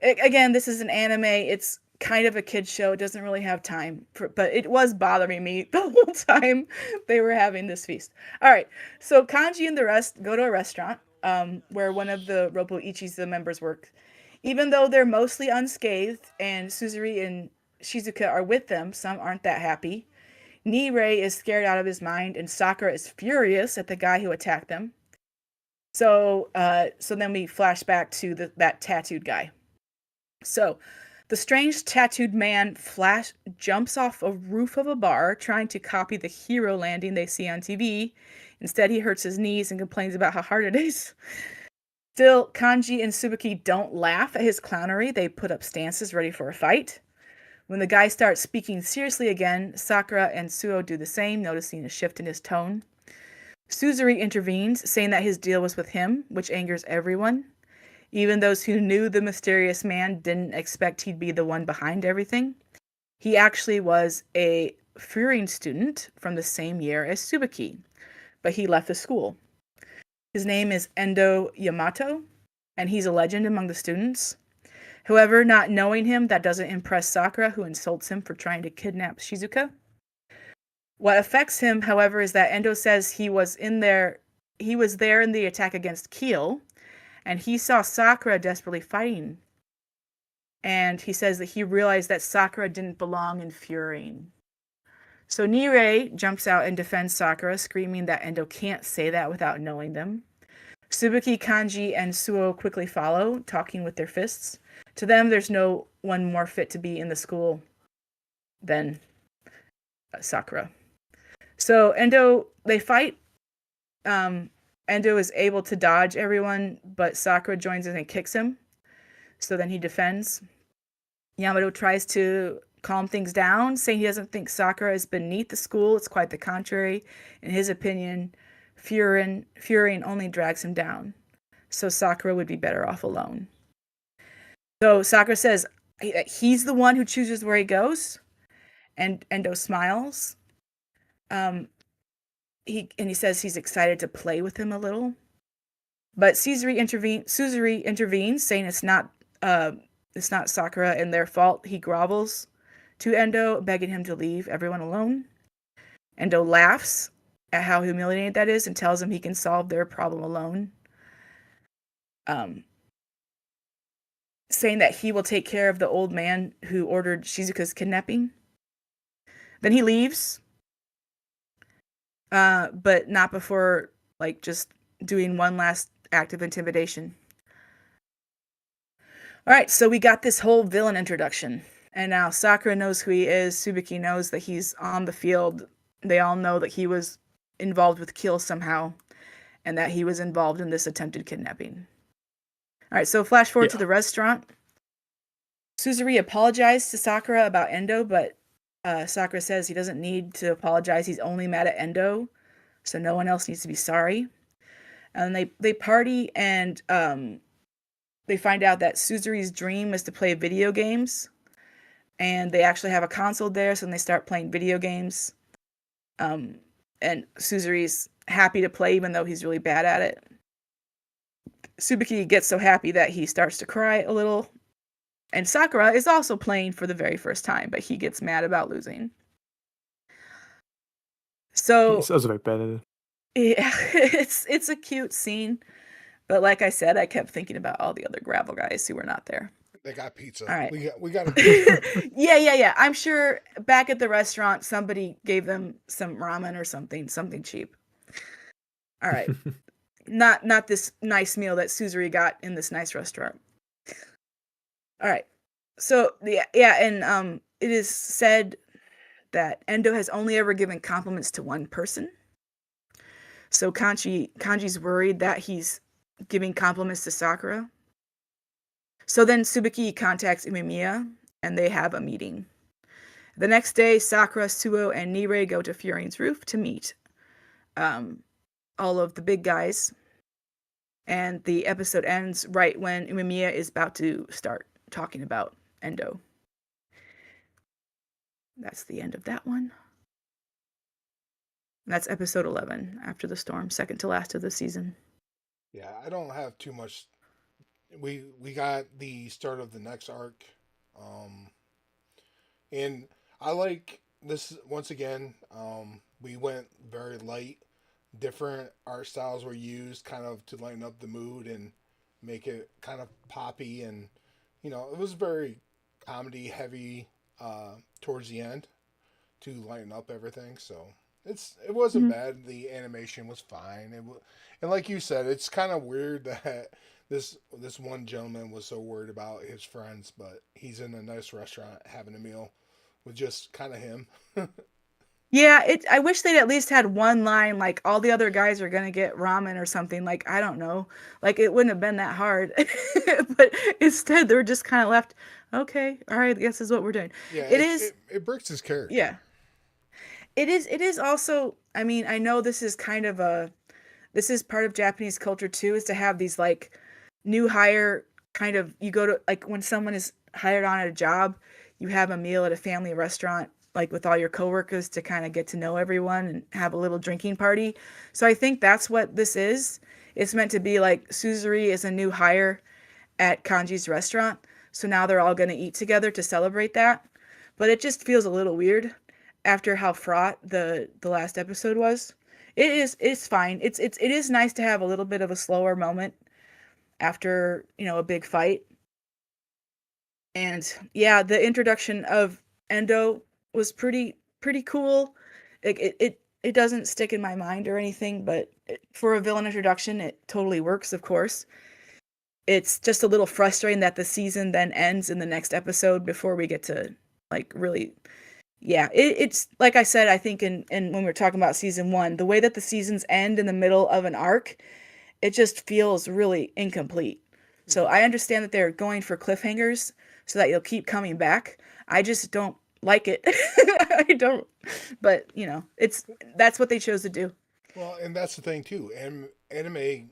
Again, this is an anime. It's kind of a kid show. It doesn't really have time for, but it was bothering me the whole time they were having this feast. All right, so Kanji and the rest go to a restaurant where one of the Roppo the members work. Even though they're mostly unscathed and Suzuri and Shizuka are with them, some aren't that happy. Nirei is scared out of his mind, and Sakura is furious at the guy who attacked them. So then we flash back to that tattooed guy. So the strange tattooed man jumps off a roof of a bar trying to copy the hero landing they see on TV. Instead, he hurts his knees and complains about how hard it is. Still, Kanji and Tsubaki don't laugh at his clownery. They put up stances ready for a fight. When the guy starts speaking seriously again, Sakura and Suo do the same, noticing a shift in his tone. Suzuri intervenes, saying that his deal was with him, which angers everyone. Even those who knew the mysterious man didn't expect he'd be the one behind everything. He actually was a Furing student from the same year as Tsubaki, but he left the school. His name is Endo Yamato, and he's a legend among the students. However, not knowing him, that doesn't impress Sakura, who insults him for trying to kidnap Shizuka. What affects him, however, is that Endo says he was there in the attack against Keel, and he saw Sakura desperately fighting. And he says that he realized that Sakura didn't belong in Furying. So Nirei jumps out and defends Sakura, screaming that Endo can't say that without knowing them. Subuki, Kanji, and Suo quickly follow, talking with their fists. To them, there's no one more fit to be in the school than Sakura. So they fight. Endo is able to dodge everyone, but Sakura joins in and kicks him. So then he defends. Yamato tries to calm things down, saying he doesn't think Sakura is beneath the school. It's quite the contrary. In his opinion, Furying only drags him down. So Sakura would be better off alone. So Sakura says he's the one who chooses where he goes, and Endo smiles. He says he's excited to play with him a little. But Suzuri intervenes, saying it's not Sakura and their fault. He grovels to Endo, begging him to leave everyone alone. Endo laughs at how humiliating that is and tells him he can solve their problem alone. Saying that he will take care of the old man who ordered Shizuka's kidnapping. Then he leaves. But not before, just doing one last act of intimidation. Alright, so we got this whole villain introduction. And now Sakura knows who he is. Subuki knows that he's on the field. They all know that he was involved with Keel somehow. And that he was involved in this attempted kidnapping. Alright, so flash forward to the restaurant. Suzuri apologized to Sakura about Endo, but Sakura says he doesn't need to apologize. He's only mad at Endo, so no one else needs to be sorry. And they party, and they find out that Suzuri's dream is to play video games. And they actually have a console there, so then they start playing video games. And Suzuri's happy to play, even though he's really bad at it. Subuki gets so happy that he starts to cry a little. And Sakura is also playing for the very first time, but he gets mad about losing. So he's also very bad at it. Yeah, it's a cute scene. But like I said, I kept thinking about all the other gravel guys who were not there. They got pizza. All right. We got a pizza. Yeah. I'm sure back at the restaurant, somebody gave them some ramen or something cheap. All right. Not this nice meal that Suzuri got in this nice restaurant. All right. So and it is said that Endo has only ever given compliments to one person. So Kanji's worried that he's giving compliments to Sakura. So then Subuki contacts Umemiya, and they have a meeting. The next day, Sakura, Suo, and Nirei go to Furying's roof to meet all of the big guys. And the episode ends right when Umemiya is about to start talking about Endo. That's the end of that one. That's episode 11, After the Storm, second to last of the season. Yeah, I don't have too much. We got the start of the next arc. And I like this once again. We went very light. Different art styles were used kind of to lighten up the mood and make it kind of poppy, and it was very comedy heavy towards the end to lighten up everything. So it wasn't bad. The animation was fine. And like you said, it's kind of weird that this one gentleman was so worried about his friends, but he's in a nice restaurant having a meal with just kind of him. Yeah, I wish they'd at least had one line like all the other guys are gonna get ramen or something. Like, I don't know. Like, it wouldn't have been that hard. But instead they were just kind of left, okay, all right, I guess this is what we're doing. Yeah, it breaks his character. Yeah. It is also, I mean, I know this is part of Japanese culture too, is to have these like new hire kind of, you go to, like, when someone is hired on at a job, you have a meal at a family restaurant, like with all your coworkers, to kind of get to know everyone and have a little drinking party. So I think that's what this is. It's meant to be like Suzuri is a new hire at Kanji's restaurant. So now they're all going to eat together to celebrate that. But it just feels a little weird after how fraught the last episode was. It's fine. It is nice to have a little bit of a slower moment after, a big fight. And yeah, the introduction of Endo was pretty cool. It doesn't stick in my mind or anything, but for a villain introduction, it totally works, of course. It's just a little frustrating that the season then ends in the next episode before we get to really. Yeah, it's like I said, I think in when we were talking about season 1, the way that the seasons end in the middle of an arc, it just feels really incomplete. So I understand that they're going for cliffhangers so that you'll keep coming back. I just don't like it. I don't, but that's what they chose to do. Well, and that's the thing too. Anime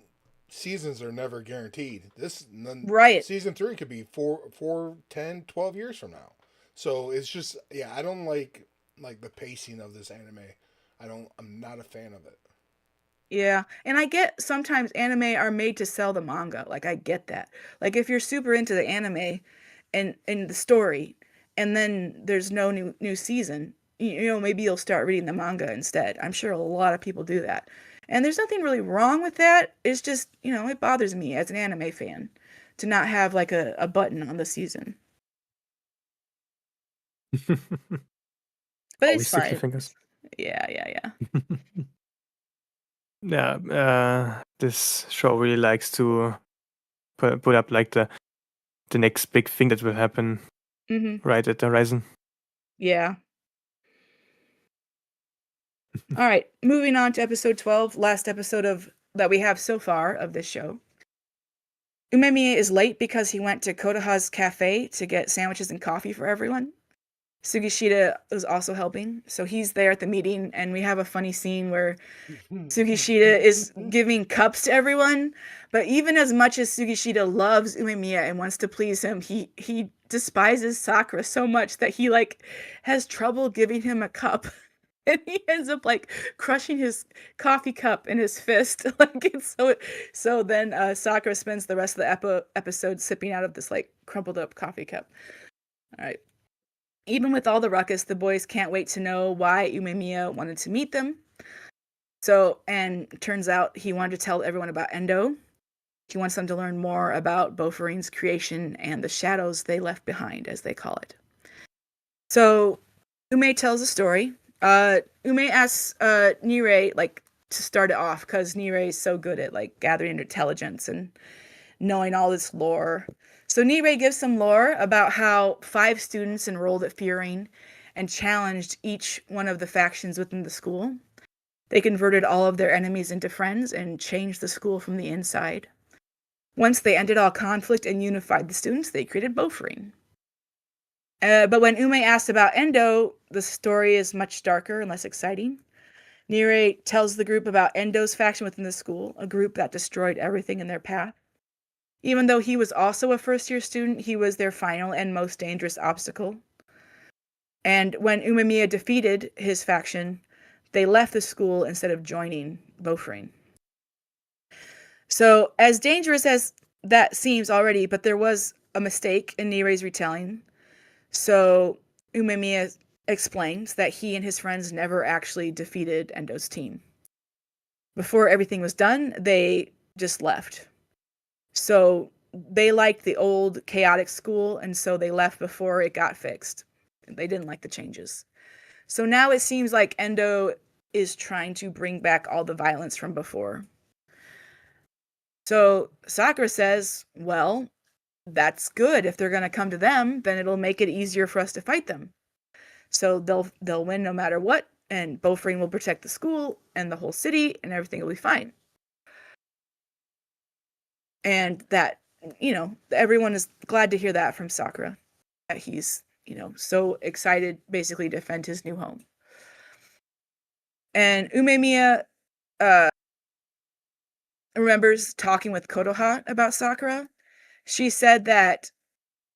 seasons are never guaranteed. Right. Season 3 could be 4, 10, 12 years from now. So it's just, I don't like the pacing of this anime. I'm not a fan of it. Yeah, and I get sometimes anime are made to sell the manga. Like I get that. Like if you're super into the anime and the story, and then there's no new season, maybe you'll start reading the manga instead. I'm sure a lot of people do that. And there's nothing really wrong with that. It's just, it bothers me as an anime fan to not have like a button on the season. But it's fine. Yeah. Yeah, this show really likes to put up like the next big thing that will happen right at the horizon. Yeah. All right, moving on to episode 12, last episode that we have so far of this show. Umemiya is late because he went to Kotoha's cafe to get sandwiches and coffee for everyone. Sugishita was also helping, so he's there at the meeting, and we have a funny scene where Sugishita is giving cups to everyone, but even as much as Sugishita loves Umemiya and wants to please him, he despises Sakura so much that he has trouble giving him a cup. And he ends up crushing his coffee cup in his fist. So then Sakura spends the rest of the episode sipping out of this crumpled up coffee cup. All right. Even with all the ruckus, the boys can't wait to know why Umemiya wanted to meet them. So, and turns out he wanted to tell everyone about Endo. He wants them to learn more about Bofurine's creation and the shadows they left behind, as they call it. So, Ume tells a story. Ume asks Nirei to start it off because Nirei is so good at gathering intelligence and knowing all this lore. So Nirei gives some lore about how 5 students enrolled at Furine and challenged each one of the factions within the school. They converted all of their enemies into friends and changed the school from the inside. Once they ended all conflict and unified the students, they created Bofurine. But when Ume asked about Endo, the story is much darker and less exciting. Nirei tells the group about Endo's faction within the school, a group that destroyed everything in their path. Even though he was also a first-year student, he was their final and most dangerous obstacle. And when Umemiya defeated his faction, they left the school instead of joining Bofurine. So, as dangerous as that seems already, but there was a mistake in Nirei's retelling. So Umemiya explains that he and his friends never actually defeated Endo's team. Before everything was done, they just left. So they liked the old chaotic school, and so they left before it got fixed. They didn't like the changes. So now it seems like Endo is trying to bring back all the violence from before. So Sakura says, well, that's good. If they're going to come to them, then it'll make it easier for us to fight them. So they'll win no matter what, and Bofurine will protect the school and the whole city, and everything will be fine. And that, everyone is glad to hear that from Sakura. That he's, so excited basically to defend his new home. And Umemiya remembers talking with Kotoha about Sakura. She said that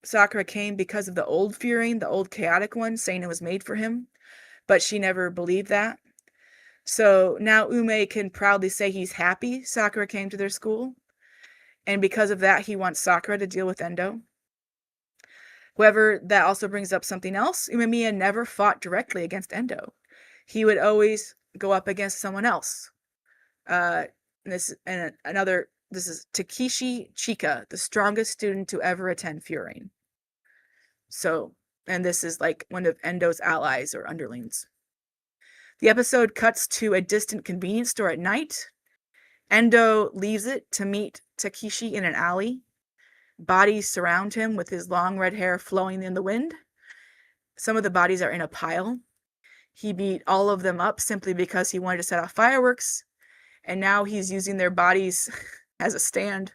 Sakura came because of the old Furine, the old chaotic one, saying it was made for him, but she never believed that. So now Ume can proudly say he's happy Sakura came to their school, and because of that, he wants Sakura to deal with Endo. However, that also brings up something else. Umemiya never fought directly against Endo. He would always go up against someone else. This is Takeshi Chika, the strongest student to ever attend Furing. So, and this is like one of Endo's allies or underlings. The episode cuts to a distant convenience store at night. Endo leaves it to meet Takeshi in an alley. Bodies surround him with his long red hair flowing in the wind. Some of the bodies are in a pile. He beat all of them up simply because he wanted to set off fireworks, and now he's using their bodies as a stand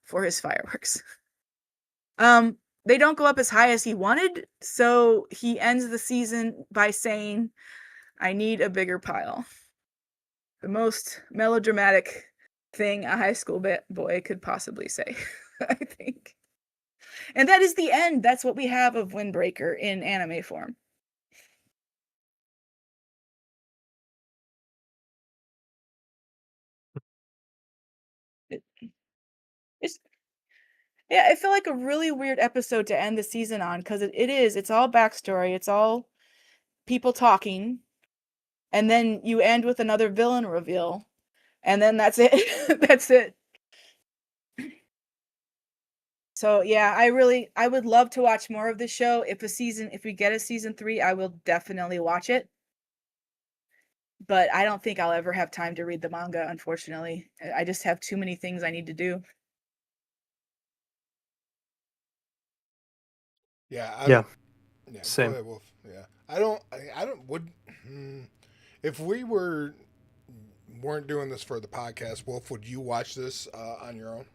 for his fireworks. They don't go up as high as he wanted, so he ends the season by saying, "I need a bigger pile." The most melodramatic thing a high school boy could possibly say, I think. And that is the end. That's what we have of Windbreaker in anime form. It's Yeah, it felt like a really weird episode to end the season on because it's all backstory, it's all people talking, and then you end with another villain reveal, and then that's it. That's it. So yeah, I would love to watch more of this show. If we get a season 3, I will definitely watch it. But I don't think I'll ever have time to read the manga, unfortunately. I just have too many things I need to do. Yeah, Yeah, yeah. Go same. ahead, Wolf. Yeah, I don't. If we weren't doing this for the podcast, Wolf, would you watch this on your own?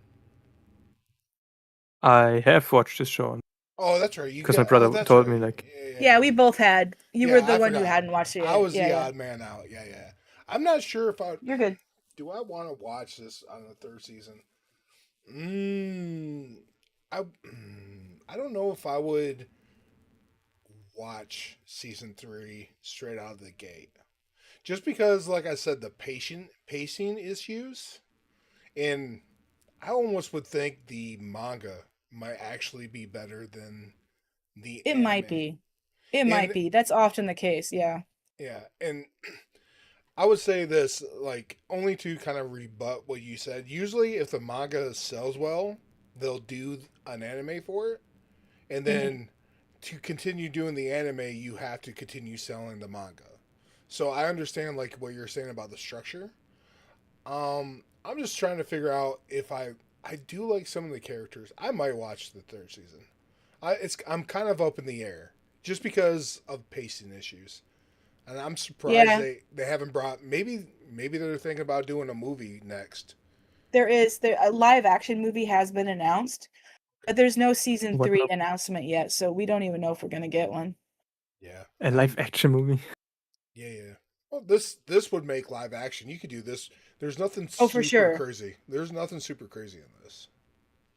I have watched this show Oh, that's right. You because my got. Oh, brother that's told me right. like, Yeah, we both had. You were Yeah, the I one who forgot. hadn't watched it I yet. was Yeah, the yeah. odd man out. Yeah, yeah. I'm not sure if I You're good. do. I want to watch this on the third season. Mm, I don't know if I would watch season 3 straight out of the gate. Just because, like I said, the pacing issues, and I almost would think the manga might actually be better than the It might anime. be. It might And be. That's often the case, yeah. yeah, and I would say this, like, only to kind of rebut what you said. Usually, if the manga sells well, they'll do an anime for it, and Mhm. then to continue doing the anime, you have to continue selling the manga. So I understand like what you're saying about the structure. I'm just trying to figure out if I do like some of the characters. I might watch the third season. I'm kind of up in the air just because of pacing issues, and I'm surprised Yeah, they haven't brought. Maybe they're thinking about doing a movie next. a live action movie has been announced, but there's no season what 3 announcement yet, so we don't even know if we're gonna get one. Yeah, a live action movie? yeah, yeah. Well, this would make live action. You could do this. There's nothing Oh, for super sure. crazy. There's nothing super crazy in this.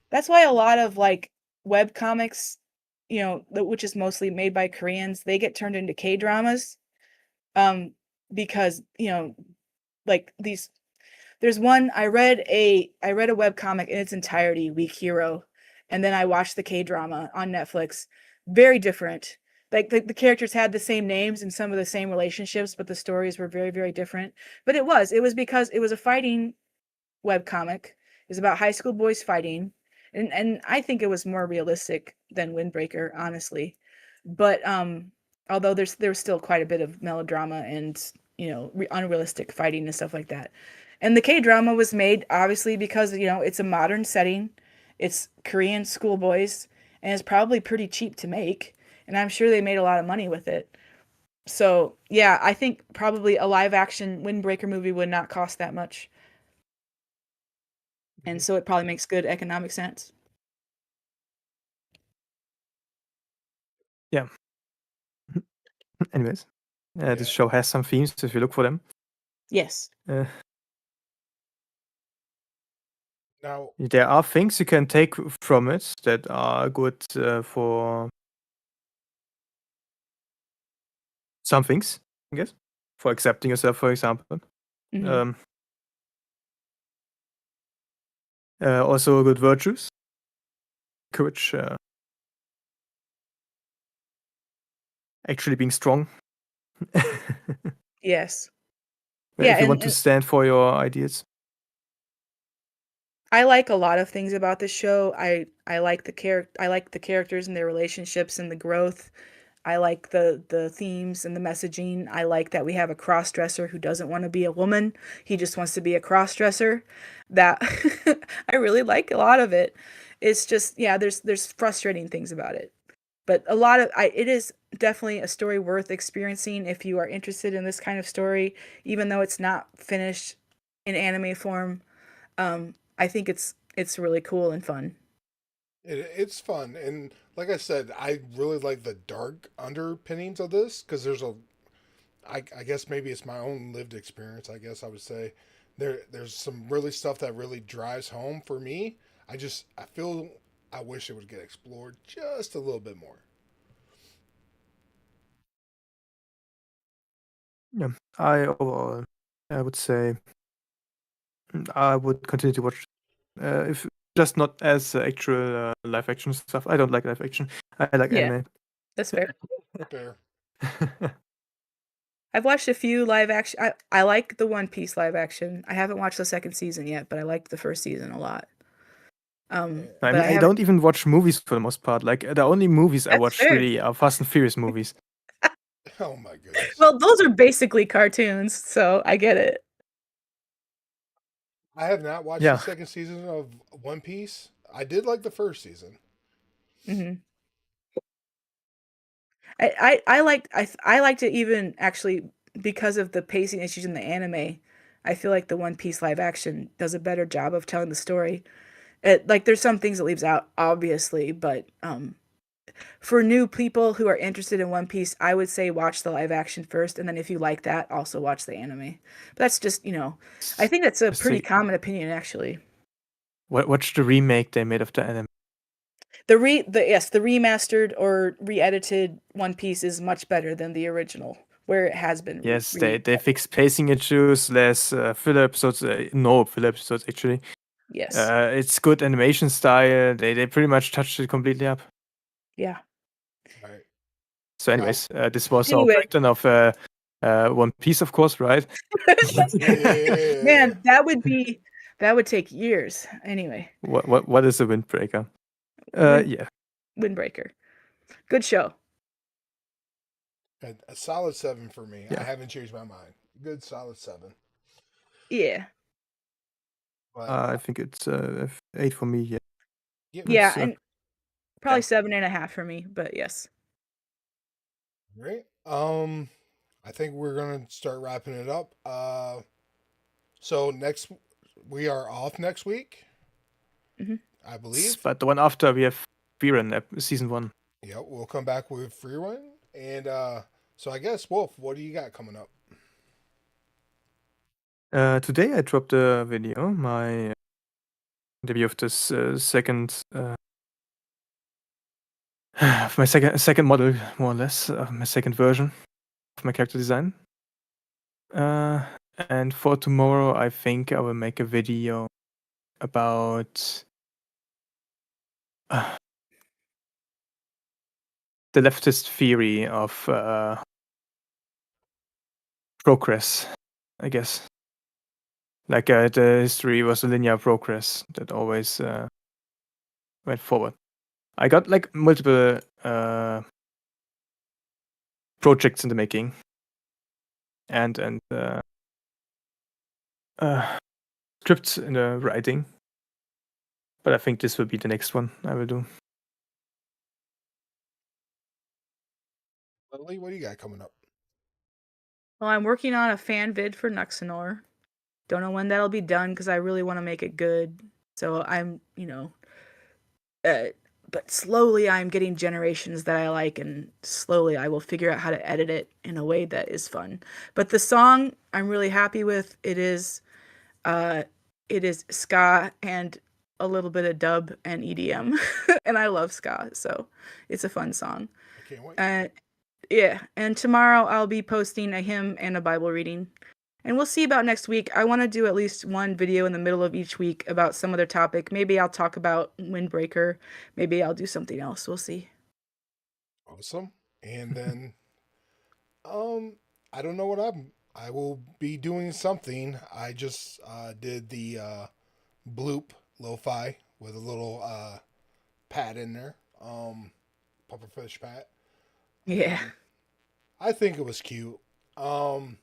That's why a lot of like web comics, which is mostly made by Koreans, they get turned into K-dramas. Because, like these there's one I read a web comic in its entirety, Weak Hero, and then I watched the K-drama on Netflix. Very different. Like the characters had the same names and some of the same relationships, but the stories were very, very different. But it was because it was a fighting webcomic. It was about high school boys fighting. And I think it was more realistic than Windbreaker, honestly. But although there was still quite a bit of melodrama and, unrealistic fighting and stuff like that. And the K-drama was made obviously because, it's a modern setting. It's Korean schoolboys and it's probably pretty cheap to make. And I'm sure they made a lot of money with it. So, yeah, I think probably a live action Windbreaker movie would not cost that much. And so it probably makes good economic sense. Yeah. Anyways, Yeah. this show has some themes if you look for them. Yes. Now, There are things you can take from it that are good for some things, I guess. For accepting yourself, for example. Mhm. Also good virtues. Courage. actually being strong. Yes. If you want to And stand for your ideas. I like a lot of things about this show. I like I like the characters and their relationships and the growth. I like the themes and the messaging. I like that we have a cross-dresser who doesn't want to be a woman. He just wants to be a cross-dresser. That I really like a lot of it. It's just, yeah, there's frustrating things about it. But a lot of it is definitely a story worth experiencing if you are interested in this kind of story, even though it's not finished in anime form. I think it's really cool and fun. It's fun, and like I said, I really like the dark underpinnings of this because I guess maybe it's my own lived experience. I guess I would say there's some really stuff that really drives home for me. I feel I wish it would get explored just a little bit more. Yeah, overall, I would say I would continue to watch. If just not as actual live action stuff. I don't like live action. I like Yeah, anime. that's fair. Fair. I've watched a few live action. I like the One Piece live action. I haven't watched the second season yet, but I liked the first season a lot. I But mean, I I haven't. don't even watch movies for the most part. Like the only movies I That's watch fair. really are Fast and Furious movies. Oh my goodness. Well, those are basically cartoons, so I get it. I have not watched the Yeah, second season of One Piece. I did like the first season. Hmm. I liked it even actually because of the pacing issues in the anime. I feel like the One Piece live action does a better job of telling the story. Like there's some things it leaves out, obviously, but for new people who are interested in One Piece, I would say watch the live action first, and then if you like that, also watch the anime. But that's just, I think that's a let's pretty see. common opinion actually. Watch the remake they made of the anime. The remastered or re-edited One Piece is much better than the original, where it has been Yes, they fix pacing issues, less filler episodes. No filler episodes actually. Yes. It's good animation style. They pretty much touched it completely up. Yeah. All right. So, Well, anyways, this was our Anyway, breakdown of One Piece, of course, right? yeah. man, that would take years. Anyway, What is a windbreaker? Wind, Yeah, Windbreaker. Good show. A solid 7 for me. I yeah. haven't changed my mind. Good solid 7. Yeah. But I think it's 8 for me. Yeah, yeah, Yeah, it's and yeah. probably 7.5 for me, but yes. great. I think we're gonna start wrapping it up. So next we are off next week, Hmm. I believe. But the one after we have Viren season 1. Yep, we'll come back with free one. And so I guess Wolf, what do you got coming up? Today I dropped a video, my debut of this second of my second model, more or less, my second version of my character design. And for tomorrow, I think I will make a video about the leftist theory of progress, I guess. Like the history was a linear progress that always went forward. I got like multiple projects in the making, and scripts in the writing. But I think this will be the next one I will do. Lily, what do you got coming up? Well, I'm working on a fan vid for Nuxanor. Don't know when that'll be done because I really want to make it good. So I'm, uh, but slowly I'm getting generations that I like, and slowly I will figure out how to edit it in a way that is fun. But the song I'm really happy with. Uh, it is ska and a little bit of dub and EDM, and I love ska, so it's a fun song. I can't wait. Uh, yeah, and tomorrow I'll be posting a hymn and a Bible reading. And we'll see about next week. I want to do at least one video in the middle of each week about some other topic. Maybe I'll talk about Windbreaker. Maybe I'll do something else. We'll see. Awesome. And then I don't know what I will be doing something. I just did the bloop lo-fi with a little pad in there. Pufferfish pat. Yeah. I think it was cute. Um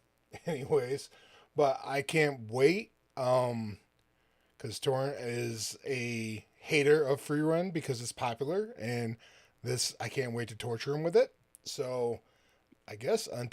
anyways, but I can't wait. Because Torrent is a hater of free run because it's popular, and this I can't wait to torture him with it. So I guess until